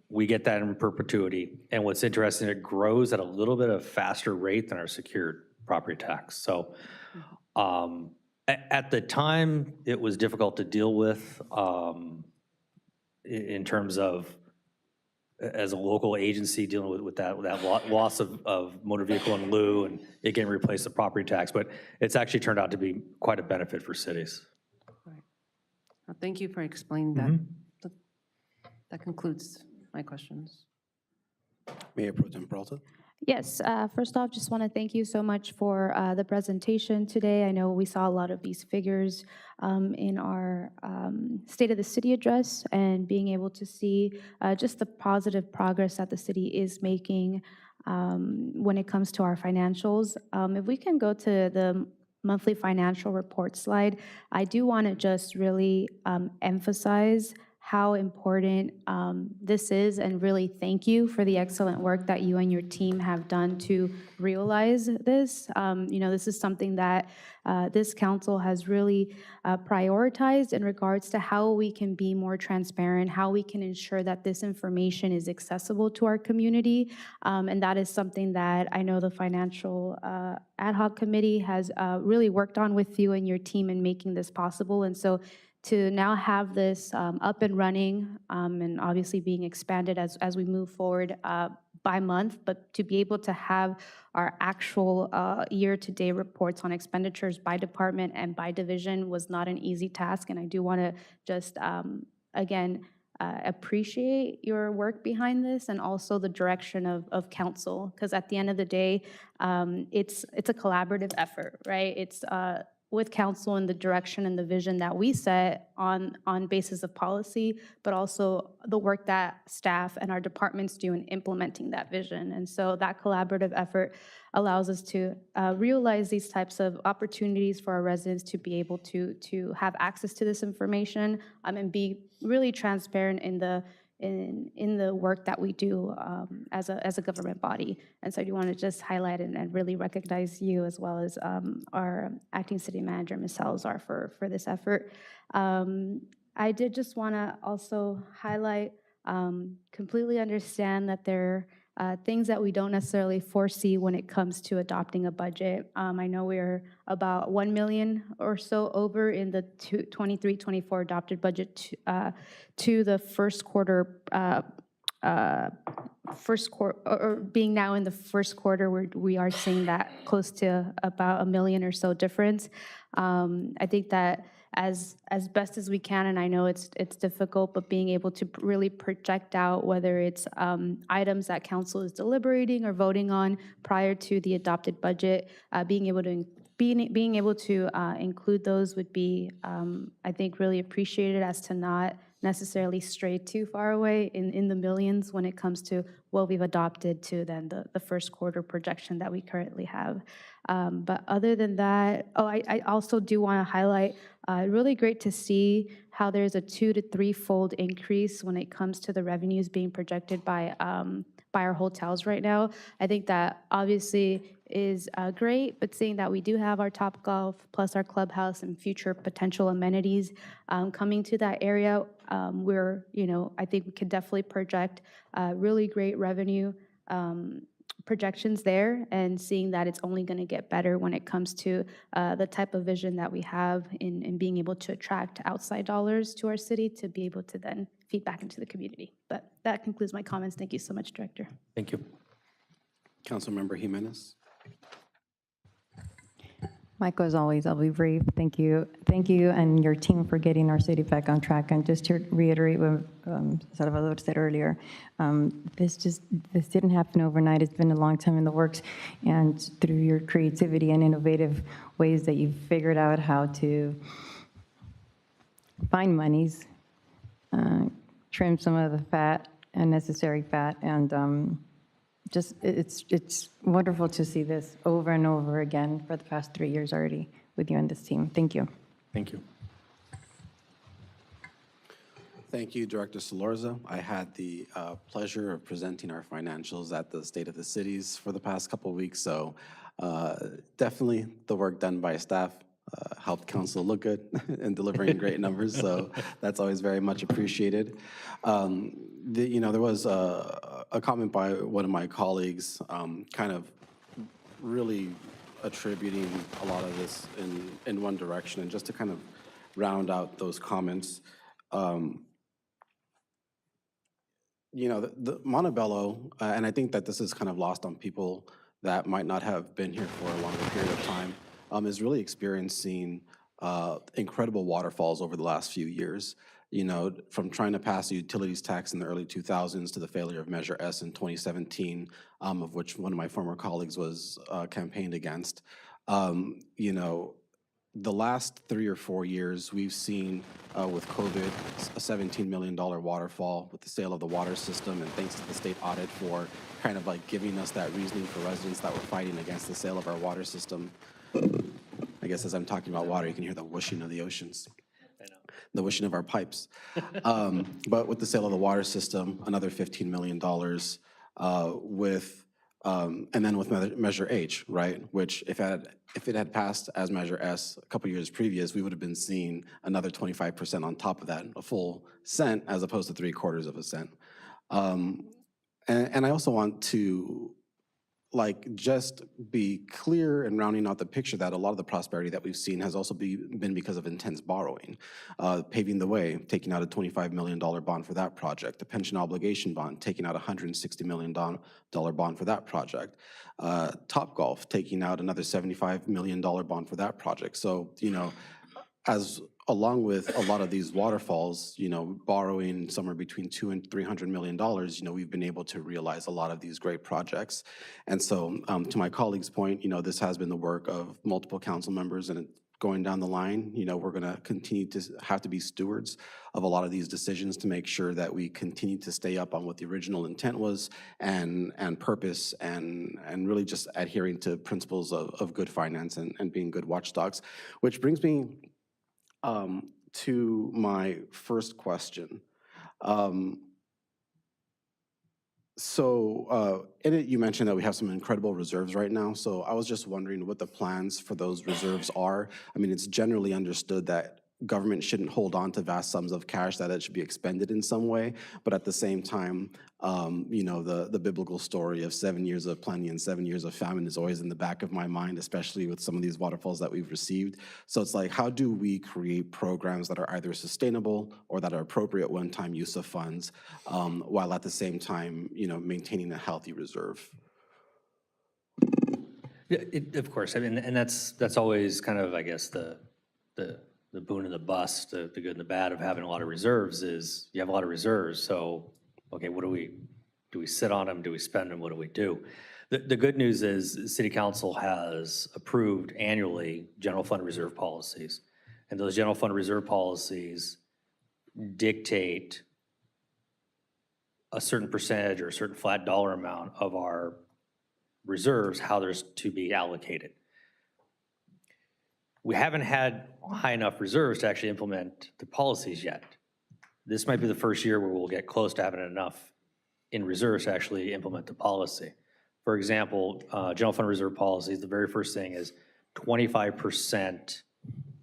We get that in perpetuity. And what's interesting, it grows at a little bit of faster rate than our secured property tax. So at the time, it was difficult to deal with in terms of, as a local agency, dealing with that loss of motor vehicle in lieu and it getting replaced with property tax. But it's actually turned out to be quite a benefit for cities. Well, thank you for explaining that. That concludes my questions. Mayor Pro Tem Peralta. Yes, first off, just want to thank you so much for the presentation today. I know we saw a lot of these figures in our State of the City address, and being able to see just the positive progress that the city is making when it comes to our financials. If we can go to the monthly financial report slide, I do want to just really emphasize how important this is, and really thank you for the excellent work that you and your team have done to realize this. This is something that this council has really prioritized in regards to how we can be more transparent, how we can ensure that this information is accessible to our community. And that is something that I know the Financial Ad Hoc Committee has really worked on with you and your team in making this possible. And so to now have this up and running and obviously being expanded as we move forward by month, but to be able to have our actual year-to-date reports on expenditures by department and by division was not an easy task. And I do want to just, again, appreciate your work behind this, and also the direction of council, because at the end of the day, it's a collaborative effort, right? It's with council and the direction and the vision that we set on basis of policy, but also the work that staff and our departments do in implementing that vision. And so that collaborative effort allows us to realize these types of opportunities for our residents to be able to have access to this information and be really transparent in the work that we do as a government body. And so I do want to just highlight and really recognize you, as well as our acting city manager, Ms. Salazar, for this effort. I did just want to also highlight, completely understand that there are things that we don't necessarily foresee when it comes to adopting a budget. I know we're about 1 million or so over in the 23-24 adopted budget to the first quarter, or being now in the first quarter, where we are seeing that close to about 1 million or so difference. I think that as best as we can, and I know it's difficult, but being able to really project out whether it's items that council is deliberating or voting on prior to the adopted budget, being able to include those would be, I think, really appreciated, as to not necessarily stray too far away in the millions when it comes to what we've adopted to then the first quarter projection that we currently have. But other than that, I also do want to highlight, really great to see how there's a 2- to 3-fold increase when it comes to the revenues being projected by our hotels right now. I think that obviously is great, but seeing that we do have our Topgolf plus our clubhouse and future potential amenities coming to that area, I think we could definitely project really great revenue projections there and seeing that it's only going to get better when it comes to the type of vision that we have in being able to attract outside dollars to our city to be able to then feed back into the community. But that concludes my comments. Thank you so much, Director. Thank you. Councilmember Jimenez. Michael, as always, I'll be brief. Thank you. Thank you and your team for getting our city back on track. And just to reiterate what Salvador said earlier, this didn't happen overnight. It's been a long time in the works. And through your creativity and innovative ways that you've figured out how to find monies, trim some of the fat, unnecessary fat, and just it's wonderful to see this over and over again for the past 3 years already with you and this team. Thank you. Thank you. Thank you, Director Solorza. I had the pleasure of presenting our financials at the State of the Cities for the past couple of weeks, so definitely the work done by staff helped council look good and delivering great numbers, so that's always very much appreciated. There was a comment by one of my colleagues kind of really attributing a lot of this in one direction, and just to kind of round out those comments, the Montebello, and I think that this is kind of lost on people that might not have been here for a longer period of time, is really experiencing incredible waterfalls over the last few years. From trying to pass a utilities tax in the early 2000s to the failure of Measure S in 2017, of which one of my former colleagues was campaigned against. The last 3 or 4 years, we've seen with COVID a $17 million waterfall with the sale of the water system, and thanks to the state audit for kind of like giving us that reasoning for residents that were fighting against the sale of our water system. I guess as I'm talking about water, you can hear the whooshing of the oceans, the whooshing of our pipes. But with the sale of the water system, another $15 million and then with Measure H, right? Which if it had passed as Measure S a couple years previous, we would have been seeing another 25% on top of that, a full cent as opposed to 3/4 of a cent. And I also want to just be clear in rounding out the picture that a lot of the prosperity that we've seen has also been because of intense borrowing, paving the way, taking out a $25 million bond for that project, the pension obligation bond, taking out a $160 million bond for that project, Topgolf, taking out another $75 million bond for that project. So, along with a lot of these waterfalls, borrowing somewhere between $200 and $300 million, we've been able to realize a lot of these great projects. And so, to my colleague's point, this has been the work of multiple council members, and going down the line, we're going to continue to have to be stewards of a lot of these decisions to make sure that we continue to stay up on what the original intent was and purpose, and really just adhering to principles of good finance and being good watchdogs, which brings me to my first question. In it, you mentioned that we have some incredible reserves right now. So I was just wondering what the plans for those reserves are. I mean, it's generally understood that government shouldn't hold on to vast sums of cash, that it should be expended in some way. But at the same time, the biblical story of 7 years of plenty and 7 years of famine is always in the back of my mind, especially with some of these waterfalls that we've received. So it's like, how do we create programs that are either sustainable or that are appropriate one-time use of funds, while at the same time, maintaining a healthy reserve? Yeah, of course. I mean, and that's always kind of, I guess, the boon and the bust, the good and the bad of having a lot of reserves is you have a lot of reserves. So, okay, what do we sit on them? Do we spend them? What do we do? The good news is City Council has approved annually general fund reserve policies. And those general fund reserve policies dictate a certain percentage or a certain flat dollar amount of our reserves, how there's to be allocated. We haven't had high enough reserves to actually implement the policies yet. This might be the first year where we'll get close to having enough in reserves to actually implement the policy. For example, general fund reserve policies, the very first thing is 25%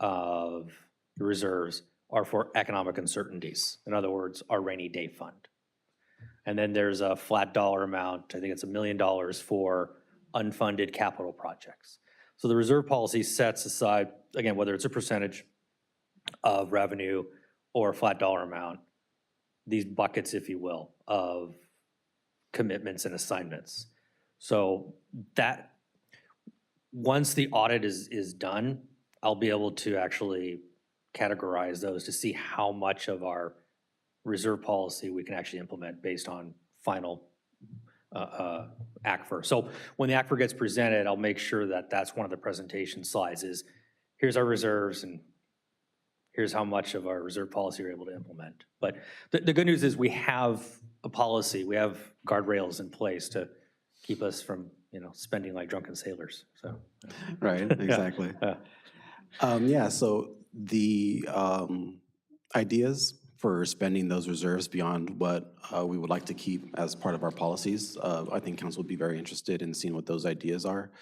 of the reserves are for economic uncertainties. In other words, our rainy day fund. And then there's a flat dollar amount, I think it's $1 million for unfunded capital projects. So the reserve policy sets aside, again, whether it's a percentage of revenue or a flat dollar amount, these buckets, if you will, of commitments and assignments. So that, once the audit is done, I'll be able to actually categorize those to see how much of our reserve policy we can actually implement based on final ACFR. So when the ACFR gets presented, I'll make sure that that's one of the presentation slides is, here's our reserves and here's how much of our reserve policy we're able to implement. But the good news is we have a policy, we have guardrails in place to keep us from, spending like drunken sailors, so. Right, exactly. So the ideas for spending those reserves beyond what we would like to keep as part of our policies, I think council would be very interested in seeing what those ideas are.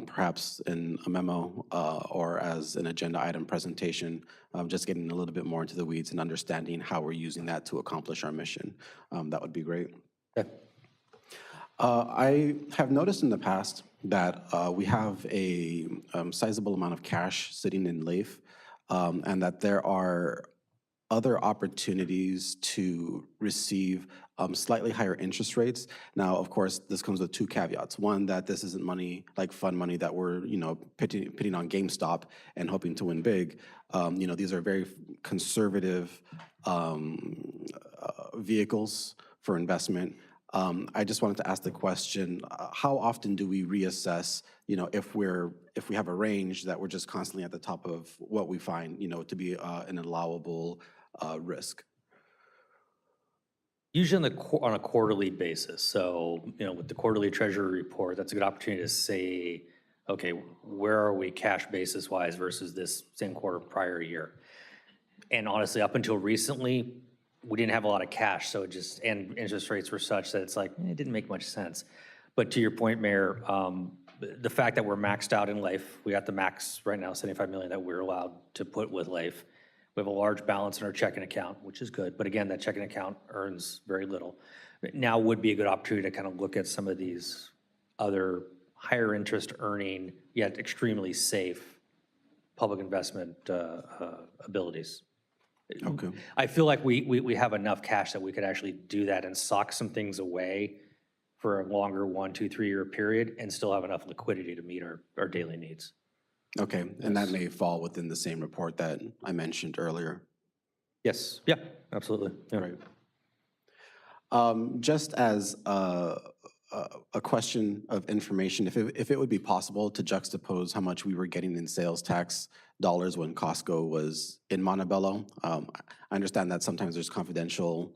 Perhaps in a memo or as an agenda item presentation, just getting a little bit more into the weeds and understanding how we're using that to accomplish our mission. That would be great. I have noticed in the past that we have a sizable amount of cash sitting in LAIF, and that there are other opportunities to receive slightly higher interest rates. Now, of course, this comes with two caveats. One, that this isn't money, like fund money that we're, pitting on GameStop and hoping to win big. These are very conservative vehicles for investment. I just wanted to ask the question, how often do we reassess, if we have a range that we're just constantly at the top of what we find, to be an allowable risk? Usually on a quarterly basis. So, with the quarterly treasury report, that's a good opportunity to say, okay, where are we cash basis wise versus this same quarter prior year? And honestly, up until recently, we didn't have a lot of cash, so and interest rates were such that it's like, it didn't make much sense. But to your point, Mayor, the fact that we're maxed out in LAIF, we got the max right now, 75 million that we're allowed to put with LAIF. We have a large balance in our checking account, which is good. But again, that checking account earns very little. Now would be a good opportunity to kind of look at some of these other higher interest earning, yet extremely safe public investment abilities. Okay. I feel like we have enough cash that we could actually do that and sock some things away for a longer 1, 2, 3 year period and still have enough liquidity to meet our daily needs. Okay, and that may fall within the same report that I mentioned earlier. Yes, yeah, absolutely. Yeah. Right. Just as a question of information, if it would be possible to juxtapose how much we were getting in sales tax dollars when Costco was in Montebello. I understand that sometimes there's confidential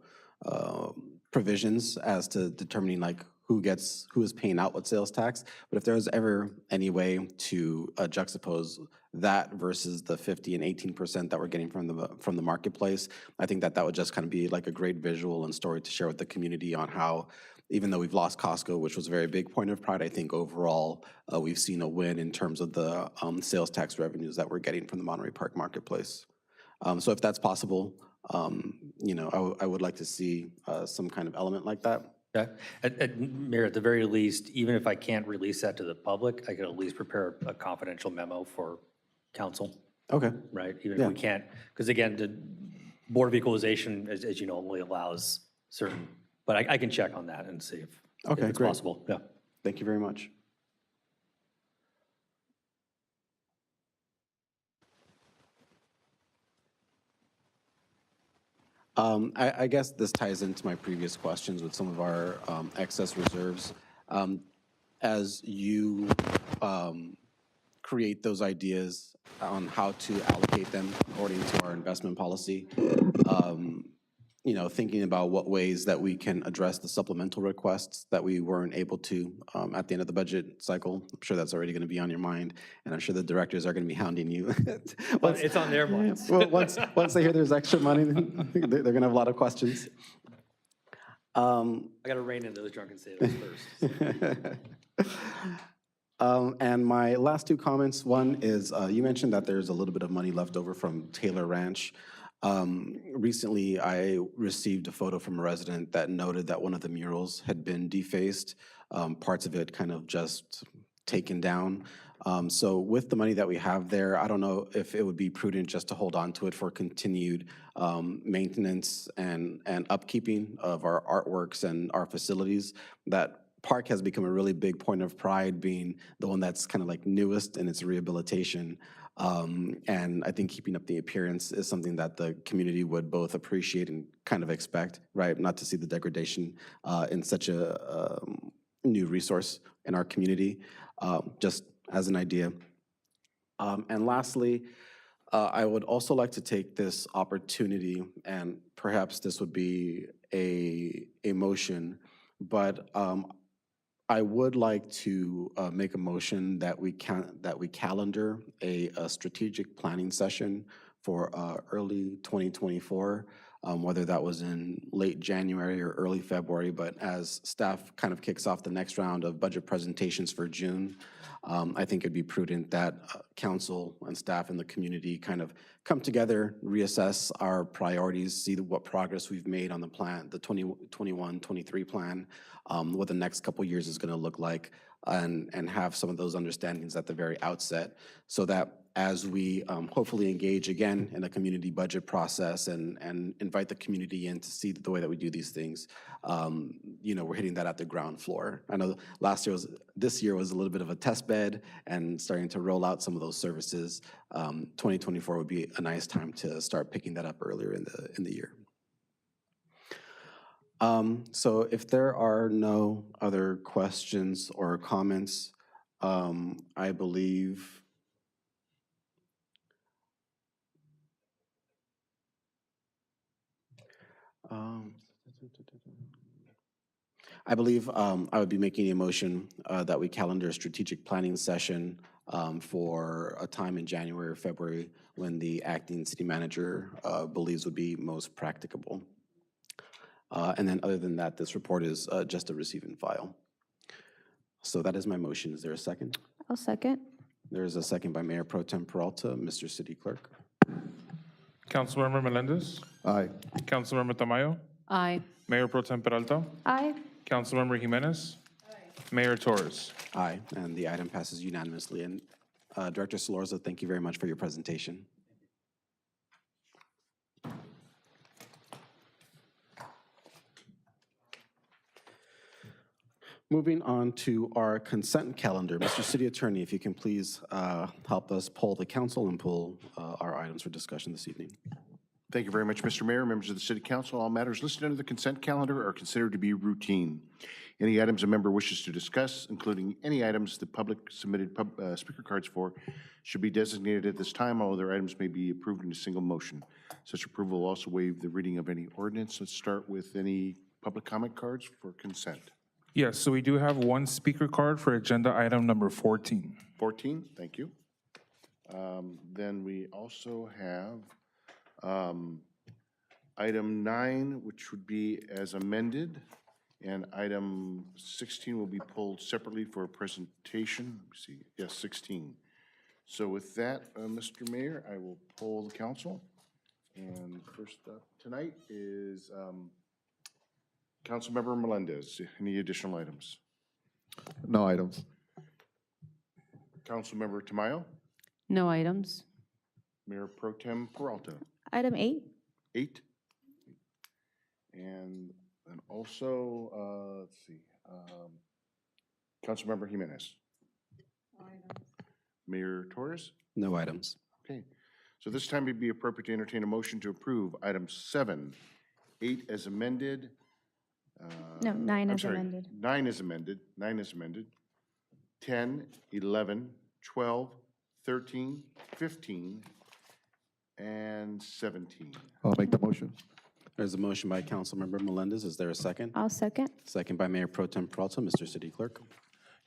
provisions as to determining who is paying out what sales tax, but if there's ever any way to juxtapose that versus the 50 and 18% that we're getting from the marketplace, I think that would just kind of be like a great visual and story to share with the community on how, even though we've lost Costco, which was a very big point of pride, I think overall we've seen a win in terms of the sales tax revenues that we're getting from the Monterey Park marketplace. So if that's possible, I would like to see some kind of element like that. Yeah, Mayor, at the very least, even if I can't release that to the public, I could at least prepare a confidential memo for council. Okay. Right, even if we can't, because again, the Board of Equalization, as you know, only allows certain, but I can check on that and see if it's great. possible. Yeah. Thank you very much. I guess this ties into my previous questions with some of our excess reserves. As you create those ideas on how to allocate them according to our investment policy, thinking about what ways that we can address the supplemental requests that we weren't able to at the end of the budget cycle. I'm sure that's already going to be on your mind, and I'm sure the directors are going to be hounding you. It's on their minds. Well, once they hear there's extra money, they're going to have a lot of questions. I got to rein in those drunken sailors first. And my last two comments, one is you mentioned that there's a little bit of money left over from Taylor Ranch. Recently, I received a photo from a resident that noted that one of the murals had been defaced, parts of it kind of just taken down. So with the money that we have there, I don't know if it would be prudent just to hold on to it for continued maintenance and upkeeping of our artworks and our facilities. That park has become a really big point of pride, being the one that's kind of like newest in its rehabilitation. And I think keeping up the appearance is something that the community would both appreciate and kind of expect, right? Not to see the degradation in such a new resource in our community, just as an idea. And lastly, I would also like to take this opportunity, and perhaps this would be a motion, but I would like to make a motion that we calendar a strategic planning session for early 2024, whether that was in late January or early February. But as staff kind of kicks off the next round of budget presentations for June, I think it'd be prudent that council and staff and the community kind of come together, reassess our priorities, see what progress we've made on the plan, the 2021-23 plan, what the next couple years is going to look like, and have some of those understandings at the very outset, so that as we hopefully engage again in a community budget process and invite the community in to see the way that we do these things, we're hitting that at the ground floor. I know this year was a little bit of a test bed and starting to roll out some of those services. 2024 would be a nice time to start picking that up earlier in the year. So if there are no other questions or comments, I believe I would be making a motion that we calendar a strategic planning session for a time in January or February when the acting city manager believes would be most practicable. And then other than that, this report is just a receive and file. So that is my motion. Is there a second? I'll second. There is a second by Mayor Pro Tem Peralta. Mr. City Clerk. Councilmember Melendez? Aye. Councilmember Tamayo? Aye. Mayor Pro Tem Peralta? Aye. Councilmember Jimenez? Mayor Torres? Aye, and the item passes unanimously. And Director Solorza, thank you very much for your presentation. Moving on to our consent calendar. Mr. City Attorney, if you can please help us poll the council and pull our items for discussion this evening. Thank you very much, Mr. Mayor, members of the City Council. All matters listed under the consent calendar are considered to be routine. Any items a member wishes to discuss, including any items the public submitted speaker cards for, should be designated at this time. All other items may be approved in a single motion. Such approval will also waive the reading of any ordinance. Let's start with any public comment cards for consent. Yes, so we do have one speaker card for agenda item number 14. 14, thank you. Then we also have item 9, which would be as amended, and item 16 will be pulled separately for a presentation. Let me see. Yes, 16. So with that, Mr. Mayor, I will poll the council. And first up tonight is Councilmember Melendez. Any additional items? No items. Councilmember Tamayo? No items. Mayor Pro Tem Peralta? Item 8. 8. And also, let's see, Councilmember Jimenez? Mayor Torres? No items. Okay. So this time it'd be appropriate to entertain a motion to approve items 7, 8 as amended. No, 9 I'm as sorry, amended. 9 is amended. 9 is amended. 10, 11, 12, 13, 15, and 17. I'll make the motion. There's a motion by Councilmember Melendez. Is there a second? I'll second. Second by Mayor Pro Tem Peralta. Mr. City Clerk.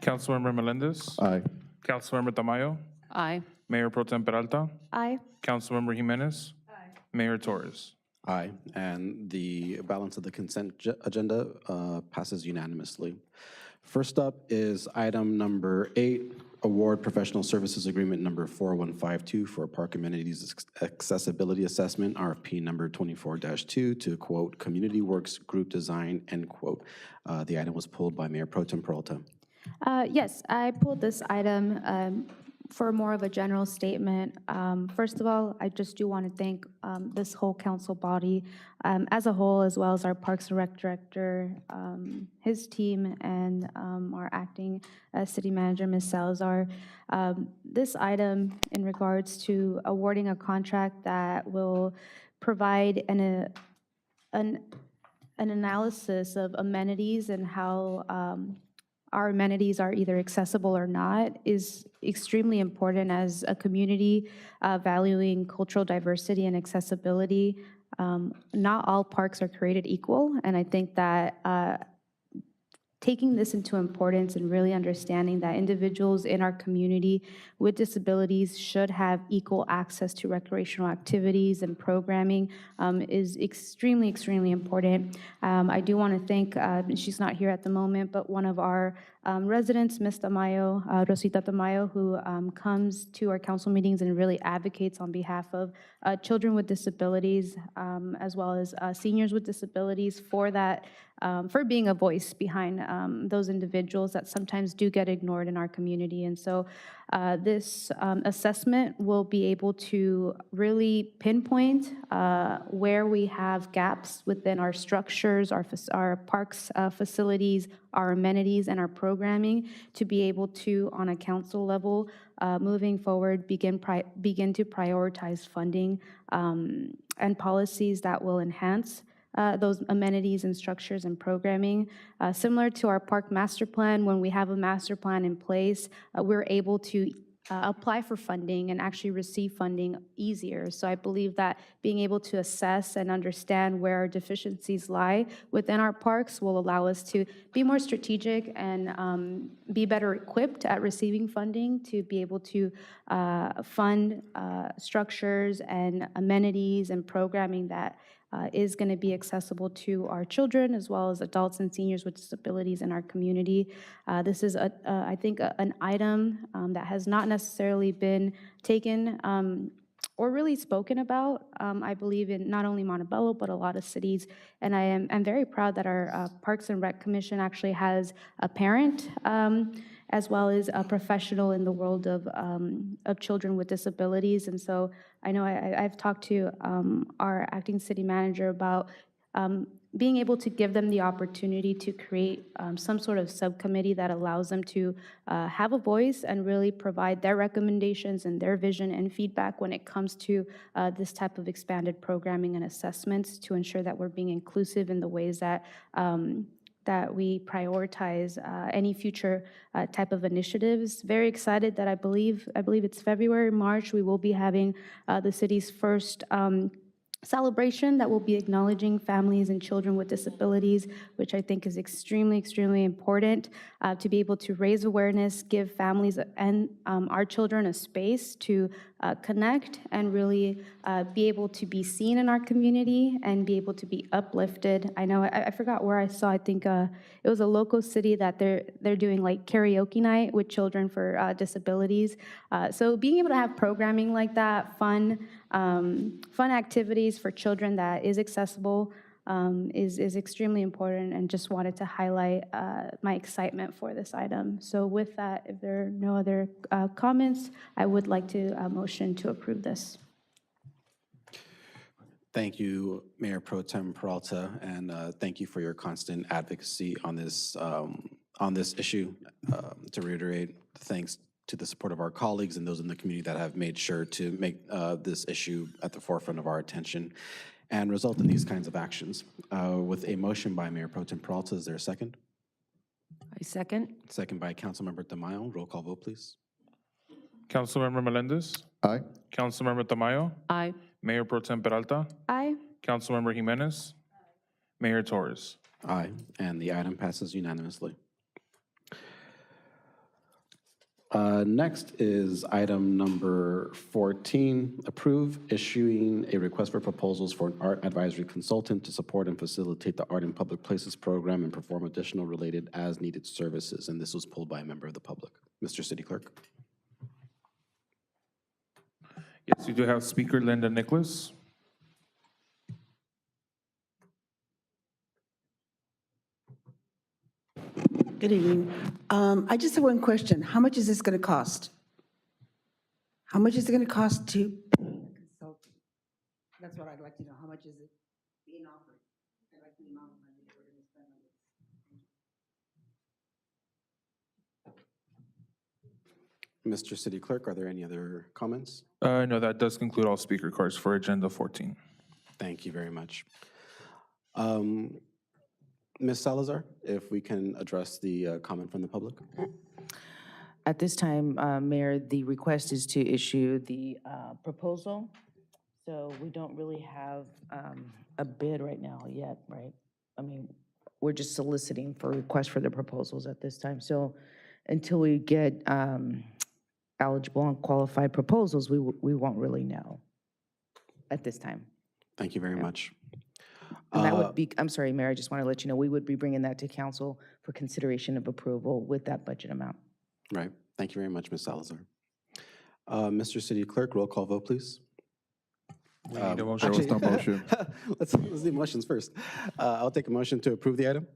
Councilmember Melendez? Aye. Councilmember Tamayo? Aye. Mayor Pro Tem Peralta? Aye. Councilmember Jimenez? Mayor Torres? Aye, and the balance of the consent agenda passes unanimously. First up is item number 8, award professional services agreement number 4152 for park amenities accessibility assessment, RFP number 24-2 to quote, Community Works Group Design, end quote. The item was pulled by Mayor Pro Tem Peralta. Yes, I pulled this item for more of a general statement. First of all, I just do want to thank this whole council body as a whole, as well as our Parks and Rec Director, his team, and our acting city manager, Ms. Salazar. This item in regards to awarding a contract that will provide an analysis of amenities and how our amenities are either accessible or not is extremely important as a community valuing cultural diversity and accessibility. Not all parks are created equal, and I think that taking this into importance and really understanding that individuals in our community with disabilities should have equal access to recreational activities and programming is extremely, extremely important. I do want to thank, she's not here at the moment, but one of our residents, Ms. Tamayo, Rosita Tamayo, who comes to our council meetings and really advocates on behalf of children with disabilities, as well as seniors with disabilities for that, for being a voice behind those individuals that sometimes do get ignored in our community. And so this assessment will be able to really pinpoint where we have gaps within our structures, our parks facilities, our amenities, and our programming to be able to, on a council level, moving forward, begin to prioritize funding and policies that will enhance those amenities and structures and programming. Similar to our park master plan, when we have a master plan in place, we're able to apply for funding and actually receive funding easier. So I believe that being able to assess and understand where our deficiencies lie within our parks will allow us to be more strategic and be better equipped at receiving funding to be able to fund structures and amenities and programming that is going to be accessible to our children as well as adults and seniors with disabilities in our community. This is, I think, an item that has not necessarily been taken or really spoken about, I believe, in not only Montebello, but a lot of cities. And I'm very proud that our Parks and Rec Commission actually has a parent as well as a professional in the world of children with disabilities. And so I know I've talked to our acting city manager about being able to give them the opportunity to create some sort of subcommittee that allows them to have a voice and really provide their recommendations and their vision and feedback when it comes to this type of expanded programming and assessments to ensure that we're being inclusive in the ways that that we prioritize any future type of initiatives. Very excited that I believe it's February, March, we will be having the city's first celebration that will be acknowledging families and children with disabilities, which I think is extremely, extremely important to be able to raise awareness, give families and our children a space to connect and really be able to be seen in our community and be able to be uplifted. I know, I forgot where I saw, I think it was a local city that they're doing like karaoke night with children for disabilities. So being able to have programming like that, fun activities for children that is accessible is extremely important, and just wanted to highlight my excitement for this item. So with that, if there are no other comments, I would like to motion to approve this. Thank you, Mayor Pro Tem Peralta, and thank you for your constant advocacy on this issue. To reiterate, thanks to the support of our colleagues and those in the community that have made sure to make this issue at the forefront of our attention and result in these kinds of actions. With a motion by Mayor Pro Tem Peralta, is there a second? I second. Second by Councilmember Tamayo. Roll call vote, please. Councilmember Melendez? Aye. Councilmember Tamayo? Aye. Mayor Pro Tem Peralta? Aye. Councilmember Jimenez? Mayor Torres? Aye, and the item passes unanimously. Next is item number 14, approve issuing a request for proposals for an art advisory consultant to support and facilitate the Art in Public Places program and perform additional related as needed services. And this was pulled by a member of the public. Mr. City Clerk. Yes, we do have Speaker Linda Nicholas. Good evening. I just have one question. How much is this going to cost? How much is it going to cost to pay a consultant? That's what I'd like to know. How much is it being offered? I'd like the amount of money that we're going to spend on this. Mr. City Clerk, are there any other comments? No, that does conclude all speaker cards for Agenda 14. Thank you very much. Ms. Salazar, if we can address the comment from the public? At this time, Mayor, the request is to issue the proposal. So we don't really have a bid right now yet, right? I mean, we're just soliciting for requests for the proposals at this time. So until we get eligible and qualified proposals, we won't really know at this time. Thank you very much. And that would be, I'm sorry, Mayor, I just want to let you know, we would be bringing that to council for consideration of approval with that budget amount. Right. Thank you very much, Ms. Salazar. Mr. City Clerk, roll call vote, please. We need a motion. There was no motion. let's do motions first. I'll take a motion to approve the item.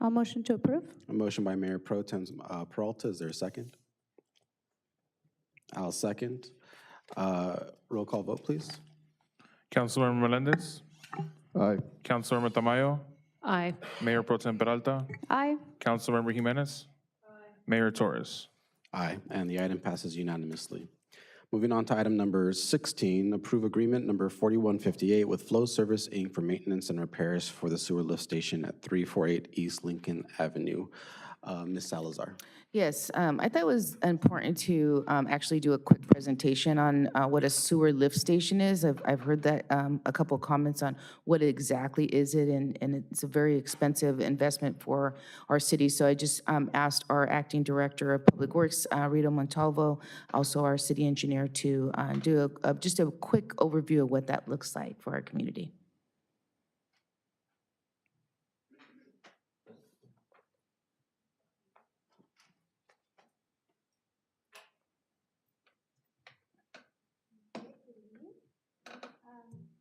I'll motion to approve. A motion by Mayor Pro Tem Peralta. Is there a second? I'll second. Roll call vote, please. Councilmember Melendez, Aye. Councilmember Tamayo, Aye. Mayor Pro Tem Peralta, Aye. Councilmember Jimenez, Mayor Torres. Aye, and the item passes unanimously. Moving on to item number 16, approve agreement number 4158 with Flow Service, Inc. for maintenance and repairs for the sewer lift station at 348 East Lincoln Avenue. Ms. Salazar. Yes, I thought it was important to actually do a quick presentation on what a sewer lift station is. I've heard that a couple of comments on what exactly is it, and it's a very expensive investment for our city. So I just asked our acting director of Public Works, Rita Montalvo, also our city engineer, to do just a quick overview of what that looks like for our community.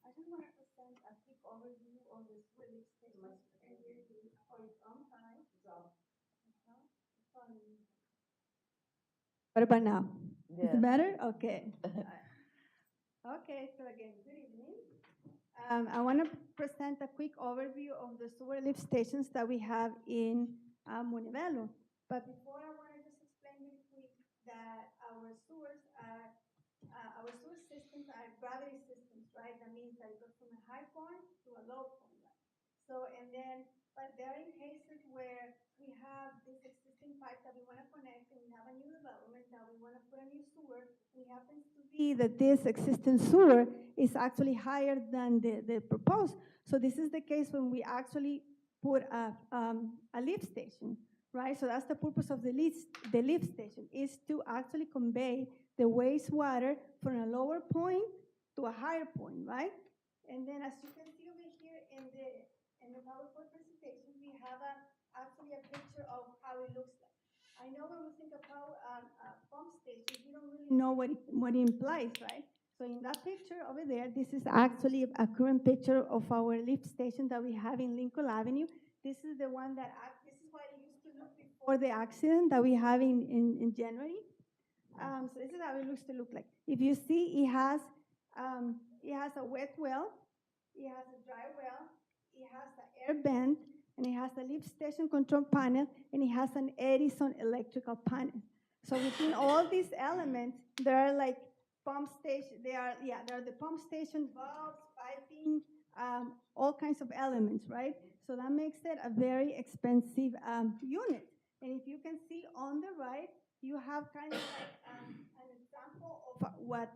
I just want to present a quick overview of the sewer lift station. What about now? Is it better? Okay. Okay, so again, good evening. I want to present a quick overview of the sewer lift stations that we have in Montebello. But before, I want to just explain really quick that our sewer systems are gravity systems, right? That means that it goes from a high point to a low point, right? So, and then, but there are in cases where we have this existing pipe that we want to connect, and we have a new development that we want to put a new sewer. It happens to be that this existing sewer is actually higher than the proposed. So this is the case when we actually put a lift station, right? So that's the purpose of the lift station, is to actually convey the wastewater from a lower point to a higher point, right? And then as you can see over here in the PowerPoint presentation, we have actually a picture of how it looks like. I know when we think about pump stations, we don't really know what it implies, right? So in that picture over there, this is actually a current picture of our lift station that we have in Lincoln Avenue. This is the one this is what it used to look before the accident that we have in January. So this is how it looks to look like. If you see, it has a wet well, it has a dry well, it has an air vent, and it has a lift station control panel, and it has an Edison electrical panel. So within all these elements, there are like pump station. There are the pump station valves, piping, all kinds of elements, right? So that makes it a very expensive unit. And if you can see on the right, you have kind of like an example of what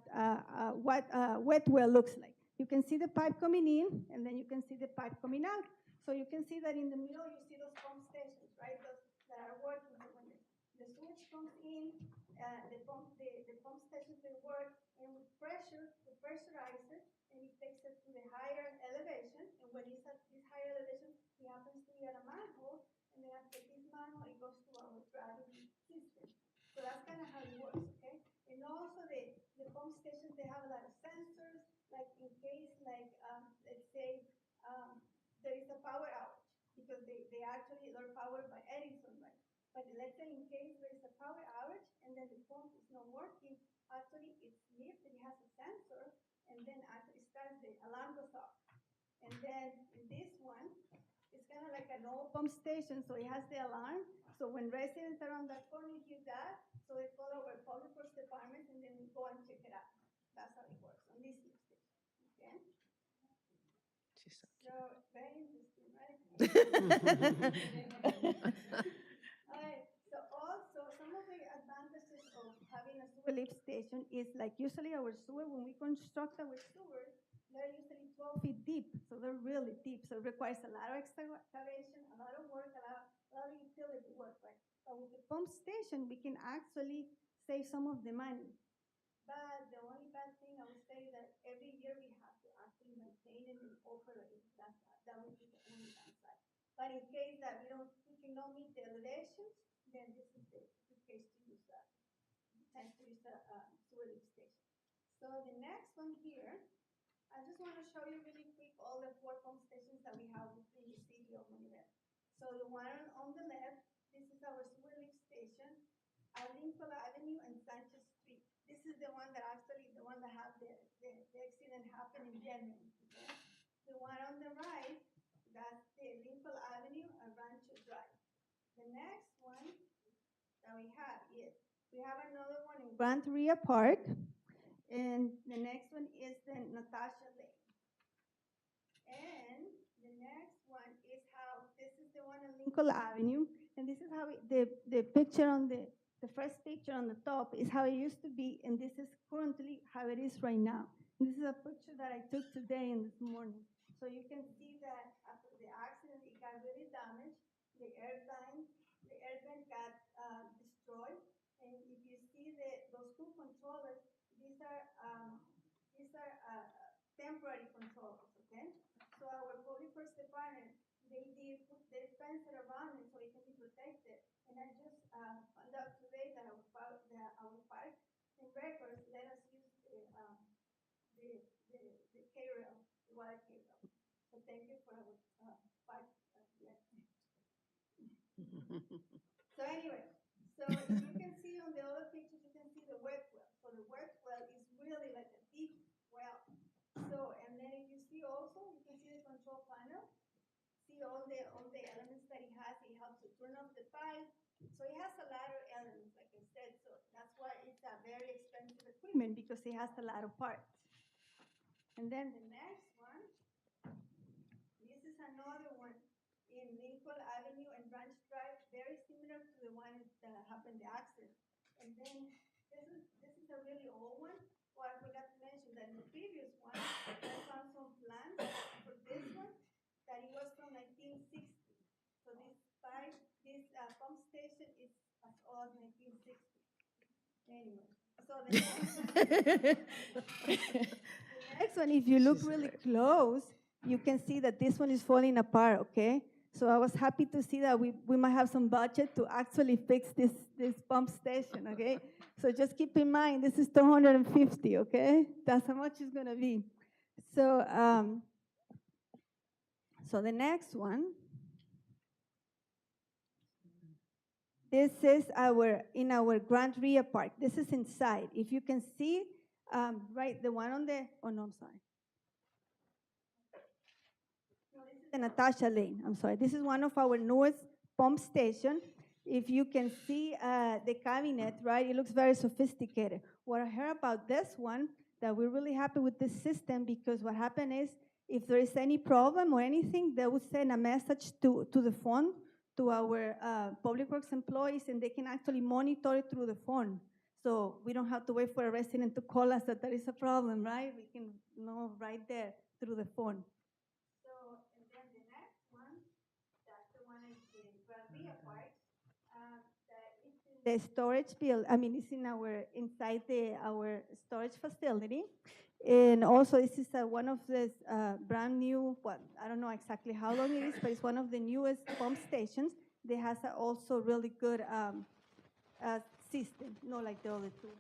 wet well looks like. You can see the pipe coming in, and then you can see the pipe coming out. So you can see that in the middle, you see those pump stations, right? Those that are working. So when the sewage comes in, the pump stations, they work, and with pressure, to pressurize it, and it takes it to the higher elevation. And when it's at this higher elevation, it happens to be at a manhole, and then after this manhole, it goes to our gravity system. So that's kind of how it works, okay? And also the the pump stations, they have a lot of sensors, like in case, like, let's say, there is a power outage, because they're powered by Edison, right? But let's say in case there is a power outage and then the pump is not working, actually it's lit, it has a sensor, and then actually starts, the alarm goes off. And then in this one, it's kind of like an old pump station, so it has the alarm. So when residents around that corner hear that, so they call our public works department and then we go and check it out. That's how it works on this lift station, okay? So, very interesting, right? All right, so also some of the advantages of having a sewer lift station is like usually our sewer, when we construct our sewers, they're usually 12 feet deep, so they're really deep. So it requires a lot of excavation, a lot of work, a lot of utility work, right? But with the pump station, we can actually save some of the money. But the only bad thing I would say that every year we have to actually maintain it and operate it. That would be the only downside. But in case that we cannot meet the elevations, then this is the case to use a sewer lift station. So the next one here, I just want to show you really quick all the 4 pump stations that we have within the city of Montebello. So the one on the left, this is our sewer lift station at Lincoln Avenue and Sanchez Street. This is the one that had the accident happen in January. Okay? The one on the right, that's the Lincoln Avenue and Rancho Drive. The next one that we have is, we have another one in Grand Ria Park, and the next one is the Natasha Lane. And the next one is this is the one on Lincoln Avenue, and this is how the picture on the first picture on the top is how it used to be, and this is currently how it is right now. And this is a picture that I took today and this morning. So you can see that after the accident, it got really damaged. The air vent got destroyed, and if you see those 2 controllers, these are temporary controllers, okay? So our public works department, they fence it around it so it can be protected. And I just found out today that our park and records let us use the K-rail, the water K-rail. So thank you for our park. So anyway, so if you can see on the other pictures, you can see the wet well. So the wet well is really like a deep well. So, and then if you see also, you can see the control panel. See all the elements that it has. It helps to turn off the pipe. So it has a lot of elements, like I said. So that's why it's a very expensive equipment, because it has a lot of parts. And then the next one, this is another one in Lincoln Avenue and Ranch Drive, very similar to the one that happened the accident. And then this is a really old one. Well, I forgot to mention that in the previous one, I found some plans for this one that it was from 1960. So this pump station is as old as 1960. Anyway, so the next one, if you look really close, you can see that this one is falling apart, okay? So I was happy to see that we might have some budget to actually fix this pump station, okay? So just keep in mind, this is 250, okay? That's how much it's gonna be. So, so the next one, this is in our Grand Ria Park. This is inside. If you can see, right, the one on the, oh no, I'm sorry. No, this is the Natasha Lane, I'm sorry. This is one of our newest pump station. If you can see the cabinet, right, it looks very sophisticated. What I heard about this one, that we're really happy with this system, because what happened is, if there is any problem or anything, they would send a message to the phone, to our public works employees, and they can actually monitor it through the phone. So we don't have to wait for a resident to call us that there is a problem, right? We can know right there through the phone. So, and then the next one, that's the one in Grand Ria Park. The storage bill, I mean, it's inside our storage facility. And also, this is one of the brand new, well, I don't know exactly how long it is, but it's one of the newest pump stations that has also really good system, not like the other two.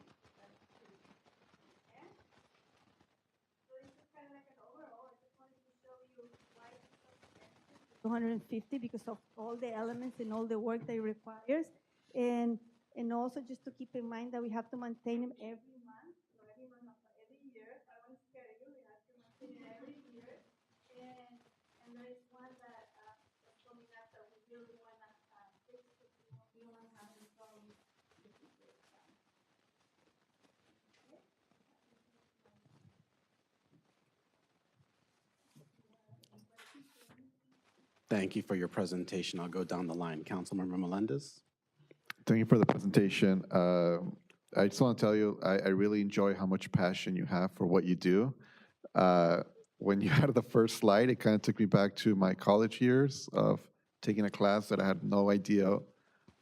250 because of all the elements and all the work that it requires. And also just to keep in mind that we have to maintain them every month, so every month, every year. I won't scare you, we have to maintain it every year. And there is one that's coming up that we really want to fix because we don't want to have any problems in the future. Thank you for your presentation. I'll go down the line. Councilmember Melendez? Thank you for the presentation. I just want to tell you, I really enjoy how much passion you have for what you do. When you had the first slide, it kind of took me back to my college years of taking a class that I had no idea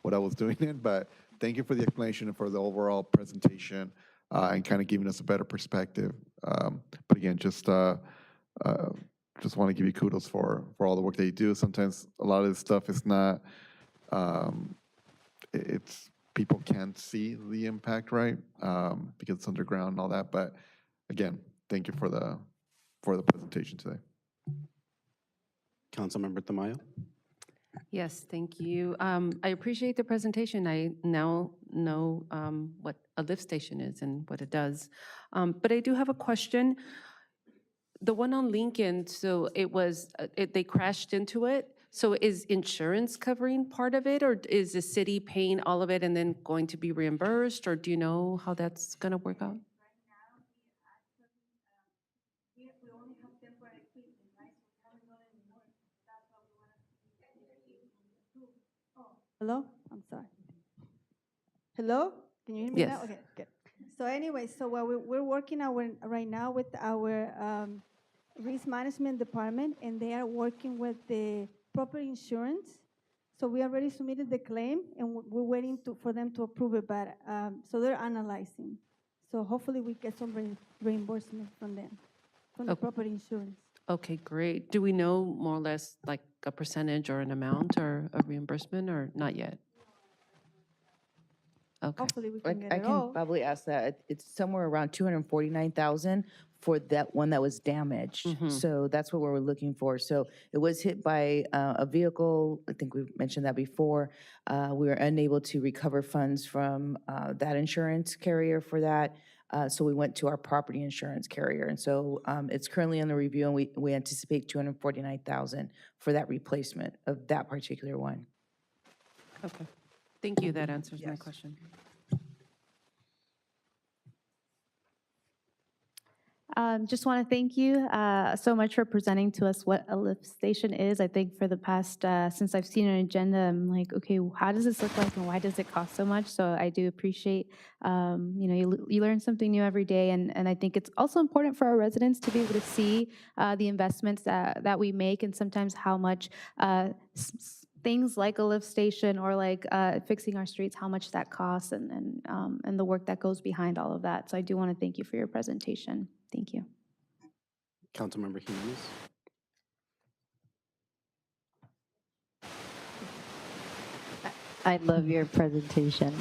what I was doing in, but thank you for the explanation and for the overall presentation and kind of giving us a better perspective. But again, just want to give you kudos for all the work that you do. Sometimes a lot of this stuff is not, it's people can't see the impact, right? Because it's underground and all that. But again, thank you for the presentation today. Councilmember Tamayo? Yes, thank you. I appreciate the presentation. I now know what a lift station is and what it does. But I do have a question. The one on Lincoln, so it was, they crashed into it. So is insurance covering part of it, or is the city paying all of it and then going to be reimbursed, or do you know how that's going to work out? We only have temporary equipment, right? So we haven't done any work. That's what we want to do. Oh, hello? I'm sorry. Hello? Can you hear me now? Yes. Okay, good. So anyway, so what we're working right now with our risk management department, and they are working with the property insurance. So we already submitted the claim, and we're waiting for them to approve it, but so they're analyzing. So hopefully we get some reimbursement from them, from the property insurance. Okay, great. Do we know more or less like a percentage or an amount or a reimbursement, or not yet? Okay. Hopefully we can get I it can all. probably ask that. It's somewhere around 249,000 for that one that was damaged. So that's what we're looking for. So it was hit by a vehicle. I think we mentioned that before. We were unable to recover funds from that insurance carrier for that. So we went to our property insurance carrier. And so it's currently under review, and we anticipate 249,000 for that replacement of that particular one. Okay. Thank you. That answers my question. Just want to thank you so much for presenting to us what a lift station is. I think for the past, since I've seen an agenda, I'm like, okay, how does this look like and why does it cost so much? So I do appreciate, you learn something new every day. And I think it's also important for our residents to be able to see the investments that we make, and sometimes how much things like a lift station or like fixing our streets, how much that costs, and the work that goes behind all of that. So I do want to thank you for your presentation. Thank you. Councilmember Jimenez? I love your presentation,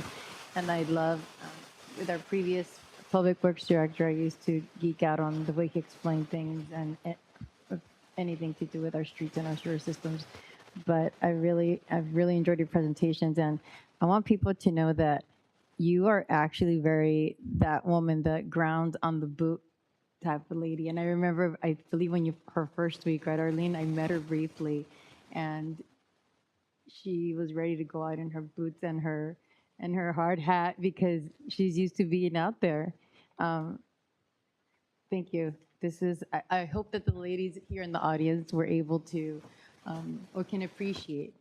and I love, with our previous Public Works Director, I used to geek out on the way he explained things and anything to do with our streets and our sewer systems. But I've really enjoyed your presentations, and I want people to know that you are actually that woman that grounds on the boot type of lady. And I remember, I believe her first week, right, Arlene, I met her briefly, and she was ready to go out in her boots and her hard hat because she's used to being out there. Thank you. I hope that the ladies here in the audience were able to, or can appreciate,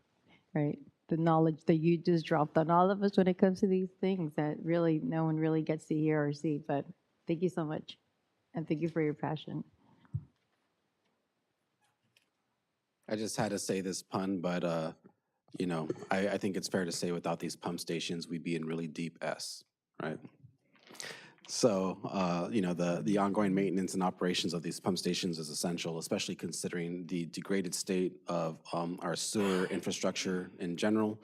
right, the knowledge that you just dropped on all of us when it comes to these things that really no one really gets to hear or see. But thank you so much. And thank you for your passion. I just had to say this pun, but I think it's fair to say without these pump stations, we'd be in really deep S, right? So, the ongoing maintenance and operations of these pump stations is essential, especially considering the degraded state of our sewer infrastructure in general.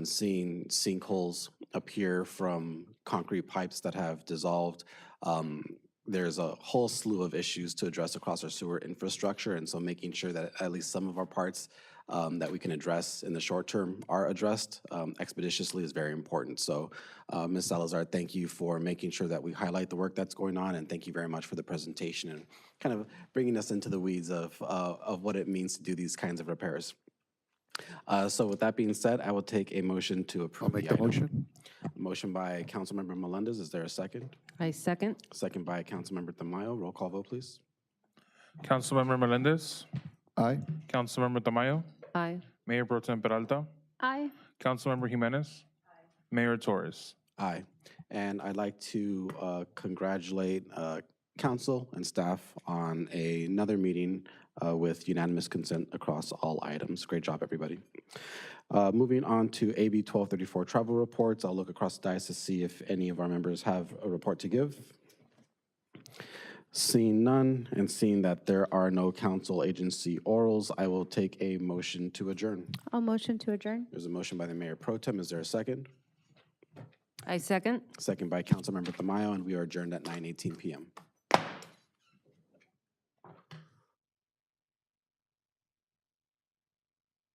Seeing sinkholes appear from concrete pipes that have dissolved. There's a whole slew of issues to address across our sewer infrastructure, and so making sure that at least some of our parts that we can address in the short term are addressed expeditiously is very important. So Ms. Salazar, thank you for making sure that we highlight the work that's going on, and thank you very much for the presentation and kind of bringing us into the weeds of what it means to do these kinds of repairs. So with that being said, I will take a motion to approve I'll make the the item. motion. Motion by Councilmember Melendez. Is there a second? I second. Second by Councilmember Tamayo. Roll call vote, please. Councilmember Melendez, Aye. Councilmember Tamayo, Aye. Mayor Pro Tem Peralta, Aye. Councilmember Jimenez, Mayor Torres. Aye. And I'd like to congratulate council and staff on another meeting with unanimous consent across all items. Great job, everybody. Moving on to AB 1234 travel reports, I'll look across the dice to see if any of our members have a report to give. Seeing none and seeing that there are no council agency orals, I will take a motion to adjourn. I'll motion to adjourn. There's a motion by the Mayor Pro Tem. Is there a second? I second. Second by Councilmember Tamayo, and we are adjourned at 9:18 p.m.